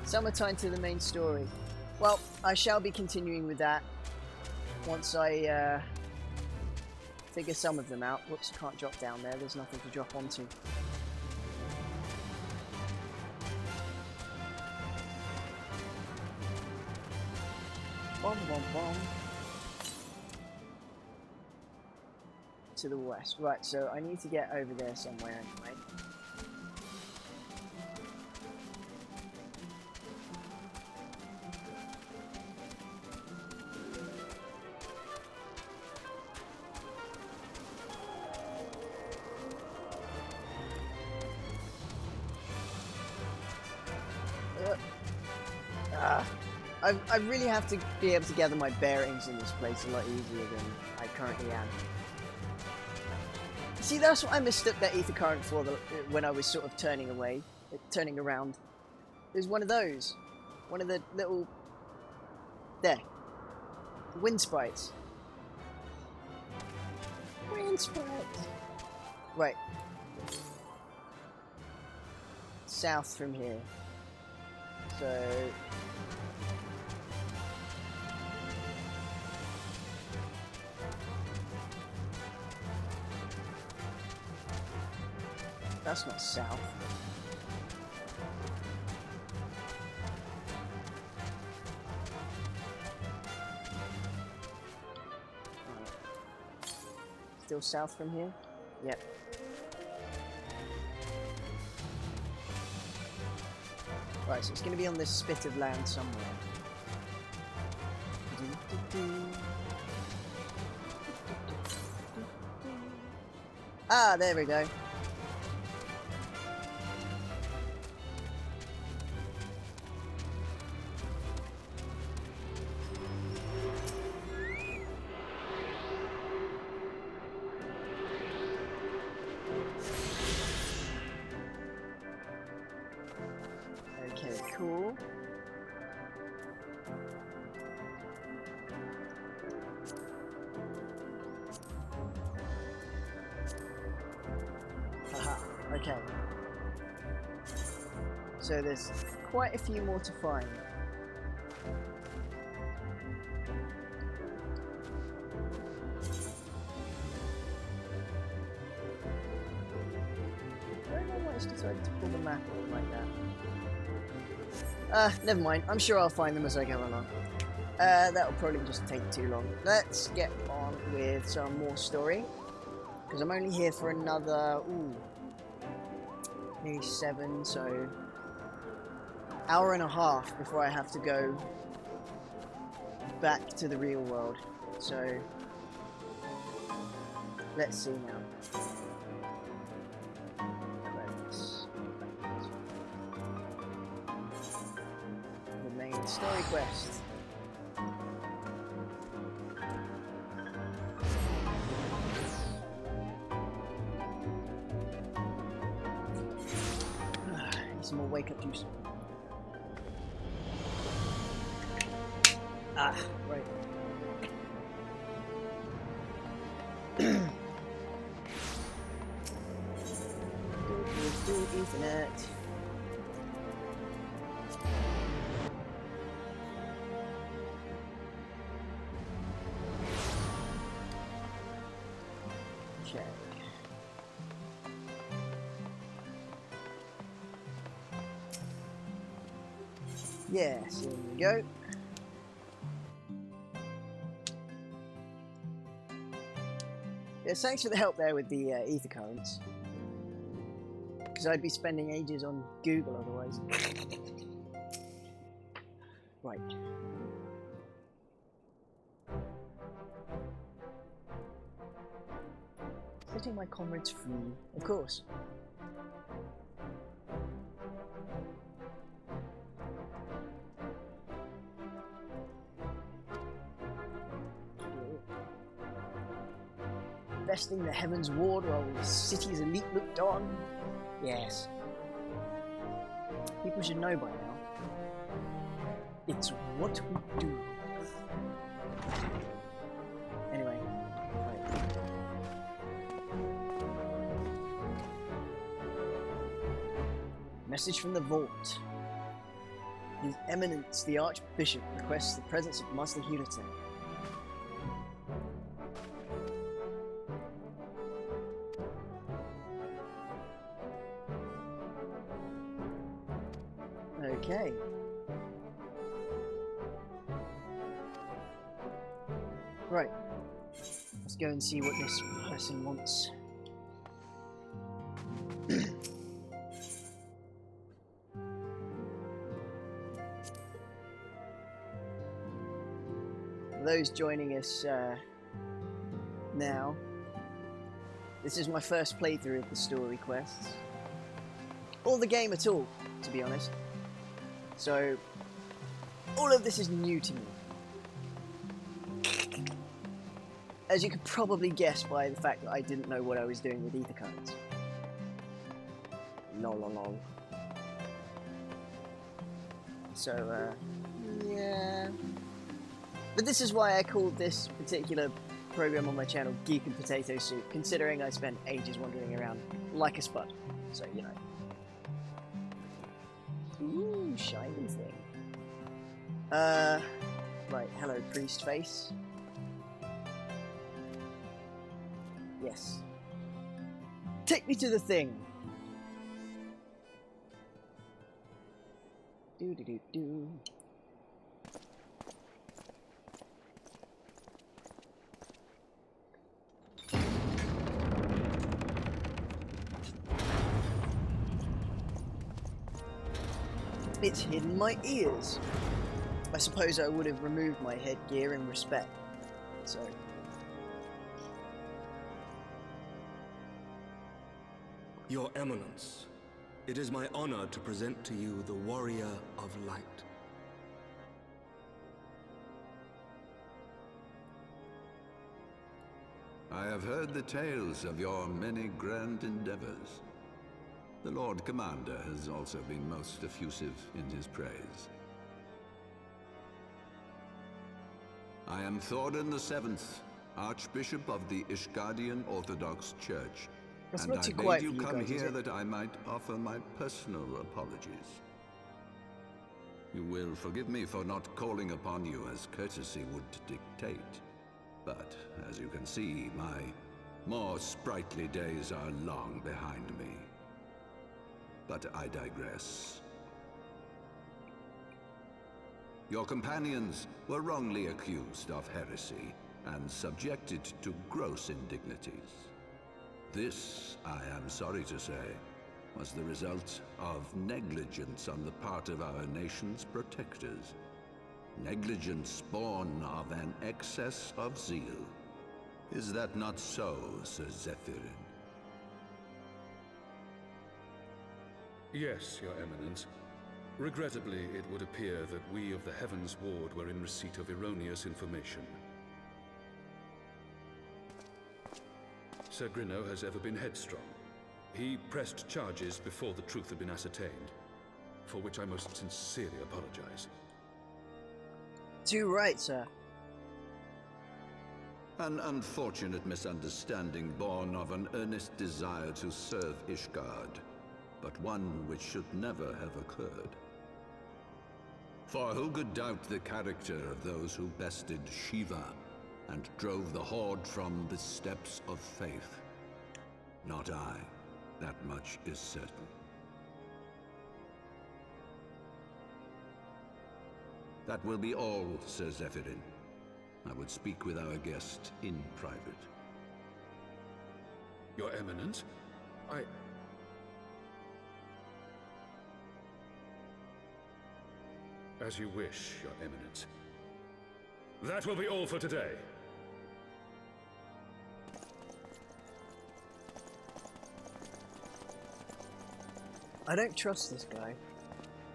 Summertime to the main story. Well, I shall be continuing with that once I figure some of them out. Whoops, I can't drop down there. There's nothing to drop onto. Bom, bom, bom. To the west. Right, so I need to get over there somewhere anyway. I really have to be able to gather my bearings in this place a lot easier than I currently am. See, that's what I mistook that ether current for when I was sort of turning around. There's one of those. One of the little... There. Wind sprites. Wind sprites. Right. South from here. So... That's not south. Still south from here? Yep. Right, so it's going to be on this spit of land somewhere. Ah, there we go. Cool. Okay. So there's quite a few more to find. I don't know why it's decided to pull the map out like that. Never mind. I'm sure I'll find them as I go along. That'll probably just take too long. Let's get on with some more story. Because I'm only here for another, maybe 7, so hour and a half before I have to go back to the real world. So let's see now. The main story quest. Some more wake up juice. Ah, right. do Ethernet. Check. Yes, here we go. Yes, thanks for the help there with the ether currents. Because I'd be spending ages on Google otherwise. Right. Setting my comrades free, of course. Investing the Heavensward while the city's elite looked on. Yes. People should know by now. It's what we do. Anyway, right. Message from the vault. His Eminence, the Archbishop, requests the presence of Master Hiraten. Okay. Right. Let's go and see what this person wants. For those joining us now, this is my first playthrough of the story quests. Or the game at all, to be honest. So, all of this is new to me. As you could probably guess by the fact that I didn't know what I was doing with ether currents. Lol. So, yeah. But this is why I called this particular program on my channel Geek and Potato Soup, considering I spent ages wandering around like a spud. So, you know. Ooh, shiny thing. Right, hello, priest face. Yes. Take me to the thing. Do. It's hidden my ears. I suppose I would have removed my headgear in respect. So. Your Eminence, it is my honor to present to you the Warrior of Light. I have heard the tales of your many grand endeavors. The Lord Commander has also been most effusive in his praise. I am Thorin VII, Archbishop of the Ishgardian Orthodox Church, That's and not too I quiet made for you you come guys, is here it? that I might offer my personal apologies. You will forgive me for not calling upon you as courtesy would dictate. But, as you can see, my more sprightly days are long behind me. But I digress. Your companions were wrongly accused of heresy and subjected to gross indignities. This, I am sorry to say, was the result of negligence on the part of our nation's protectors. Negligence born of an excess of zeal. Is that not so, Sir Zephyrin? Yes, Your Eminence. Regrettably, it would appear that we of the Heavensward were in receipt of erroneous information. Sir Grinno has ever been headstrong. He pressed charges before the truth had been ascertained, for which I most sincerely apologize. Too right, sir. An unfortunate misunderstanding born of an earnest desire to serve Ishgard, but one which should never have occurred. For who could doubt the character of those who bested Shiva and drove the Horde from the steps of faith? Not I. That much is certain. That will be all, Sir Zephyrin. I would speak with our guest in private. Your Eminence, As you wish, Your Eminence. That will be all for today. I don't trust this guy.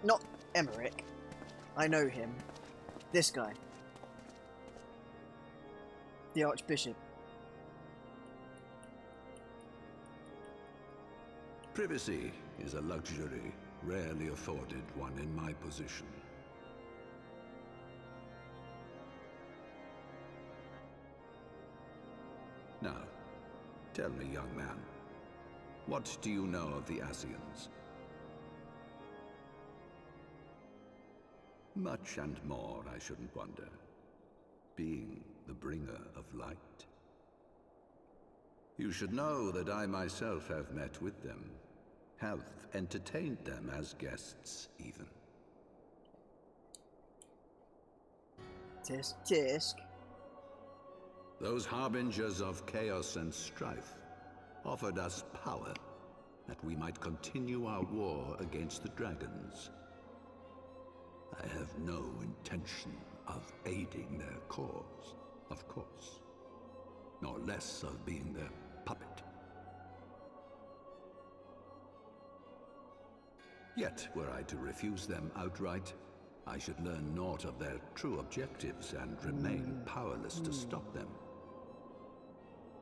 Not Emmerich. I know him. This guy. The Archbishop. Privacy is a luxury rarely afforded one in my position. Now, tell me, young man, what do you know of the Asians? Much and more, I shouldn't wonder, being the bringer of light. You should know that I myself have met with them, have entertained them as guests, even. Tisk, tisk. Those harbingers of chaos and strife offered us power that we might continue our war against the dragons. I have no intention of aiding their cause, of course, nor less of being their puppet. Yet, were I to refuse them outright, I should learn naught of their true objectives and remain powerless to stop them.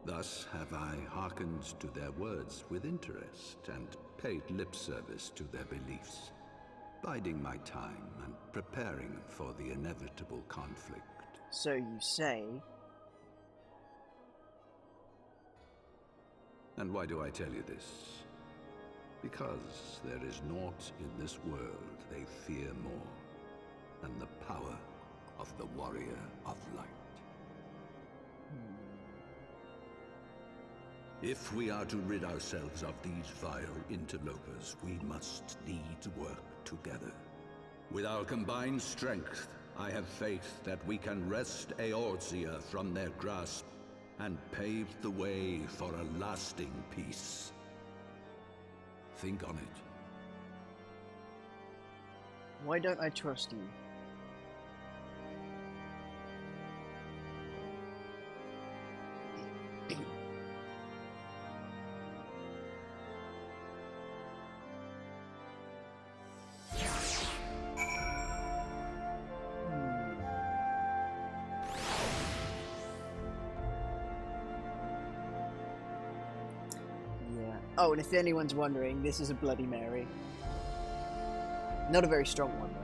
Thus have I hearkened to their words with interest and paid lip service to their beliefs, biding my time and preparing for the inevitable conflict. So you say. And why do I tell you this? Because there is naught in this world they fear more than the power of the Warrior of Light. If we are to rid ourselves of these vile interlopers, we must needs work together. With our combined strength, I have faith that we can wrest Eorzea from their grasp and pave the way for a lasting peace. Think on it. Why don't I trust you? Oh, and if anyone's wondering, this is a Bloody Mary. Not a very strong one,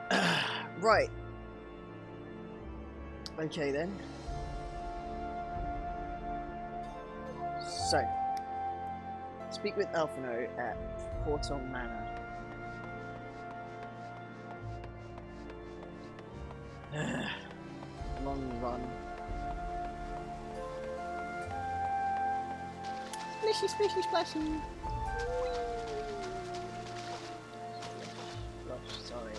though. Right. Okay then. So, speak with Alphino at Porton Manor. Long run. Splishy, splishy, splashy. Gosh, sorry.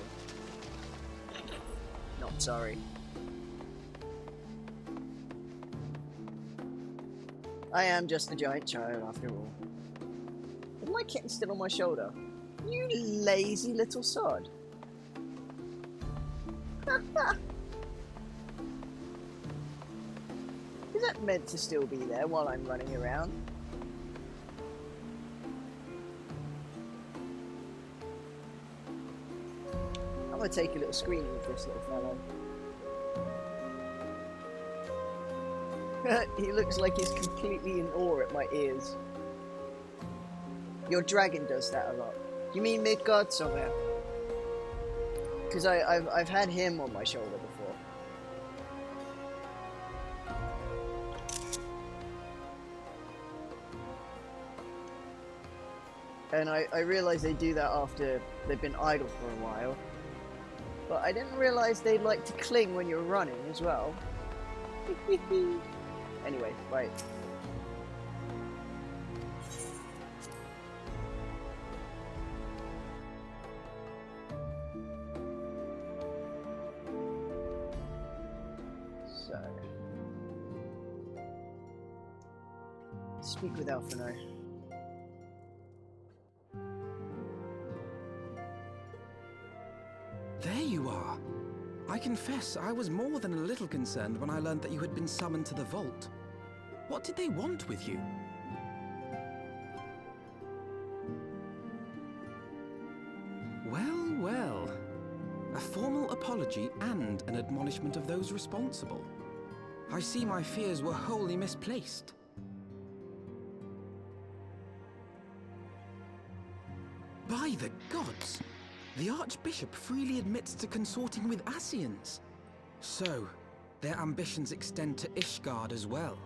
Not sorry. I am just a giant child after all. Is my kitten still on my shoulder? You lazy little sod. Is that meant to still be there while I'm running around? I'm gonna take a little screening of this little fellow. He looks like he's completely in awe at my ears. Your dragon does that a lot. You mean Midgard somewhere? Because I've had him on my shoulder before. And I realize they do that after they've been idle for a while. But I didn't realize they'd like to cling when you're running as well. Anyway, right. So, speak with Alphino. There you are. I confess, I was more than a little concerned when I learned that you had been summoned to the vault. What did they want with you? Well, well. A formal apology and an admonishment of those responsible. I see my fears were wholly misplaced. By the gods! The Archbishop freely admits to consorting with Ascians. So, their ambitions extend to Ishgard as well.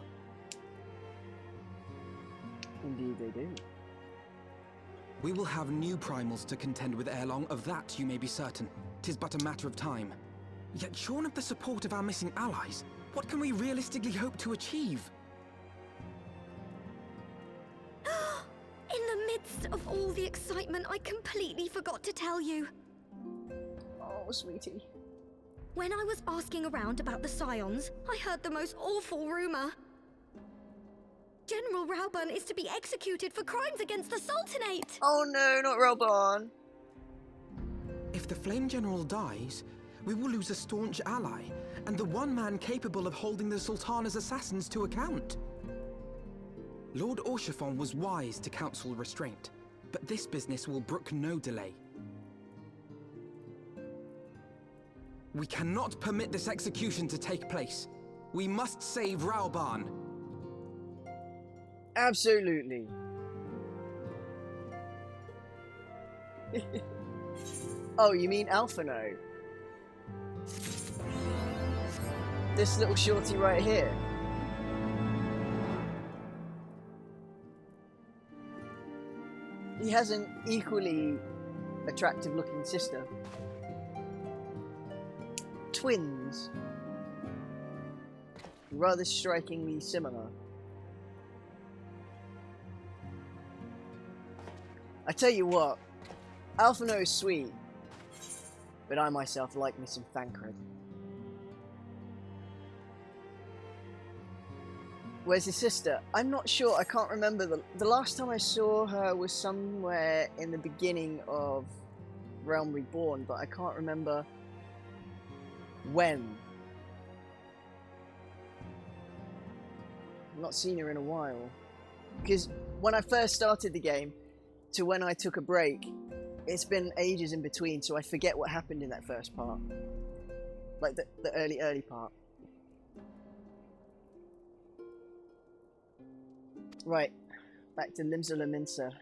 Indeed they do. We will have new primals to contend with ere long, of that you may be certain. 'Tis but a matter of time. Yet shorn of the support of our missing allies, what can we realistically hope to achieve? In the midst of all the excitement, I completely forgot to tell you. Oh, sweetie. When I was asking around about the Scions, I heard the most awful rumor. General Raubern is to be executed for crimes against the Sultanate! Oh no, not Raubern! If the Flame General dies, we will lose a staunch ally, and the one man capable of holding the Sultana's assassins to account. Lord Orshafon was wise to counsel restraint, but this business will brook no delay. We cannot permit this execution to take place. We must save Raubern. Absolutely. Oh, you mean Alphino? This little shorty right here. He has an equally attractive looking sister. Twins. Rather strikingly similar. I tell you what, Alphino is sweet, but I myself like me some Thancred. Where's his sister? I'm not sure, I can't remember. The last time I saw her was somewhere in the beginning of Realm Reborn, but I can't remember when. I've not seen her in a while. Because when I first started the game, to when I took a break, it's been ages in between, so I forget what happened in that first part. Like the early part. Right, back to Limsa Laminsa.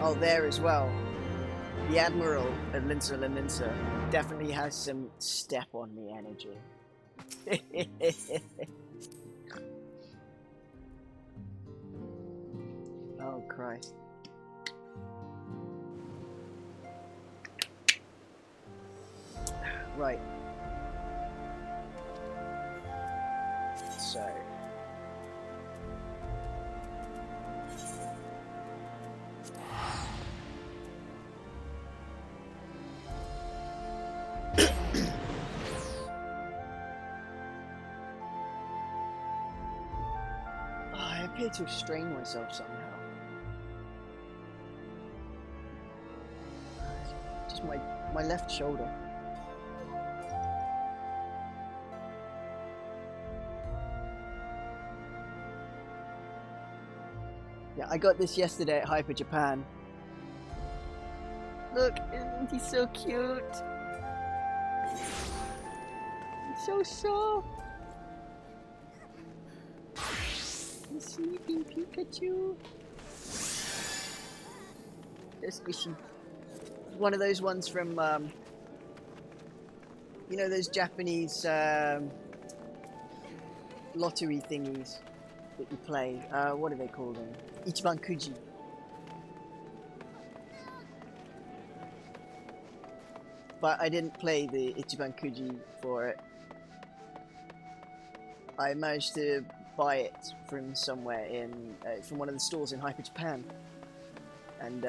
Oh, there as well. The Admiral at Linsa definitely has some step on me energy. Oh, Christ. Right. So. I appear to have strained myself somehow. Just my left shoulder. Yeah, I got this yesterday at Hyper Japan. Look, isn't he so cute? He's so soft. He's sleeping, Pikachu. They're squishy. One of those ones from, you know, those Japanese lottery thingies that you play. What do they call them? Ichiban Kuji. But I didn't play the Ichiban Kuji for it. I managed to buy it from somewhere in, from one of the stores in Hyper Japan. And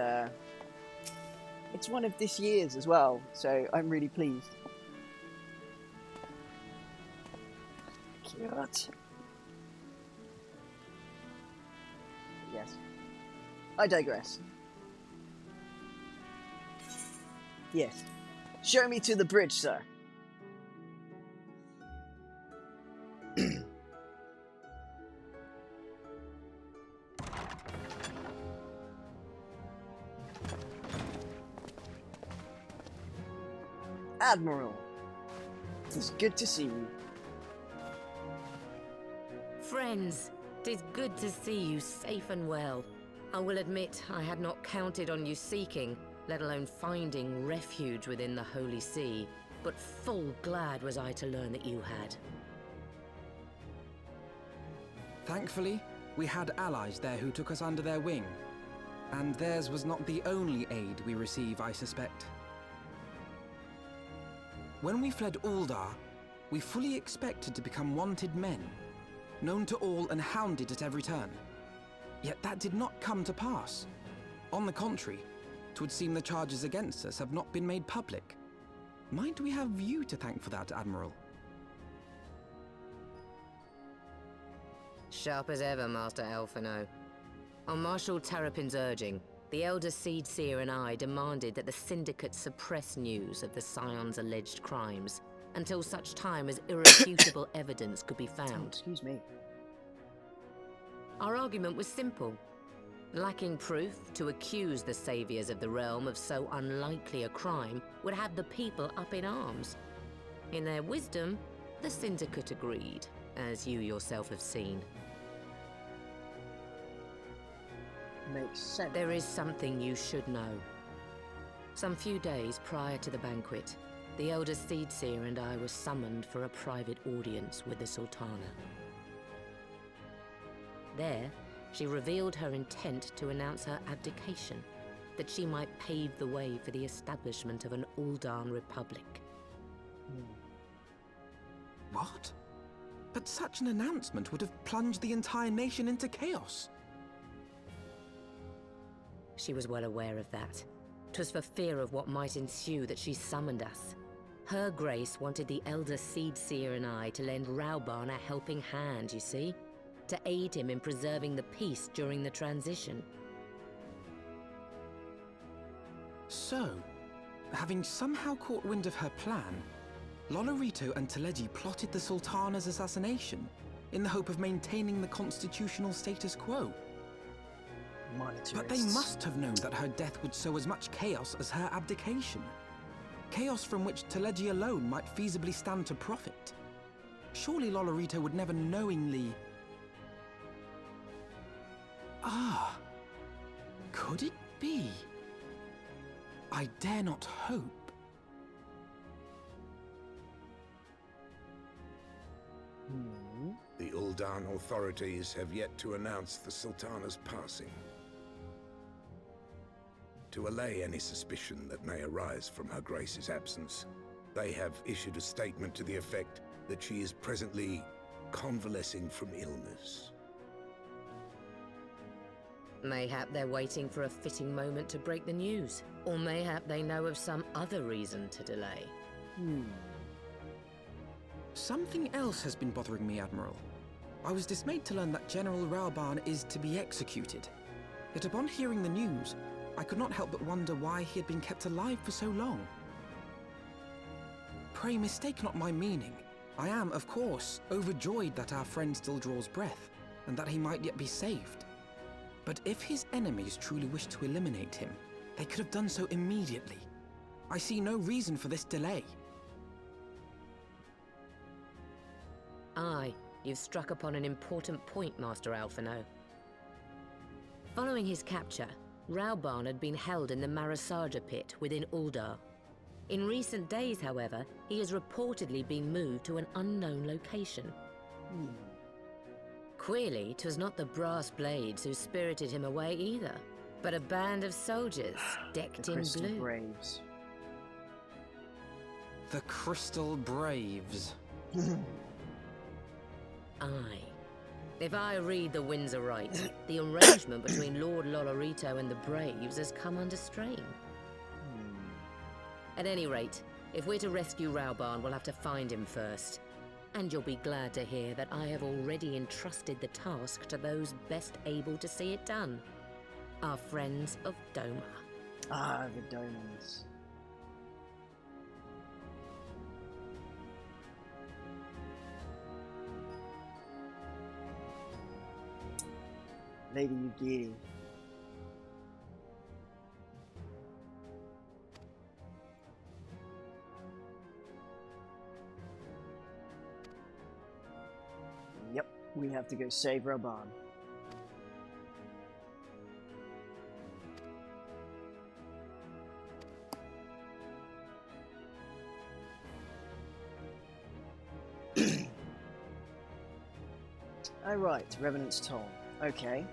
it's one of this year's as well, so I'm really pleased. Cute. Yes. I digress. Yes. Show me to the bridge, sir. Admiral, it is good to see you. Friends, 'tis good to see you safe and well. I will admit I had not counted on you seeking, let alone finding refuge within the Holy See, but full glad was I to learn that you had. Thankfully, we had allies there who took us under their wing. And theirs was not the only aid we receive, I suspect. When we fled Uldar, we fully expected to become wanted men, known to all and hounded at every turn. Yet that did not come to pass. On the contrary, 'twould seem the charges against us have not been made public. Might we have you to thank for that, Admiral? Sharp as ever, Master Elfino. On Marshal Terrapin's urging, the Elder Seed Seer and I demanded that the Syndicate suppress news of the Scion's alleged crimes until such time as irrefutable evidence could be found. Excuse me. Our argument was simple. Lacking proof, to accuse the saviors of the realm of so unlikely a crime would have the people up in arms. In their wisdom, the Syndicate agreed, as you yourself have seen. Makes sense. There is something you should know. Some few days prior to the banquet, the Elder Seedseer and I were summoned for a private audience with the Sultana. There, she revealed her intent to announce her abdication, that she might pave the way for the establishment of an Uldan Republic. What? But such an announcement would have plunged the entire nation into chaos. She was well aware of that. 'Twas for fear of what might ensue that she summoned us. Her Grace wanted the Elder Seedseer and I to lend Rauban a helping hand, you see? To aid him in preserving the peace during the transition. So, having somehow caught wind of her plan, Lolorito and Teleji plotted the Sultana's assassination in the hope of maintaining the constitutional status quo. But they must have known that her death would sow as much chaos as her abdication. Chaos from which Teleji alone might feasibly stand to profit. Surely Lolorito would never knowingly... Ah, could it be? I dare not hope. The Uldan authorities have yet to announce the Sultana's passing. To allay any suspicion that may arise from Her Grace's absence, they have issued a statement to the effect that she is presently convalescing from illness. Mayhap they're waiting for a fitting moment to break the news. Or mayhap they know of some other reason to delay. Something else has been bothering me, Admiral. I was dismayed to learn that General Raoban is to be executed. Yet upon hearing the news, I could not help but wonder why he had been kept alive for so long. Pray mistake not my meaning. I am, of course, overjoyed that our friend still draws breath, and that he might yet be saved. But if his enemies truly wished to eliminate him, they could have done so immediately. I see no reason for this delay. Aye, you've struck upon an important point, Master Alphino. Following his capture, Raoban had been held in the Marasaja pit within Uldar. In recent days, however, he has reportedly been moved to an unknown location. Queerly, 'twas not the brass blades who spirited him away either, but a band of soldiers decked in blue. Braves. The Crystal Braves. Aye. If I read the winds aright, the arrangement between Lord Lolorito and the Braves has come under strain. At any rate, if we're to rescue Raoban, we'll have to find him first. And you'll be glad to hear that I have already entrusted the task to those best able to see it done. Our friends of Doma. Ah, the Domans. Lady Yugiri. Yep, we have to go save Raoban. Alright, Revenant's Toll. Okay.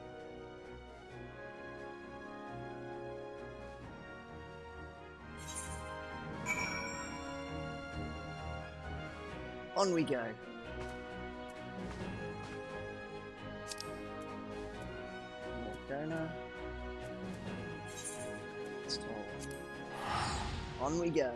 On we go. Donor. On we go.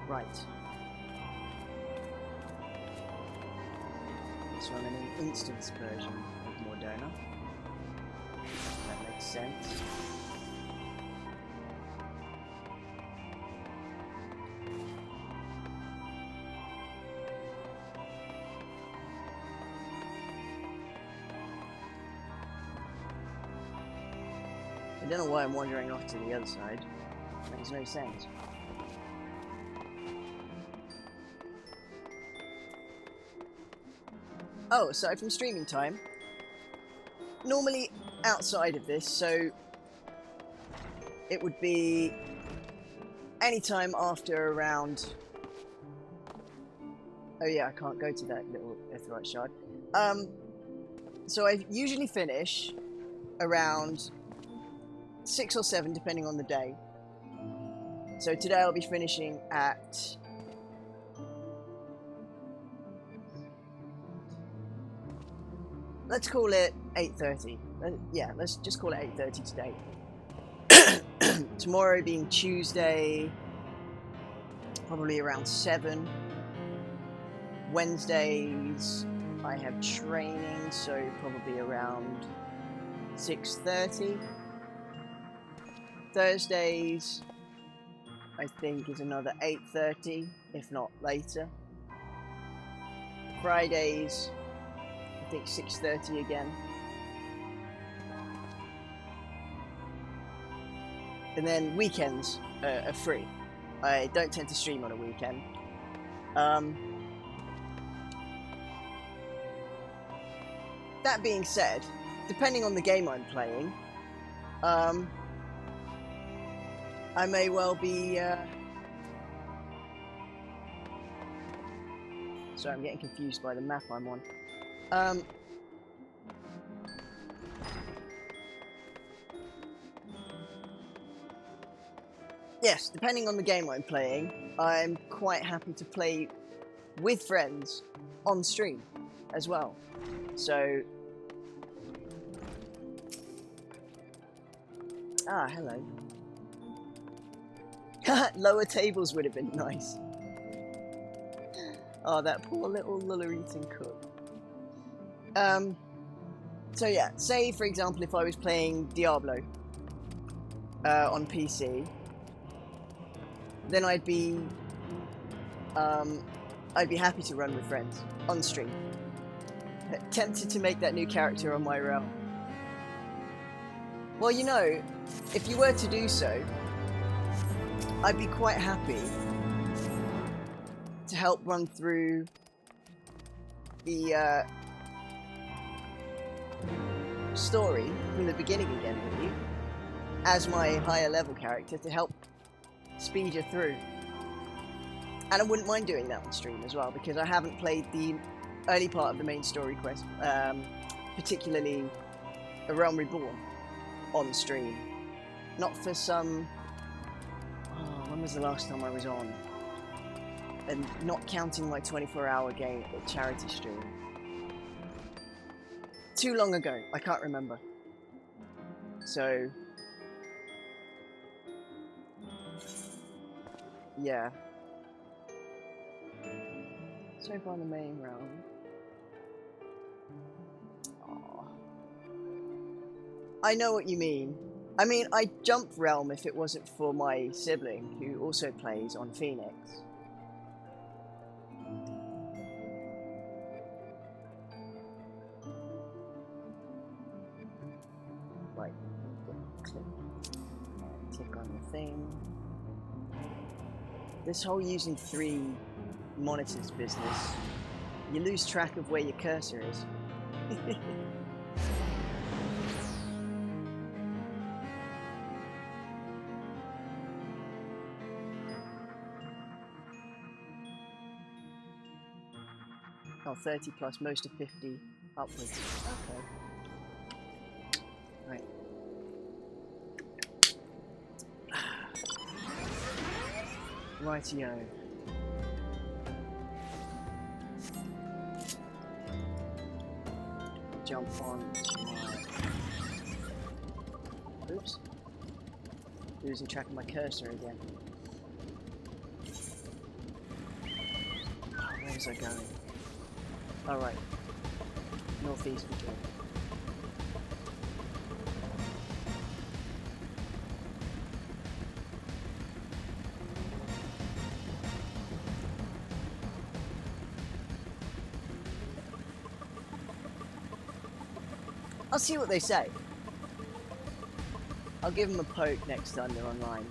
Right. Let's run an instance version of Mordona. That makes sense. I don't know why I'm wandering off to the other side. Makes no sense. Oh, aside from streaming time, normally outside of this, so it would be any time after around... Oh yeah, I can't go to that little Aetheryte shard. So I usually finish around 6 or 7, depending on the day. So today I'll be finishing at... Let's call it 8:30. Yeah, let's just call it 8:30 today. Tomorrow being Tuesday, probably around 7. Wednesdays, I have training, so probably around 6:30. Thursdays, I think, is another 8:30, if not later. Fridays, I think 6:30 again. And then weekends are free. I don't tend to stream on a weekend. That being said, depending on the game I'm playing, I may well be... Sorry, I'm getting confused by the map I'm on. Yes, depending on the game I'm playing, I'm quite happy to play with friends on stream as well. So... Ah, hello. Lower tables would have been nice. Oh, that poor little Lulla-eating cook. So yeah, say for example if I was playing Diablo on PC, then I'd be happy to run with friends on stream. Tempted to make that new character on my realm. Well, you know, if you were to do so, I'd be quite happy to help run through the story from the beginning again with you as my higher level character to help speed you through. And I wouldn't mind doing that on stream as well, because I haven't played the early part of the main story quest, particularly A Realm Reborn, on stream. Not for some... Oh, when was the last time I was on? And not counting my 24-hour game charity stream. Too long ago, I can't remember. So... yeah. So far in the main realm. Aww. I know what you mean. I mean, I'd jump realm if it wasn't for my sibling, who also plays on Phoenix. Right. Click on the thing. This whole using 3 monitors business, you lose track of where your cursor is. Oh, 30 plus, most of 50 upwards. Okay. Right. Rightio. Jump on to my... Oops. Losing track of my cursor again. Where was I going? Alright. Northeast we go. I'll see what they say. I'll give them a poke next time they're online.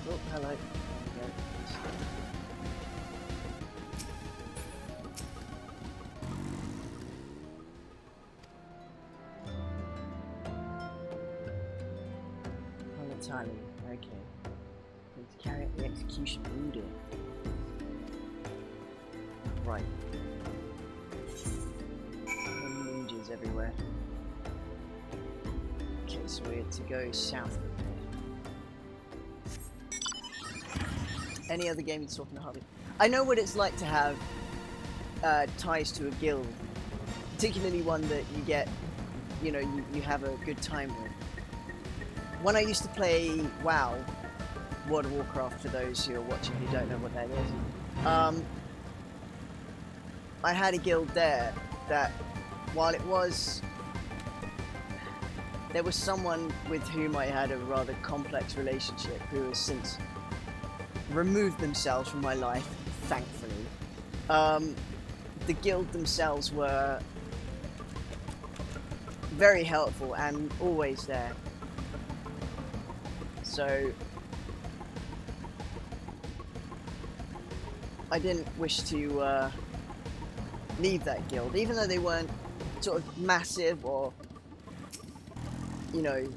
Oh, hello. There we go. Timing. Okay. Need to carry out the execution order. Right. Ninjas everywhere. Okay, so we're to go south. Any other game that's talking to hobby? I know what it's like to have ties to a guild, particularly one that you get, you know, you have a good time with. When I used to play WoW, World of Warcraft, for those who are watching who don't know what that is, I had a guild there that, while it was there was someone with whom I had a rather complex relationship who has since removed themselves from my life, thankfully. The guild themselves were very helpful and always there. So I didn't wish to leave that guild, even though they weren't sort of massive or, you know,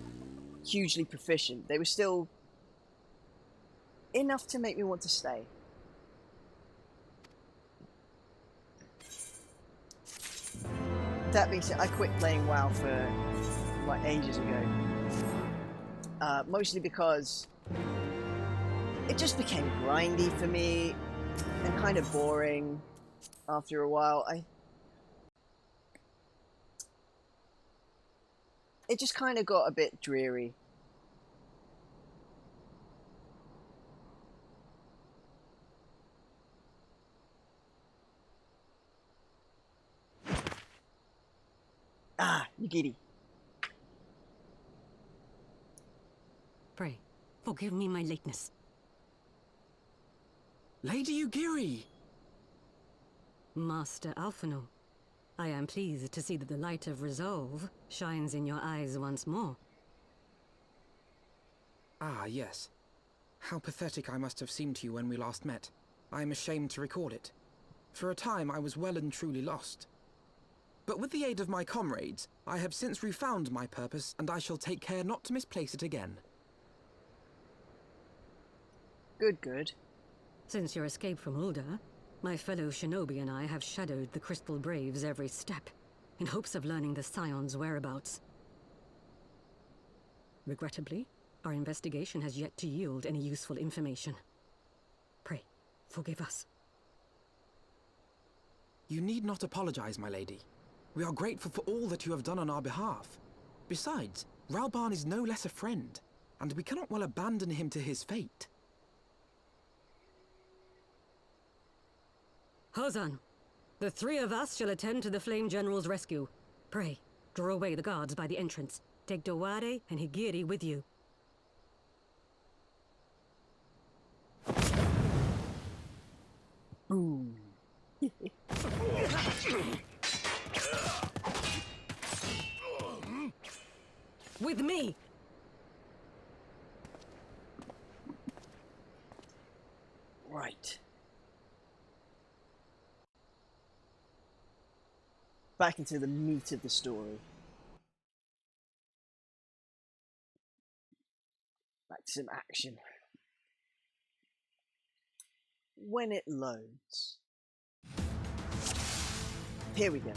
hugely proficient. They were still enough to make me want to stay. That being said, I quit playing WoW for like ages ago. Mostly because it just became grindy for me and kind of boring after a while. It just kind of got a bit dreary. Ah, Nagiri. Pray, forgive me my lateness. Lady Ugiri! Master Alphino, I am pleased to see that the light of resolve shines in your eyes once more. Ah, yes. How pathetic I must have seemed to you when we last met. I am ashamed to record it. For a time I was well and truly lost. But with the aid of my comrades, I have since refound my purpose, and I shall take care not to misplace it again. Good, good. Since your escape from Ulda, my fellow shinobi and I have shadowed the Crystal Braves every step, in hopes of learning the Scion's whereabouts. Regrettably, our investigation has yet to yield any useful information. Pray, forgive us. You need not apologize, my lady. We are grateful for all that you have done on our behalf. Besides, Rauban is no less a friend, and we cannot well abandon him to his fate. Hozan, the three of us shall attend to the Flame General's rescue. Pray, draw away the guards by the entrance. Take Dowade and Higiri with you. Boom. With me! Right. Back into the meat of the story. Back to some action. When it loads. Here we go.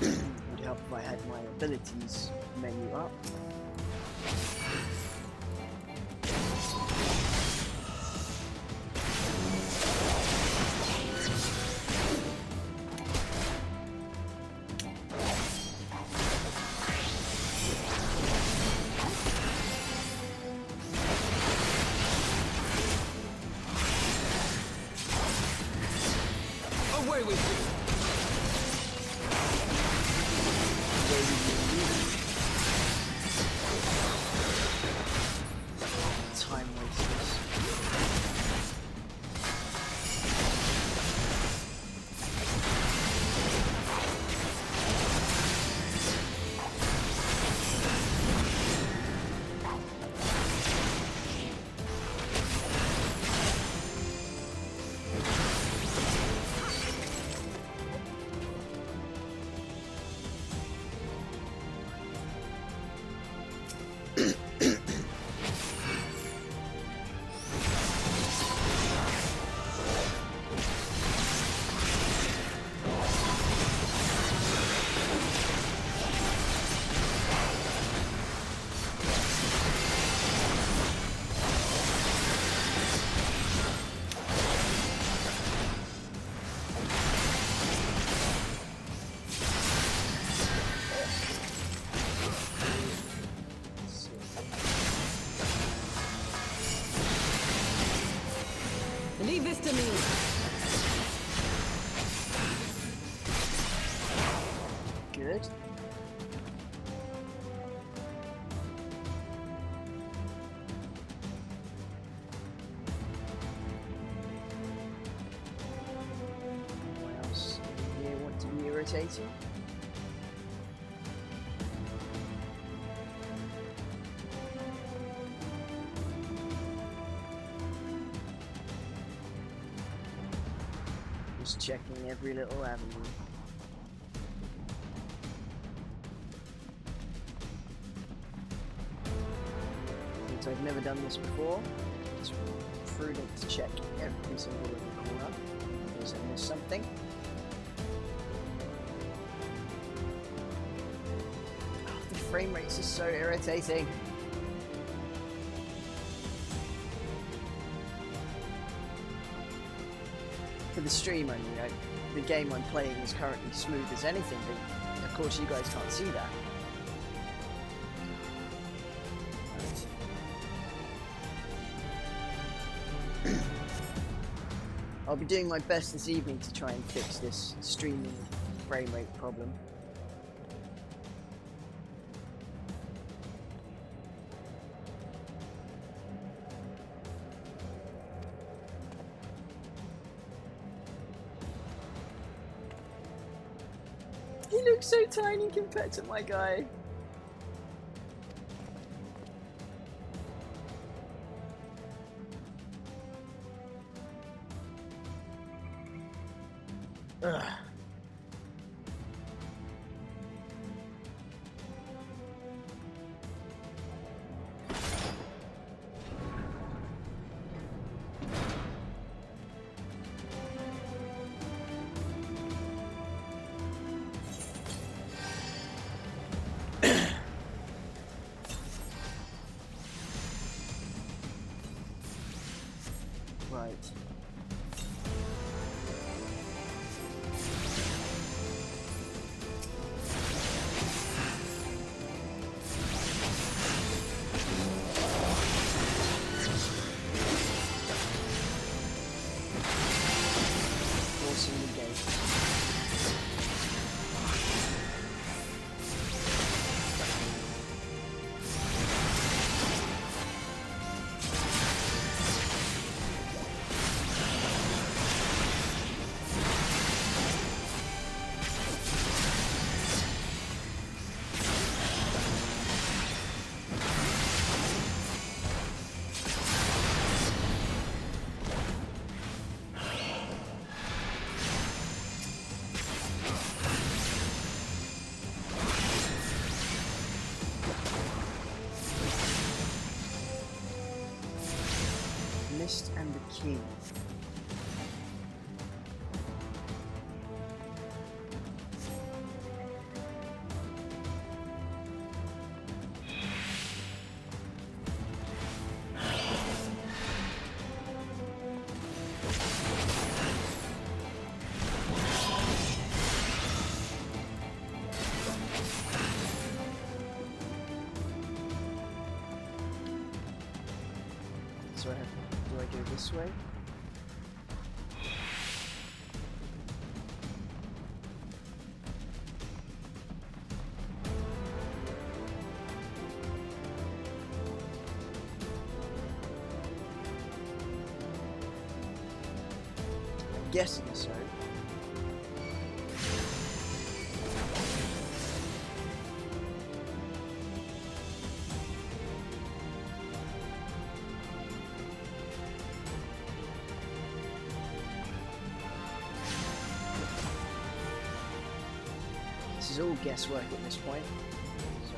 Would help if I had my abilities menu up. Away with you! Time wasters. Leave this to me. Good. What else here want to be irritating? Just checking every little avenue. Since I've never done this before, it's prudent to check every single little corner in case I miss something. Oh, the frame rates are so irritating. For the stream, I mean, the game I'm playing is currently smooth as anything, but of course you guys can't see that. Right. I'll be doing my best this evening to try and fix this streaming frame rate problem. He looks so tiny compared to my guy. Ugh. Right. Forcing the gate. Mist and the key. So I have, do I go this way? I'm guessing so. This is all guesswork at this point, so...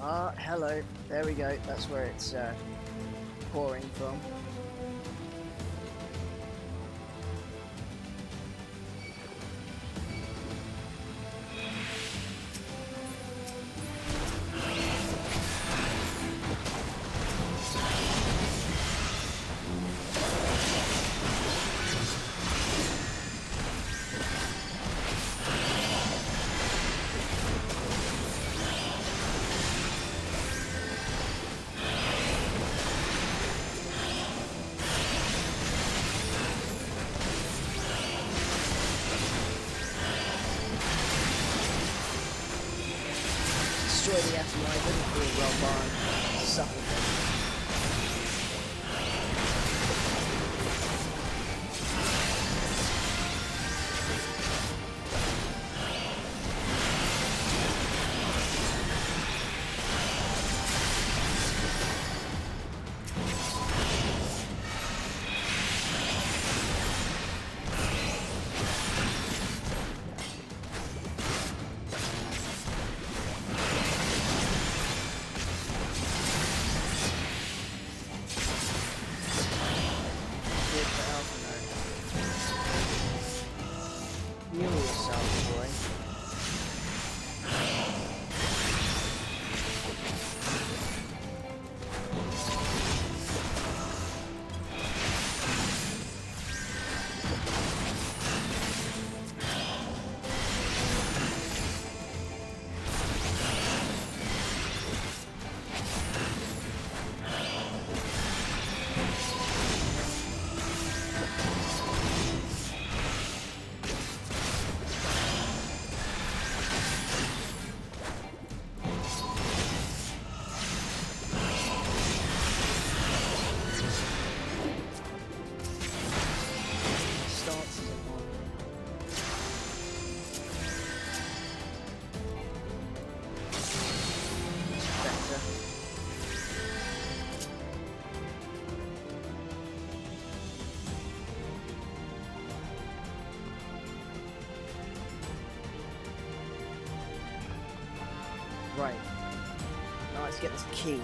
Ah, hello. There we go. That's where it's pouring from. Destroy the atomite, didn't feel well barn. Suffocate. Right. Now let's get this key.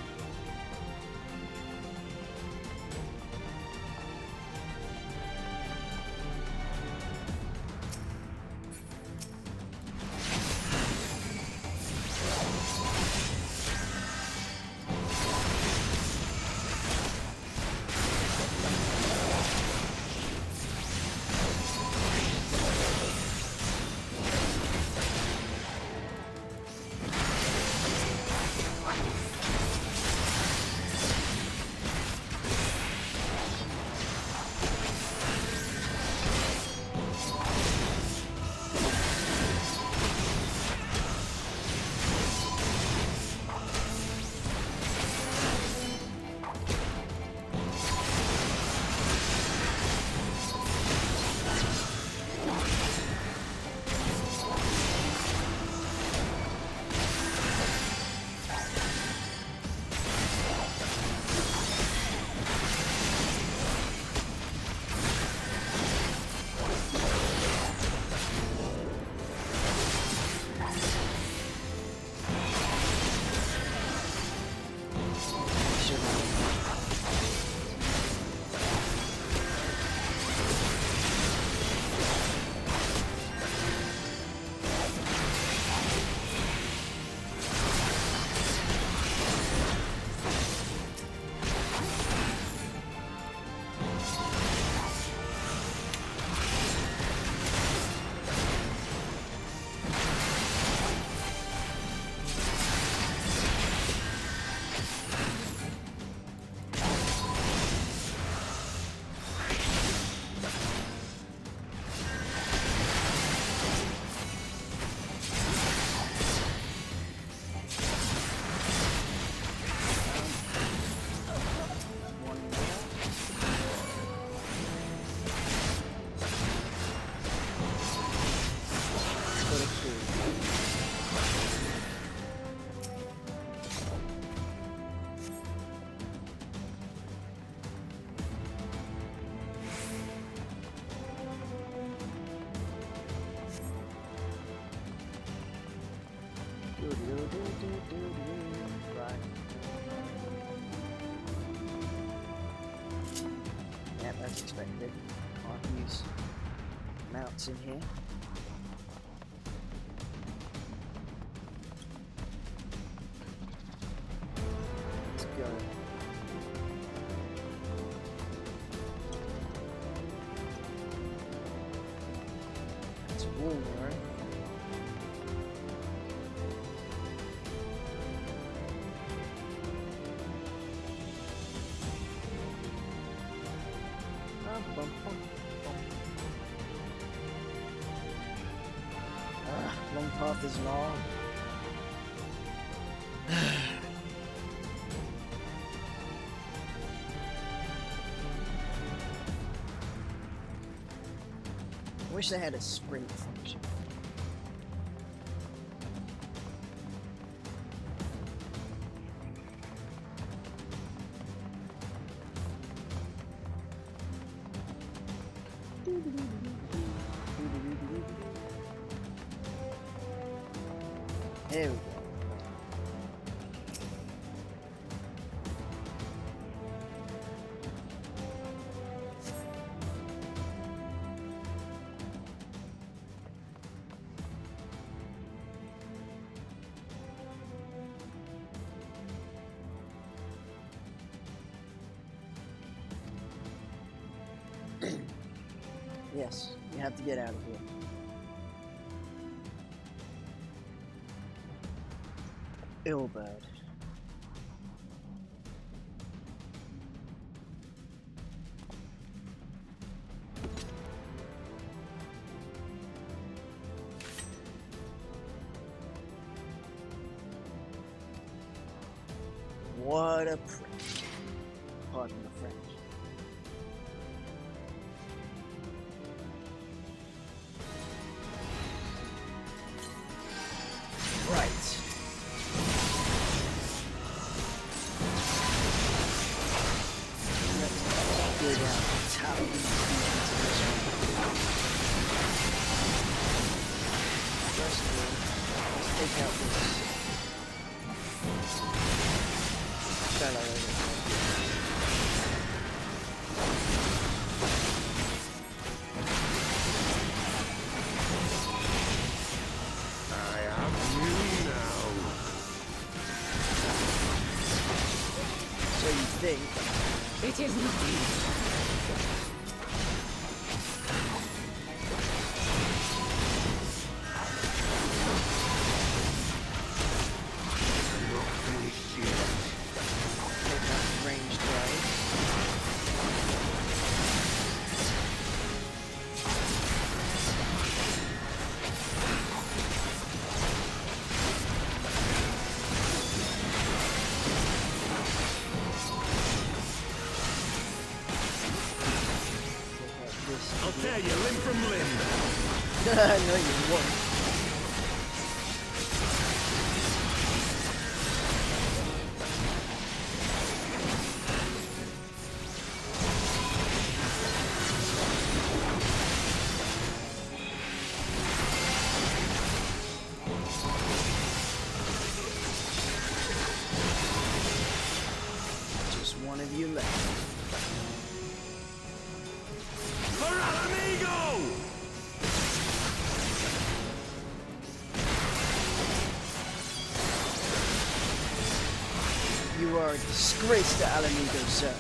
Right. Yep, as expected. Can't use mounts in here. Let's go. It's warm, right? Long path is long. I wish they had a sprint function. There we go. Yes, you have to get out of here. Illbird. What a prick. Pardon the French. Right. Let's go down the tower. First of all, let's take out this fellow over here. So you think it is nothing. take out ranged guys. I'll tear you limb from limb. No, you won't. Just one of you left. You are a disgrace to Alamigo, sir.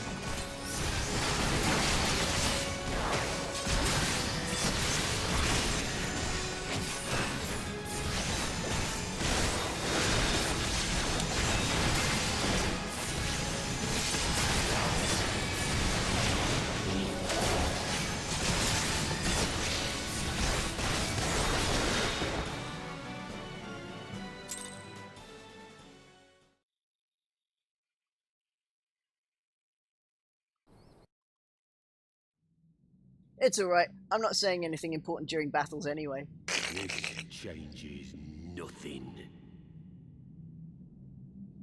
It's alright. I'm not saying anything important during battles anyway. This changes nothing.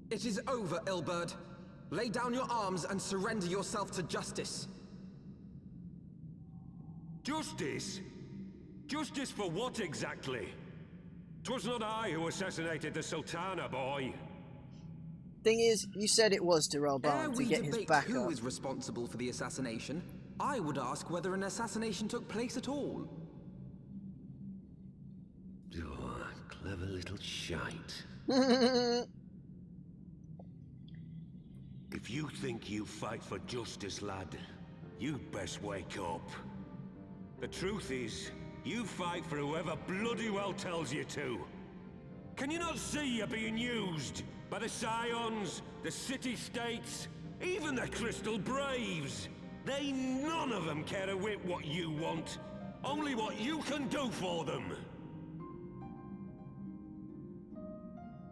It is over, Ilberd. Lay down your arms and surrender yourself to justice. Justice? Justice for what exactly? 'Twas not I who assassinated the Sultana, boy. Thing is, you said it was Ere Duralban to we get his debate back who up. is responsible for the assassination, I would ask whether an assassination took place at all. Oh, clever little shite. If you think you fight for justice, lad, you'd best wake up. The truth is, you fight for whoever bloody well tells you to. Can you not see you're being used? By the Scions, the City-States, even the Crystal Braves. They none of them care a whit what you want. Only what you can do for them.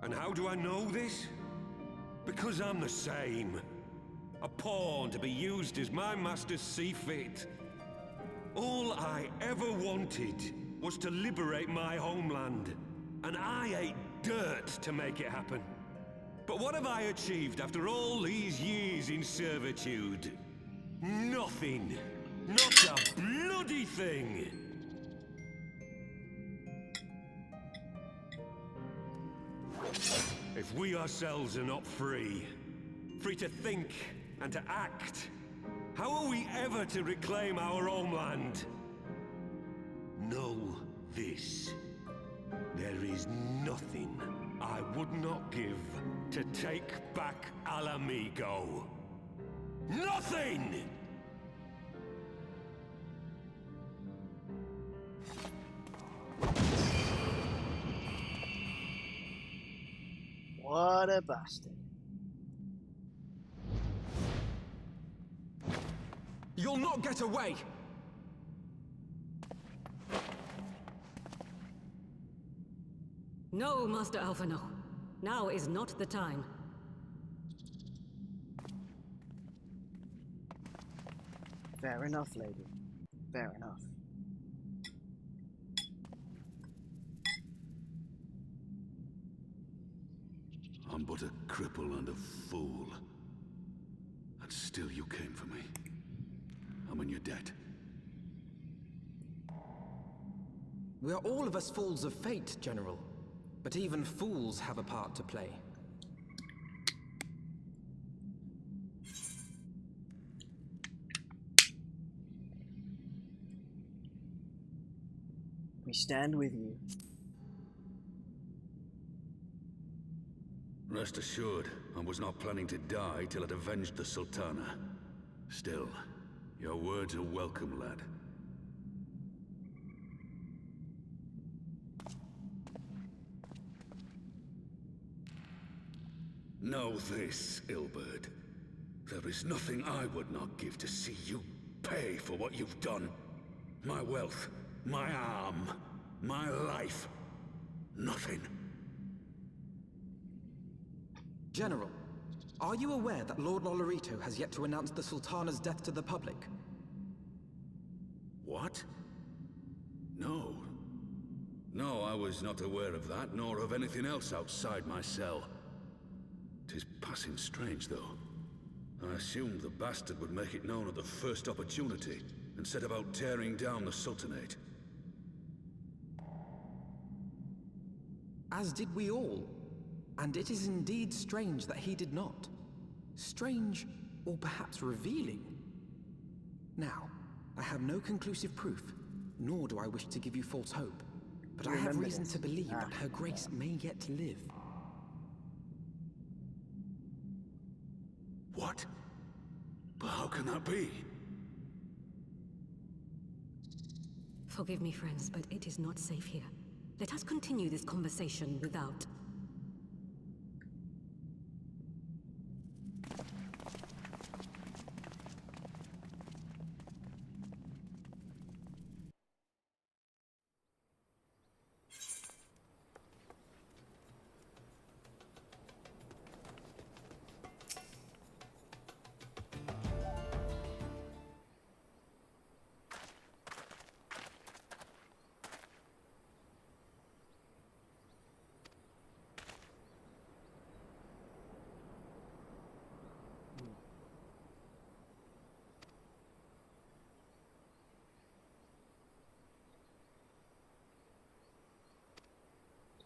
And how do I know this? Because I'm the same. A pawn to be used as my masters see fit. All I ever wanted was to liberate my homeland. And I ate dirt to make it happen. But what have I achieved after all these years in servitude? Nothing. Not a bloody thing. If we ourselves are not free to think and to act, how are we ever to reclaim our homeland? Know this. There is nothing I would not give to take back Alamigo. Nothing! What a bastard. You'll not get away! No, Master Alpha, no. Now is not the time. Fair enough, lady. Fair enough. I'm but a cripple and a fool. And still you came for me. I'm in your debt. We are all of us fools of fate, General. But even fools have a part to play. We stand with you. Rest assured, I was not planning to die till I'd avenged the Sultana. Still, your words are welcome, lad. Know this, Ilberd. There is nothing I would not give to see you pay for what you've done. My wealth, my arm, my life. Nothing. General, are you aware that Lord Lolarito has yet to announce the Sultana's death to the public? What? No. No, I was not aware of that, nor of anything else outside my cell. 'Tis passing strange, though. I assumed the bastard would make it known at the first opportunity, and set about tearing down the Sultanate. As did we all. And it is indeed strange that he did not. Strange, or perhaps revealing. Now, I have no conclusive proof, nor do I wish to give you false hope. But I have reason to believe that Her Grace may yet live. What? But how can that be? Forgive me, friends, but it is not safe here. Let us continue this conversation without...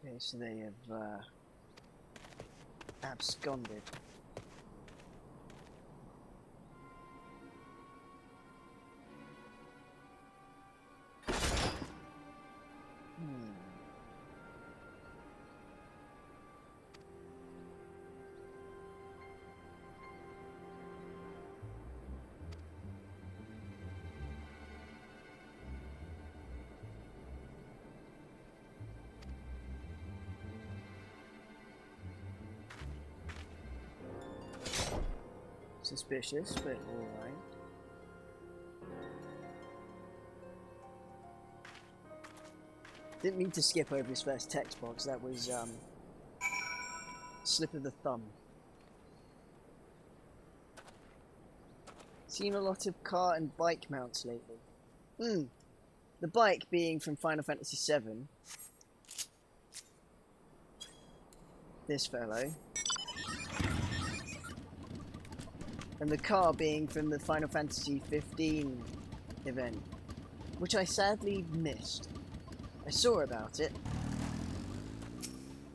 Okay, so they have absconded. Suspicious, but alright. Didn't mean to skip over his first text box, that was slip of the thumb. Seen a lot of car and bike mounts lately. The bike being from Final Fantasy VII. This fellow. And the car being from the Final Fantasy XV event, which I sadly missed. I saw about it,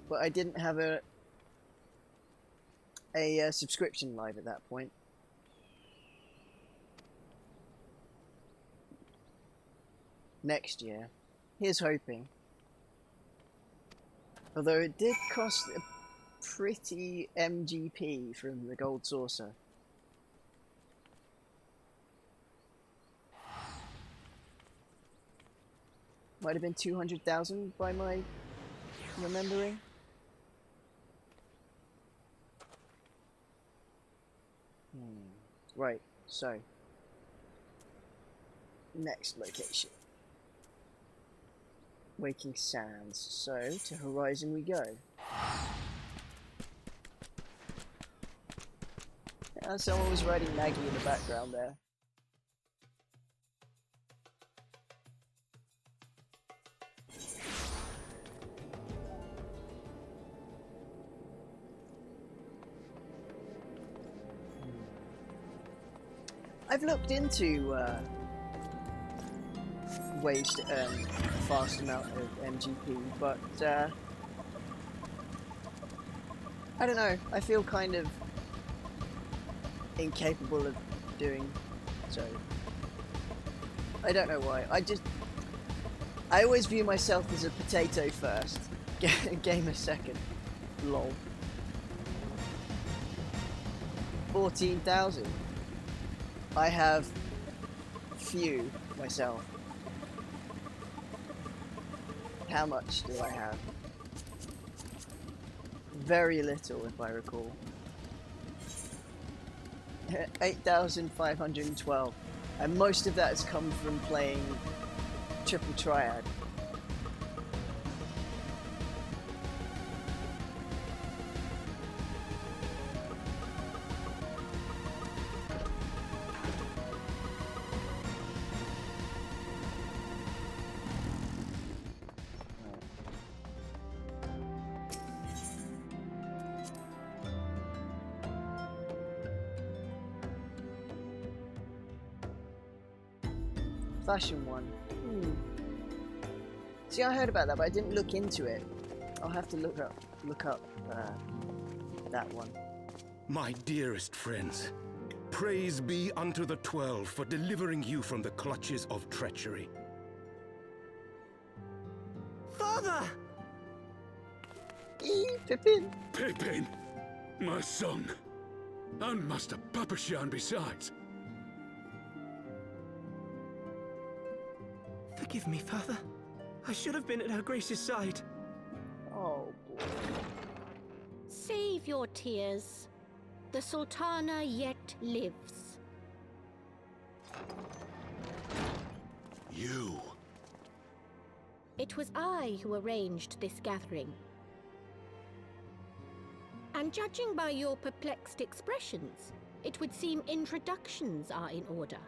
but I didn't have a subscription live at that point. Next year, here's hoping. Although it did cost a pretty MGP from the Gold Saucer. Might have been 200,000 by my remembering. Right, so next location. Waking Sands. So to Horizon we go. Someone was riding Maggie in the background there. I've looked into ways to earn a fast amount of MGP, but I don't know, I feel kind of incapable of doing so. I don't know why. I always view myself as a potato first, gamer second. Lol. 14,000. I have few myself. How much do I have? Very little, if I recall. 8,512. And most of that has come from playing Triple Triad. Fashion one. See, I heard about that, but I didn't look into it. I'll have to look up that one. My dearest friends, praise be unto the 12 for delivering you from the clutches of treachery. Father! Pippin! Pippin! My son! And Master Papashan besides! Forgive me, Father. I should have been at Her Grace's side. Oh, boy. Save your tears. The Sultana yet lives. You. It was I who arranged this gathering. And judging by your perplexed expressions, it would seem introductions are in order.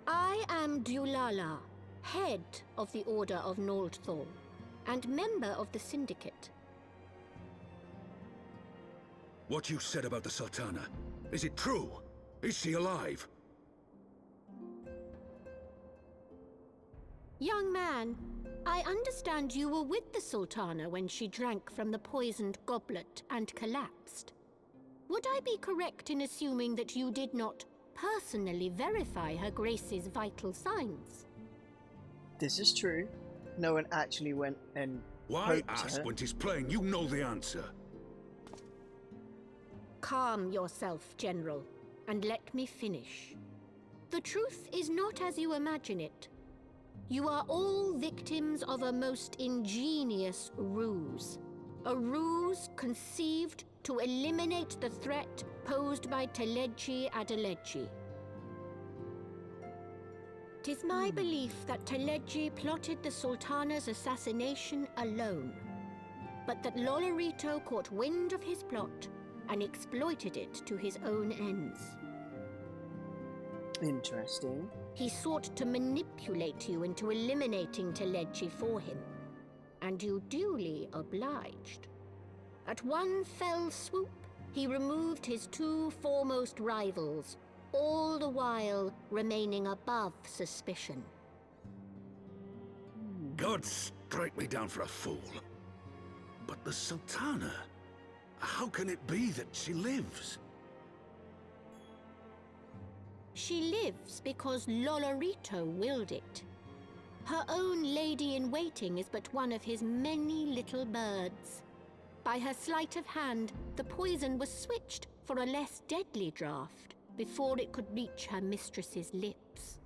I am Dulala, head of the Order of Noldthal, and member of the Syndicate. What you said about the Sultana, is it true? Is she alive? Young man, I understand you were with the Sultana when she drank from the poisoned goblet and collapsed. Would I be correct in assuming that you did not personally verify Her Grace's vital signs? This is true. No one actually went and Why poked ask her. when 'tis plain you know the answer? Calm yourself, General, and let me finish. The truth is not as you imagine it. You are all victims of a most ingenious ruse. A ruse conceived to eliminate the threat posed by Teleji Adeleji. 'Tis my belief that Teleji plotted the Sultana's assassination alone, but that Lolorito caught wind of his plot and exploited it to his own ends. Interesting. He sought to manipulate you into eliminating Teleji for him, and you duly obliged. At one fell swoop, he removed his two foremost rivals, all the while remaining above suspicion. God strike me down for a fool. But the Sultana, how can it be that she lives? She lives because Lolorito willed it. Her own lady-in-waiting is but one of his many little birds. By her sleight of hand, the poison was switched for a less deadly draught before it could reach her mistress's lips.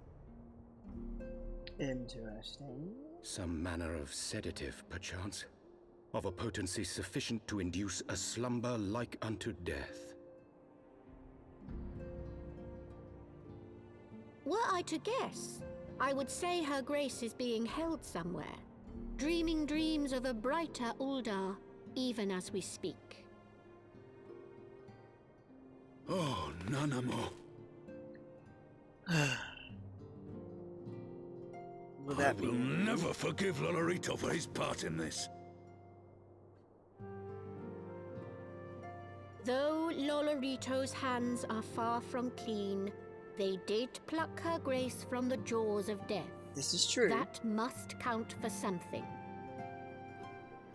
Interesting. Some manner of sedative, perchance, of a potency sufficient to induce a slumber like unto death. Were I to guess, I would say Her Grace is being held somewhere, dreaming dreams of a brighter Uldar, even as we speak. Oh, Nanamo. I will never forgive Lolorito for his part in this. Though Lolorito's hands are far from clean, they did pluck Her Grace from the jaws of death. This is true. That must count for something.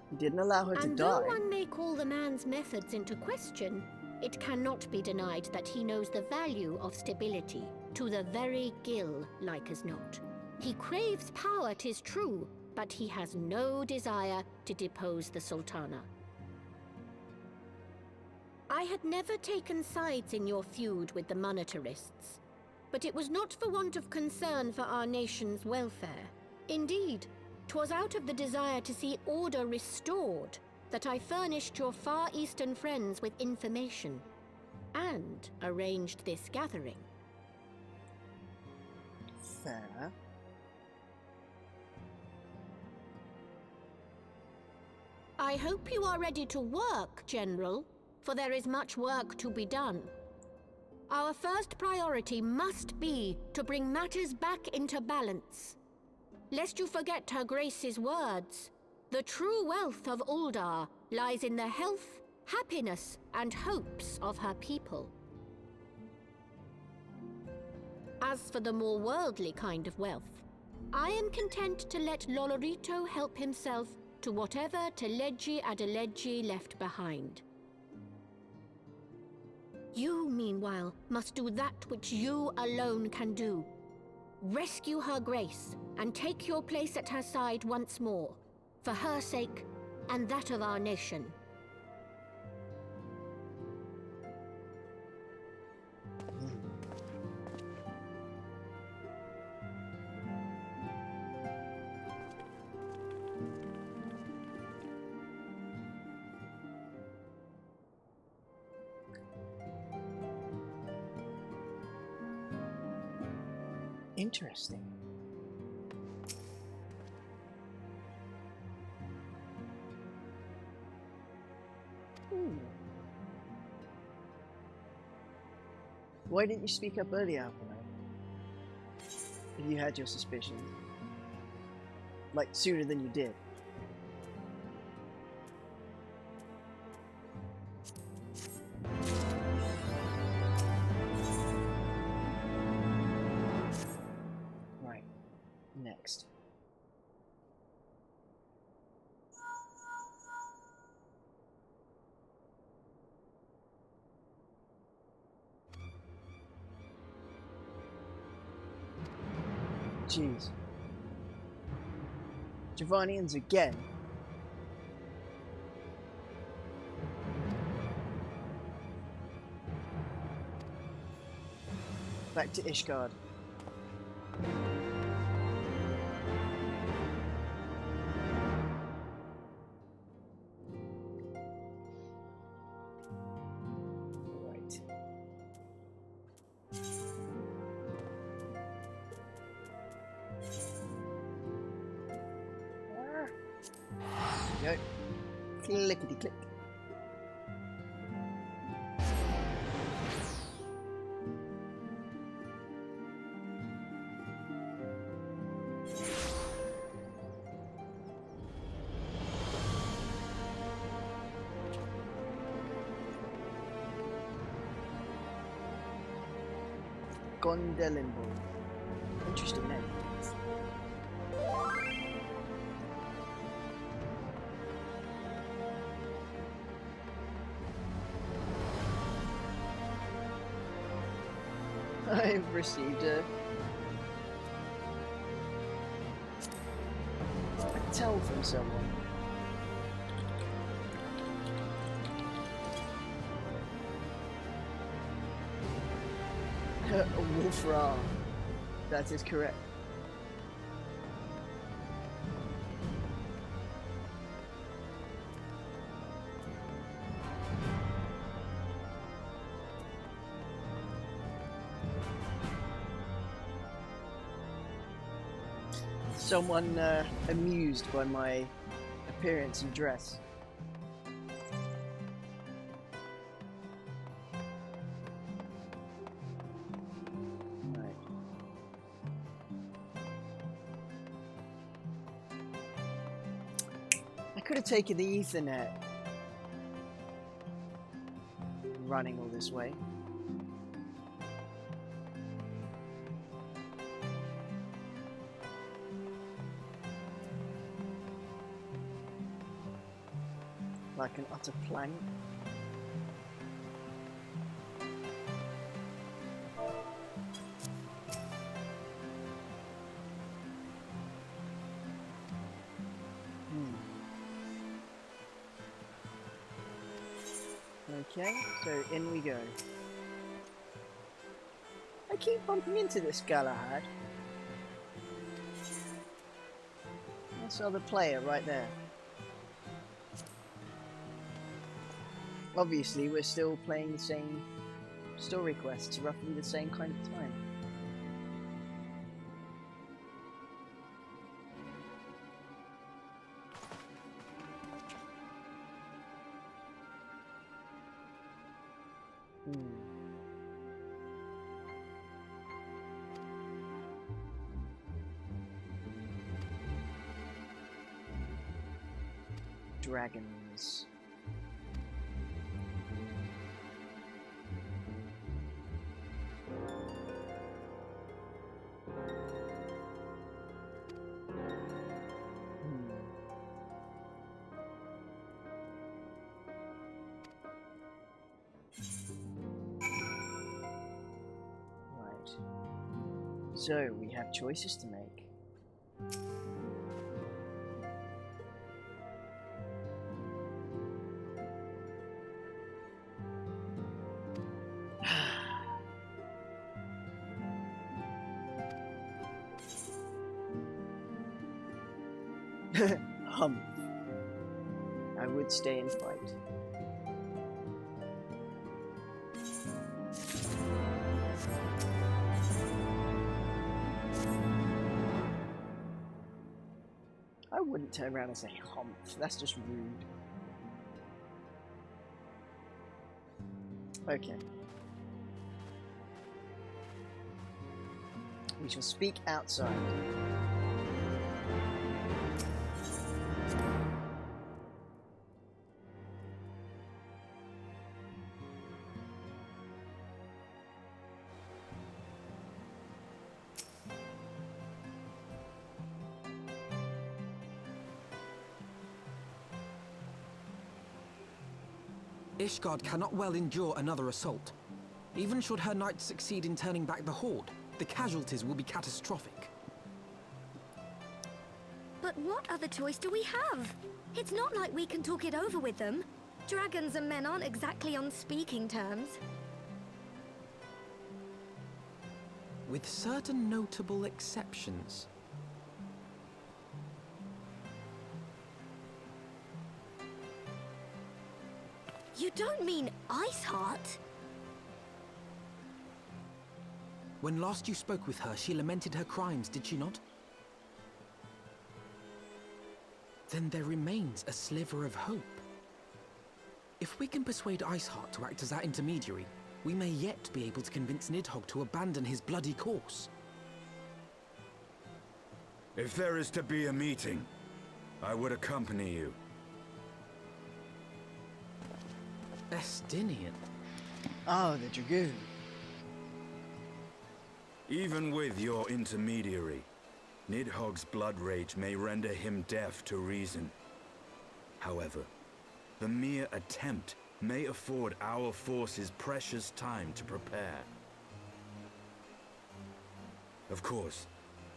He didn't allow her to And die. though one may call the man's methods into question, it cannot be denied that he knows the value of stability, to the very gill, like as not. He craves power, 'tis true, but he has no desire to depose the Sultana. I had never taken sides in your feud with the monetarists, but it was not for want of concern for our nation's welfare. Indeed, 'twas out of the desire to see order restored that I furnished your Far Eastern friends with information and arranged this gathering. Fair. I hope you are ready to work, General, for there is much work to be done. Our first priority must be to bring matters back into balance. Lest you forget Her Grace's words, the true wealth of Uldar lies in the health, happiness, and hopes of her people. As for the more worldly kind of wealth, I am content to let Lolorito help himself to whatever Teleji Adeleji left behind. You, meanwhile, must do that which you alone can do. Rescue Her Grace and take your place at her side once more, for her sake and that of our nation. Interesting. Why didn't you speak up earlier, Alpino? If you had your suspicions. Like, sooner than you did. Right. Next. Jeez. Javanians again. Back to Ishgard. Right. There we go. Clickety click. Gondelimbo. Interesting name. I've received a tell from someone. A Wolfra. That is correct. Someone amused by my appearance and dress. I could have taken the Ethernet running all this way. Like an utter plank. Okay, so in we go. I keep bumping into this Galahad. That's the other player right there. Obviously, we're still playing the same story quests, roughly the same kind of time. Dragons. So, we have choices to make. I would stay and fight. I wouldn't turn around and say humph, that's just rude. Okay. We shall speak outside. Ishgard cannot well endure another assault. Even should her knights succeed in turning back the Horde, the casualties will be catastrophic. But what other choice do we have? It's not like we can talk it over with them. Dragons and men aren't exactly on speaking terms. With certain notable exceptions. You don't mean Iceheart? When last you spoke with her, she lamented her crimes, did she not? Then there remains a sliver of hope. If we can persuade Iceheart to act as our intermediary, we may yet be able to convince Nidhogg to abandon his bloody course. If there is to be a meeting, I would accompany you. Estinian. Oh, the Dragoon. Even with your intermediary, Nidhogg's blood rage may render him deaf to reason. However, the mere attempt may afford our forces precious time to prepare. Of course,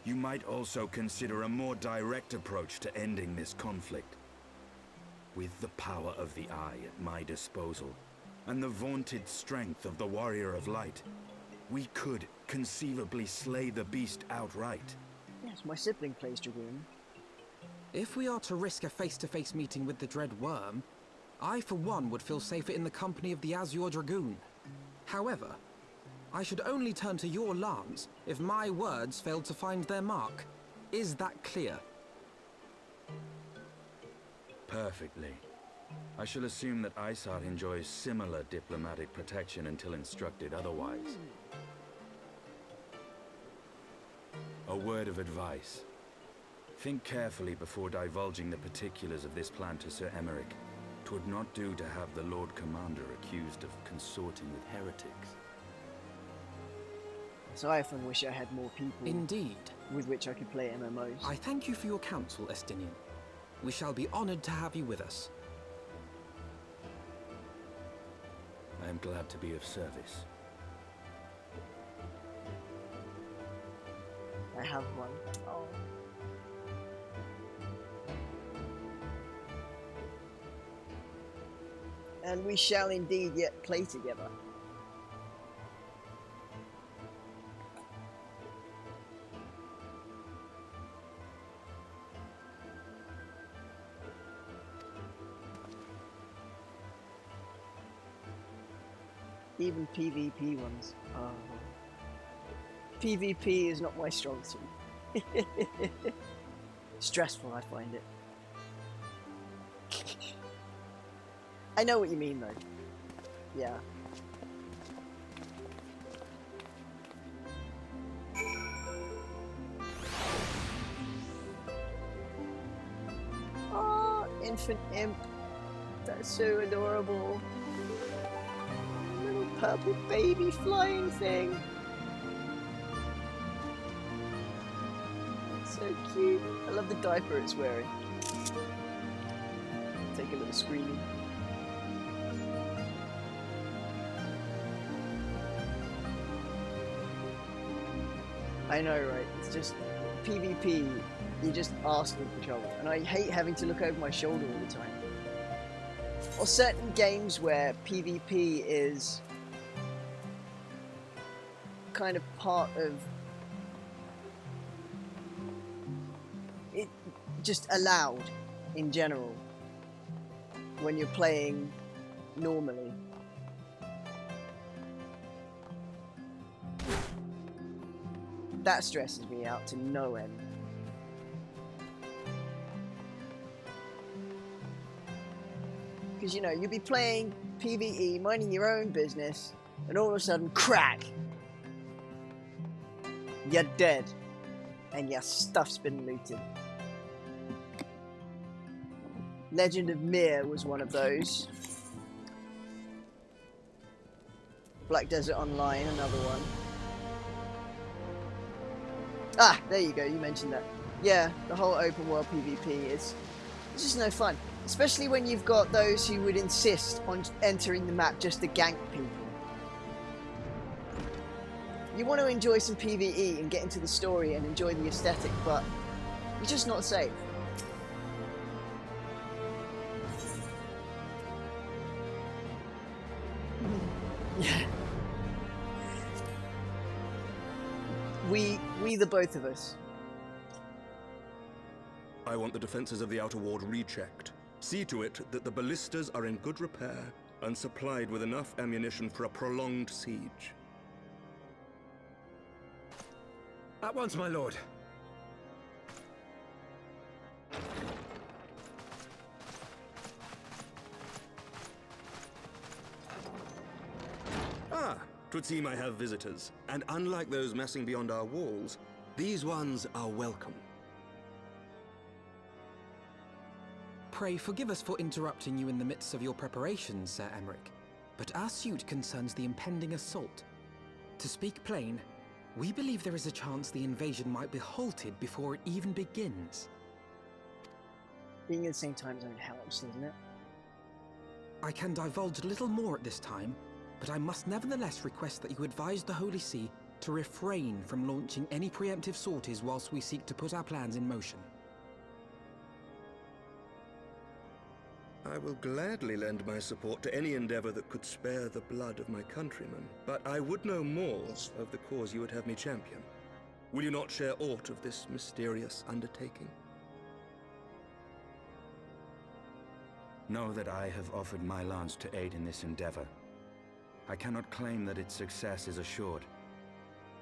you might also consider a more direct approach to ending this conflict. With the power of the Eye at my disposal, and the vaunted strength of the Warrior of Light, we could conceivably slay the beast outright. Yes, my sibling plays Dragoon. If we are to risk a face-to-face meeting with the Dread Worm, I for one would feel safer in the company of the Azure Dragoon. However, I should only turn to your lance if my words failed to find their mark. Is that clear? Perfectly. I shall assume that Iceheart enjoys similar diplomatic protection until instructed otherwise. A word of advice. Think carefully before divulging the particulars of this plan to Sir Emmerich. 'Twould not do to have the Lord Commander accused of consorting with heretics. So I often wish I had more people Indeed. with which I could play MMOs. I thank you for your counsel, Estinian. We shall be honored to have you with us. I am glad to be of service. I have one. Oh. And we shall indeed yet play together. Even PvP ones. Oh. PvP is not my strong suit. Stressful, I find it. I know what you mean, though. Yeah. Oh, infant imp. That's so adorable. Little purple baby flying thing. So cute. I love the diaper it's wearing. Take a little screening. I know, right? It's just PvP, you're just asking for trouble. And I hate having to look over my shoulder all the time. Or certain games where PvP is kind of part of it, just allowed in general when you're playing normally. That stresses me out to no end. Because, you know, you'll be playing PvE, minding your own business, and all of a sudden, crack! You're dead. And your stuff's been looted. Legend of Mir was one of those. Black Desert Online, another one. Ah, there you go, you mentioned that. Yeah, the whole open world PvP is it's just no fun. Especially when you've got those who would insist on entering the map just to gank people. You want to enjoy some PvE and get into the story and enjoy the aesthetic, but you're just not safe. we the both of us. I want the defenses of the outer ward rechecked. See to it that the ballistas are in good repair and supplied with enough ammunition for a prolonged siege. At once, my lord. Ah, 'twould seem I have visitors. And unlike those messing beyond our walls, these ones are welcome. Pray forgive us for interrupting you in the midst of your preparations, Sir Emmerich, but our suit concerns the impending assault. To speak plain, we believe there is a chance the invasion might be halted before it even begins. Being in the same time zone helps, doesn't it? I can divulge little more at this time, but I must nevertheless request that you advise the Holy See to refrain from launching any preemptive sorties whilst we seek to put our plans in motion. I will gladly lend my support to any endeavor that could spare the blood of my countrymen, but I would know more of the cause you would have me champion. Will you not share aught of this mysterious undertaking? Know that I have offered my lance to aid in this endeavor. I cannot claim that its success is assured,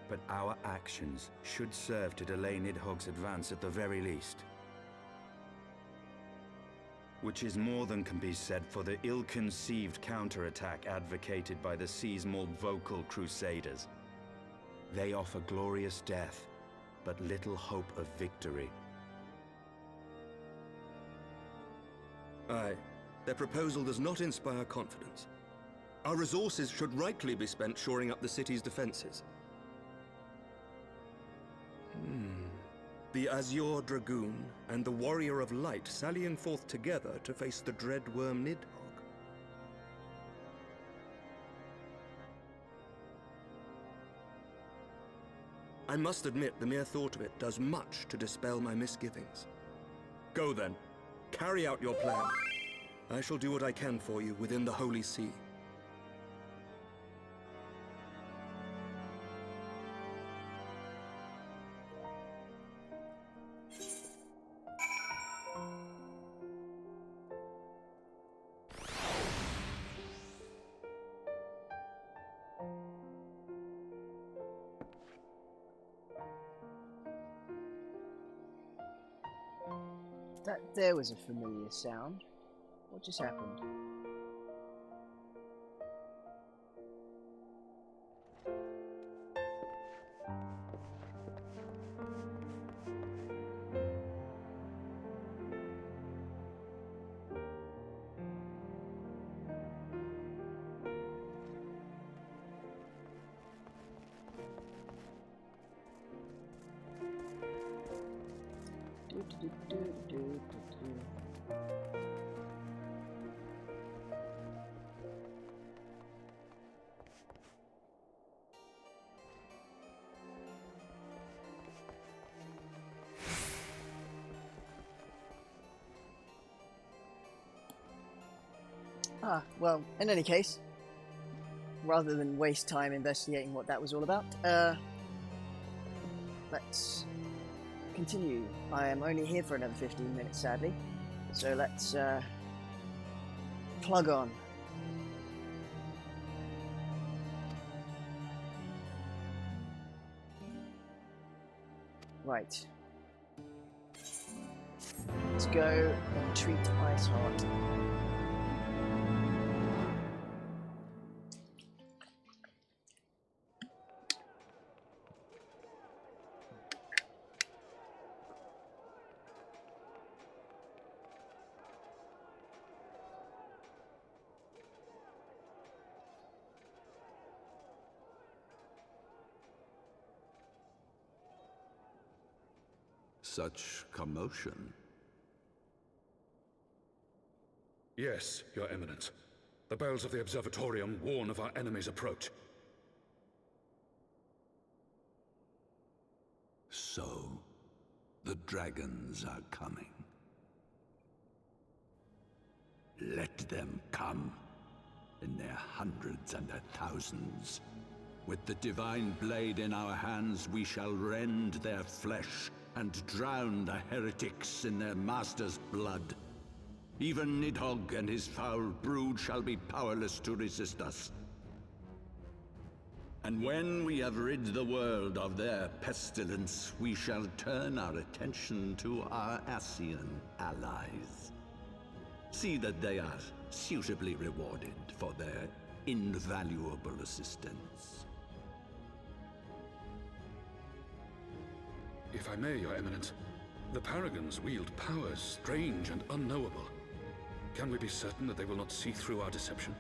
but our actions should serve to delay Nidhogg's advance at the very least. Which is more than can be said for the ill-conceived counterattack advocated by the sea's more vocal crusaders. They offer glorious death, but little hope of victory. Aye, their proposal does not inspire confidence. Our resources should rightly be spent shoring up the city's defenses. The Azure Dragoon and the Warrior of Light sallying forth together to face the dread worm Nidhogg. I must admit the mere thought of it does much to dispel my misgivings. Go then, carry out your plan. I shall do what I can for you within the Holy See. There was a familiar sound. What just happened? Well, in any case, rather than waste time investigating what that was all about, let's continue. I am only here for another 15 minutes, sadly, so let's plug on. Right. Let's go and treat Iceheart. Such commotion. Yes, Your Eminence. The bells of the Observatorium warn of our enemy's approach. So, the dragons are coming. Let them come. in their hundreds and their thousands. With the divine blade in our hands, we shall rend their flesh and drown the heretics in their master's blood. Even Nidhogg and his foul brood shall be powerless to resist us. And when we have rid the world of their pestilence, we shall turn our attention to our Ascian allies. See that they are suitably rewarded for their invaluable assistance. If I may, Your Eminence, the Paragons wield powers strange and unknowable. Can we be certain that they will not see through our deception?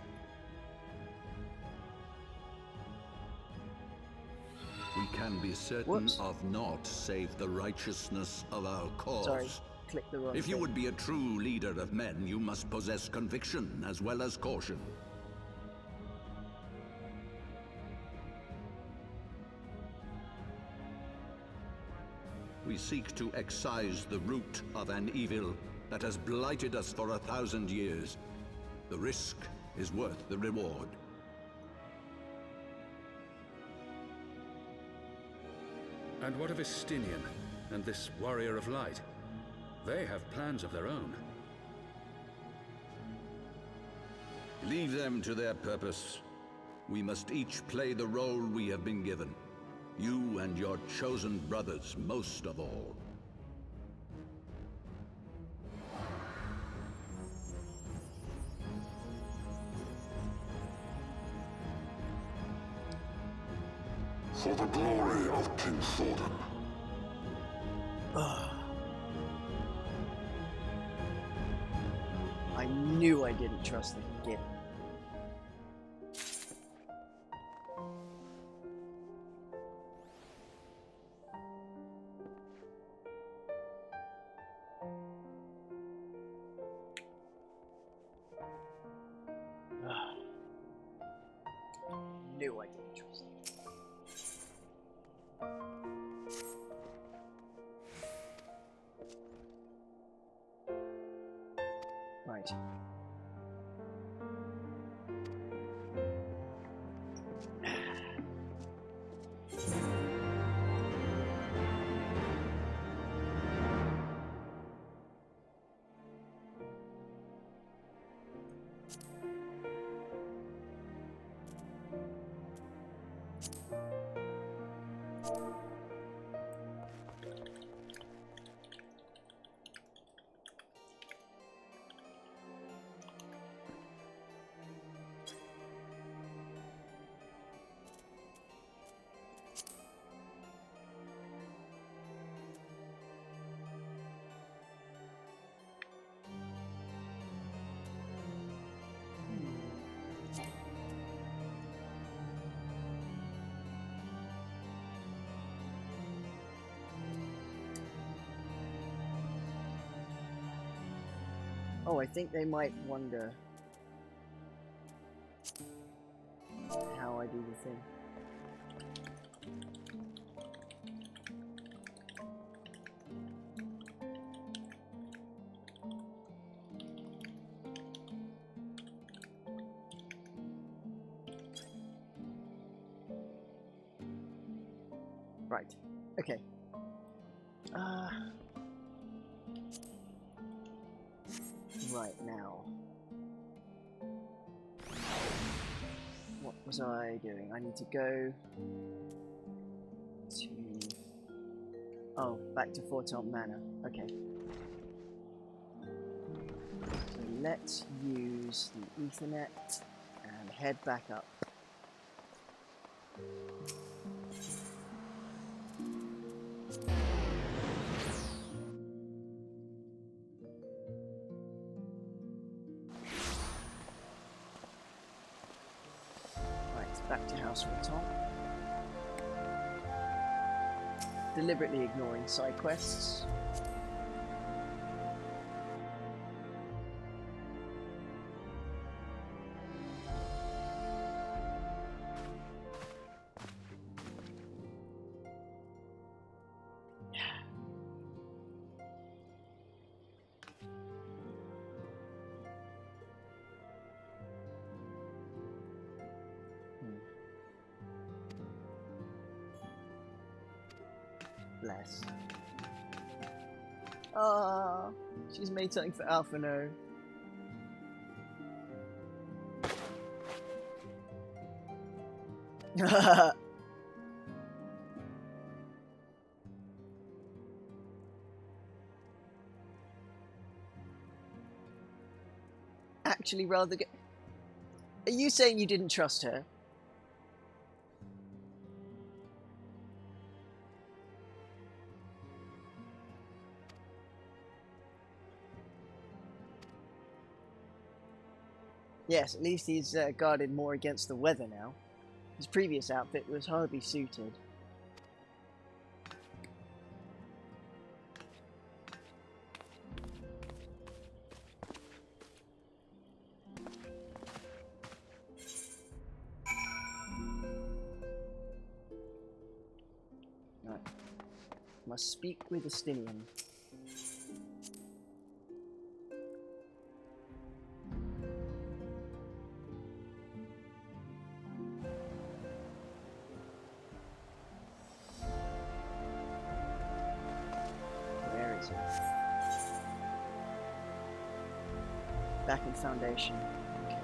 We can be certain of naught save the righteousness of our cause. Sorry, click the wrong If you thing. would be a true leader of men, you must possess conviction as well as caution. We seek to excise the root of an evil that has blighted us for 1,000 years. The risk is worth the reward. And what of Estinian and this Warrior of Light? They have plans of their own. Leave them to their purpose. We must each play the role we have been given. You and your chosen brothers most of all. For the glory of King Thordan. I knew I didn't trust the gift. Knew I didn't trust it. Right. Oh, I think they might wonder how I do the thing. Right. Okay. Right now. What was I doing? I need to go to... Oh, back to Forton Manor. Okay. So let's use the Ethernet and head back up. Back to House Forton. Deliberately ignoring side quests. bless. Ah, she's made something for Alphino. Actually, rather good. Are you saying you didn't trust her? Yes, at least he's guarded more against the weather now. His previous outfit was hardly suited. Right. Must speak with Astinian. Where is it? Back in Foundation. Okay.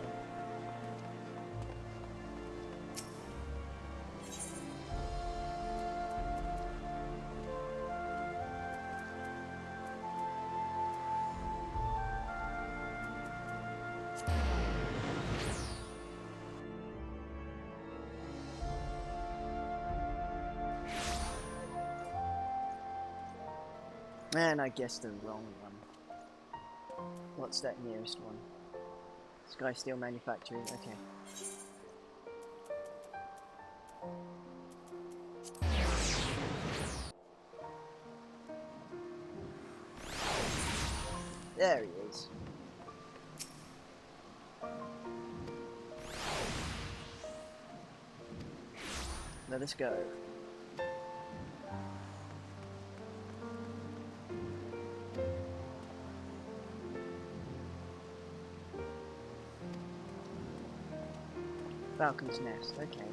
Man, I guessed the wrong one. What's that nearest one? Sky Steel Manufacturing, okay. There he is. Let us go. Falcon's Nest, okay.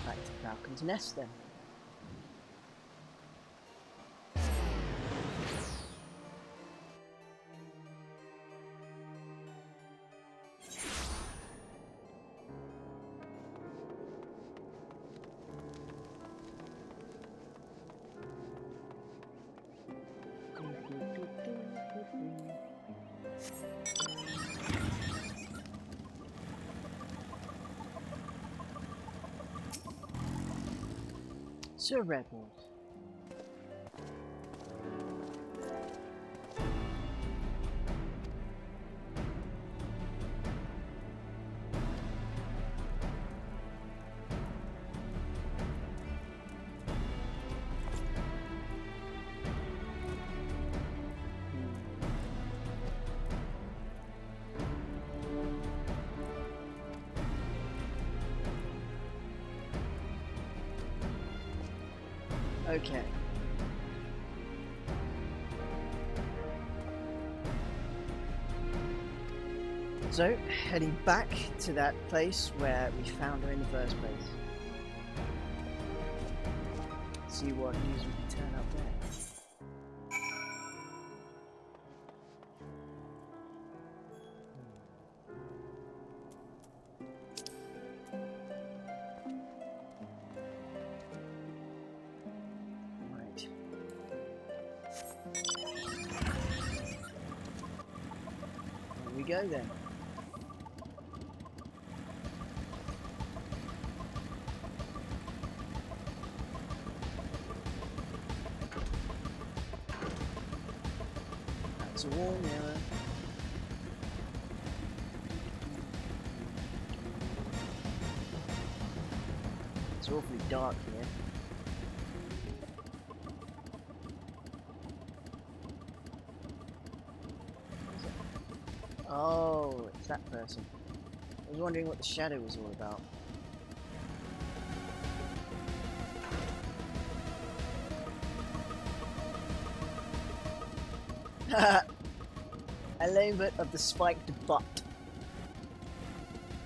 Back to Falcon's Nest then. Sir Rebel. Okay. So, heading back to that place where we found her in the first place. See what news we can turn up there. We go then. That's a wall mirror. It's awfully dark here. Oh, it's that person. I was wondering what the shadow was all about. Alignment of the spiked butt.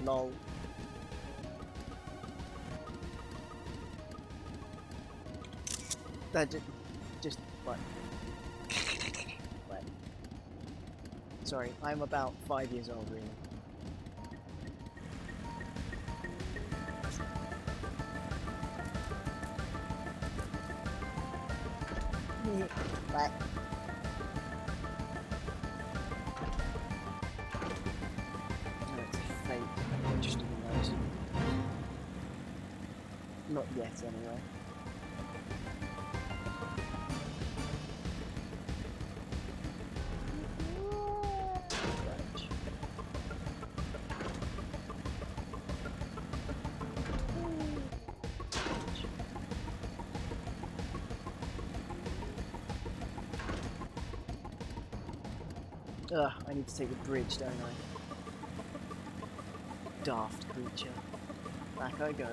Lol. That just what? What? Sorry, I'm about 5 years old, really. What? No, it's a fake. I'm interested in those. Not yet, anyway. Ugh, I need to take the bridge, don't I? Daft creature. Back I go.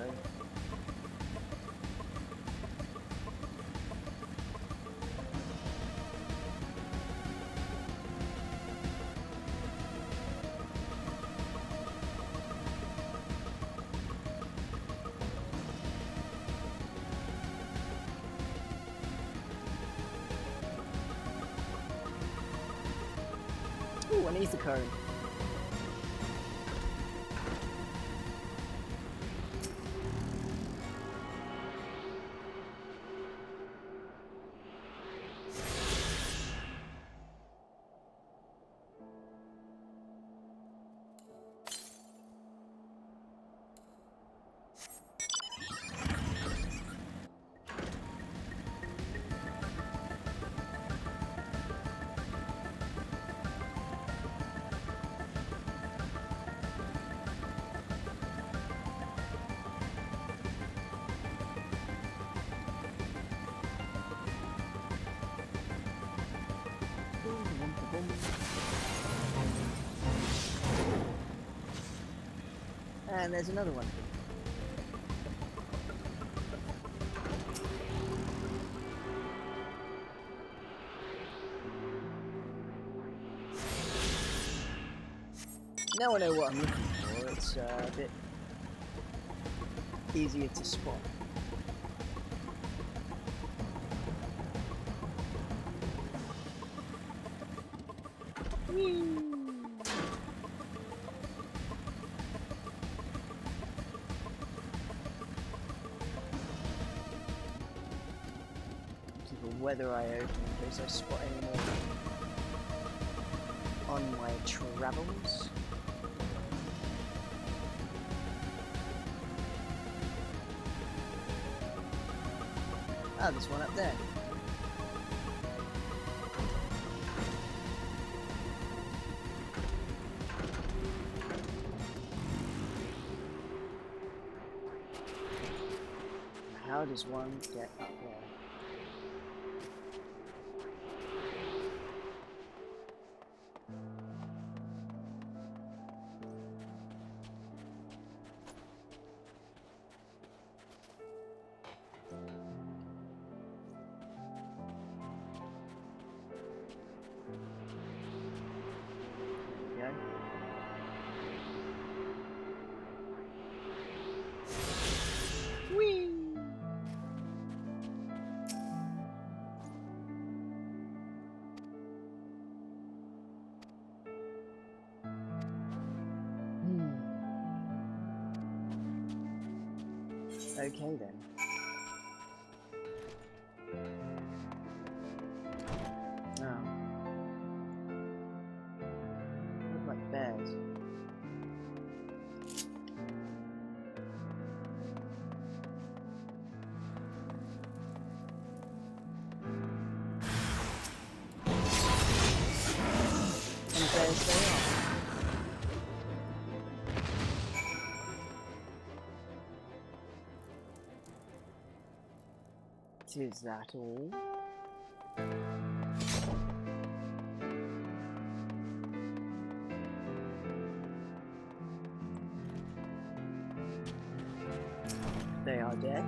Ooh, an ether cone. And there's another one. Now I know what I'm looking for. It's a bit easier to spot. Whee! Weather eye open in case I spot any more on my travels. Ah, there's one up there. How does one get up there? Whee! Okay then. Oh. Look like bears. And bears they are. Is that all? They are dead.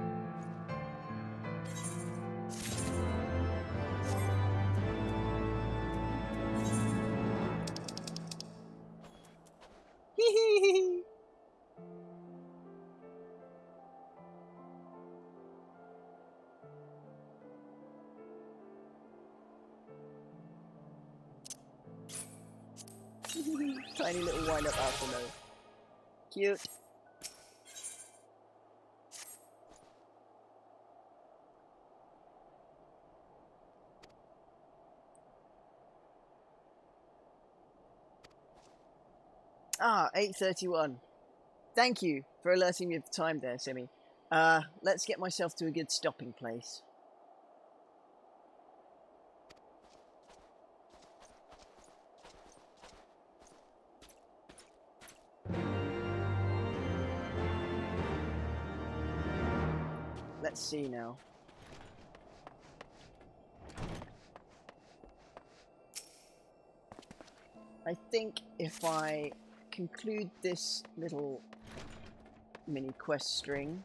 Tiny little wind-up after though. Cute. Ah, 8:31. Thank you for alerting me of the time there, Simi. Let's get myself to a good stopping place. Let's see now. I think if I conclude this little mini quest string,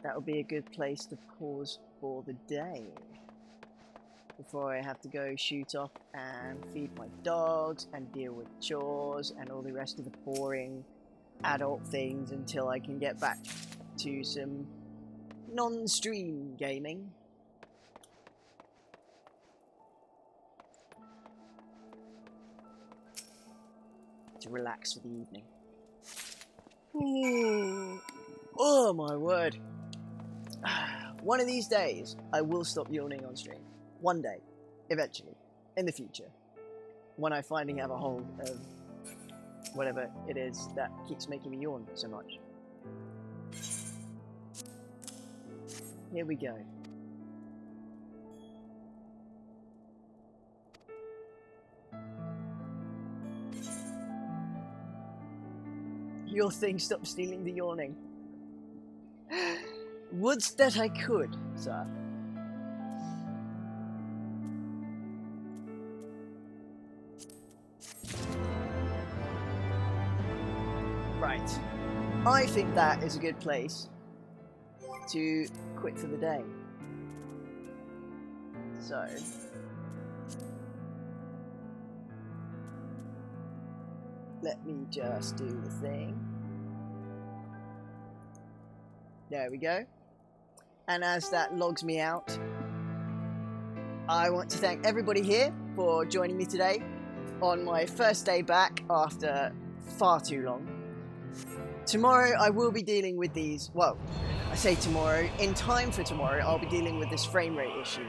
that would be a good place to pause for the day. Before I have to go shoot off and feed my dogs and deal with chores and all the rest of the boring adult things until I can get back to some non-stream gaming. To relax for the evening. Ooh. Oh my word. One of these days, I will stop yawning on stream. One day. Eventually. In the future. When I finally have a hold of whatever it is that keeps making me yawn so much. Here we go. Your thing, stop stealing the yawning. Would that I could, sir. Right. I think that is a good place to quit for the day. So... let me just do the thing. There we go. And as that logs me out, I want to thank everybody here for joining me today on my first day back after far too long. Tomorrow I will be dealing with these, well, I say tomorrow, in time for tomorrow I'll be dealing with this frame rate issue.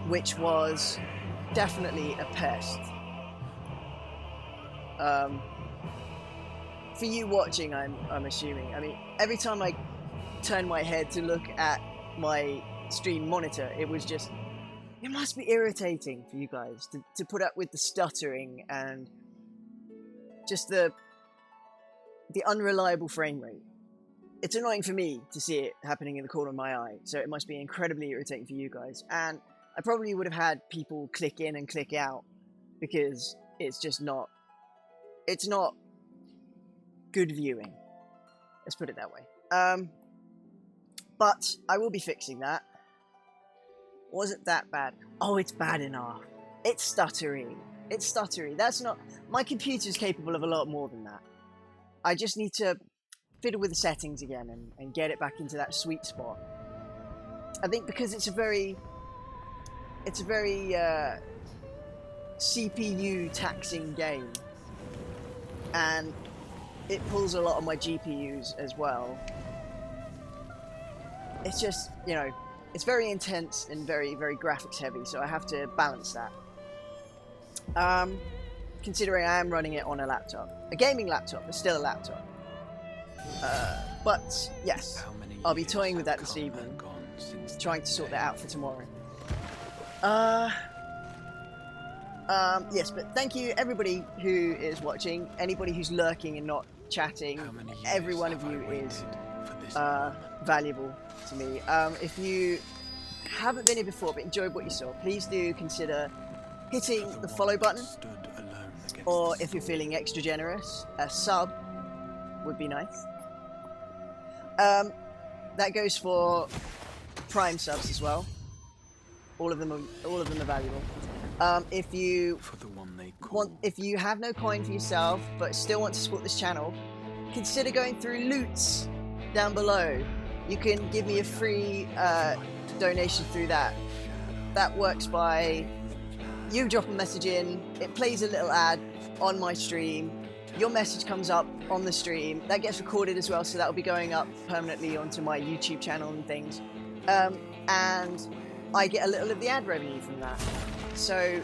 Which was definitely a pest. For you watching, I'm assuming. I mean, every time I turned my head to look at my stream monitor, it was just, it must be irritating for you guys to put up with the stuttering and just the unreliable frame rate. It's annoying for me to see it happening in the corner of my eye, so it must be incredibly irritating for you guys. And I probably would have had people click in and click out because it's just not, it's not good viewing. Let's put it that way. But I will be fixing that. Wasn't that bad? Oh, it's bad enough. It's stuttery. It's stuttery. That's not... My computer's capable of a lot more than that. I just need to fiddle with the settings again and get it back into that sweet spot. I think because it's a very CPU taxing game, and it pulls a lot of my GPUs as well. It's just, you know, it's very intense and very, very graphics heavy, so I have to balance that. Considering I am running it on a laptop. A gaming laptop, but still a laptop. But, yes, I'll be toying with that this evening, trying to sort that out for tomorrow. Yes, but thank you everybody who is watching, anybody who's lurking and not chatting, every one of you is valuable to me. If you haven't been here before but enjoyed what you saw, please do consider hitting the follow button, or if you're feeling extra generous, a sub would be nice. That goes for Prime subs as well. All of them are valuable. If you have no coin for yourself but still want to support this channel, consider going through Loots down below. You can give me a free donation through that. That works by you drop a message in, it plays a little ad on my stream, your message comes up on the stream, that gets recorded as well, so that will be going up permanently onto my YouTube channel and things. And I get a little of the ad revenue from that. So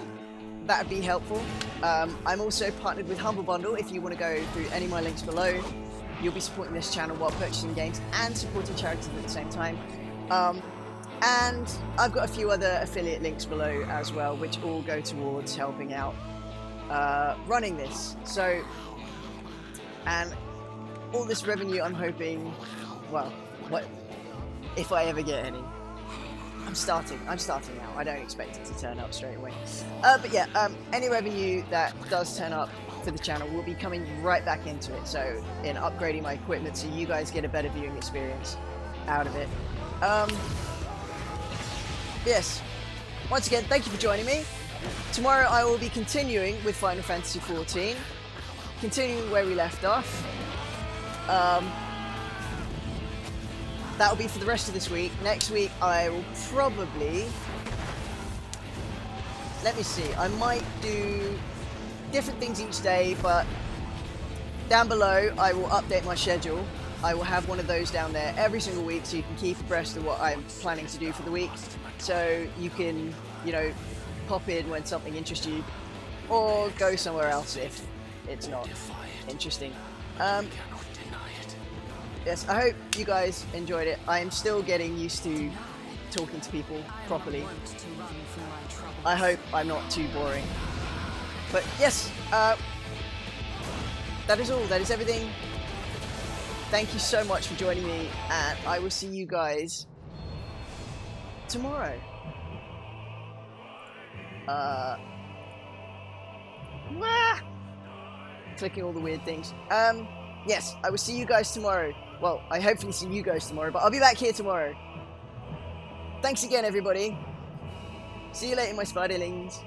that would be helpful. I'm also partnered with Humble Bundle. If you want to go through any of my links below, you'll be supporting this channel while purchasing games and supporting charities at the same time. And I've got a few other affiliate links below as well, which all go towards helping out running this. So, and all this revenue, I'm hoping, well, what if I ever get any? I'm starting out. I don't expect it to turn up straight away. But yeah, any revenue that does turn up for the channel will be coming right back into it. So in upgrading my equipment, so you guys get a better viewing experience out of it. Yes, once again, thank you for joining me. Tomorrow I will be continuing with Final Fantasy XIV, continuing where we left off. That'll be for the rest of this week. Next week I will probably, let me see, I might do different things each day, but down below I will update my schedule. I will have one of those down there every single week, so you can keep abreast of what I'm planning to do for the week. So you can, you know, pop in when something interests you, or go somewhere else if it's not interesting. Yes, I hope you guys enjoyed it. I am still getting used to talking to people properly. I hope I'm not too boring. But yes, that is all. That is everything. Thank you so much for joining me, and I will see you guys tomorrow. Clicking all the weird things. Yes, I will see you guys tomorrow. Well, I hopefully see you guys tomorrow, but I'll be back here tomorrow. Thanks again, everybody. See you later, my spiderlings.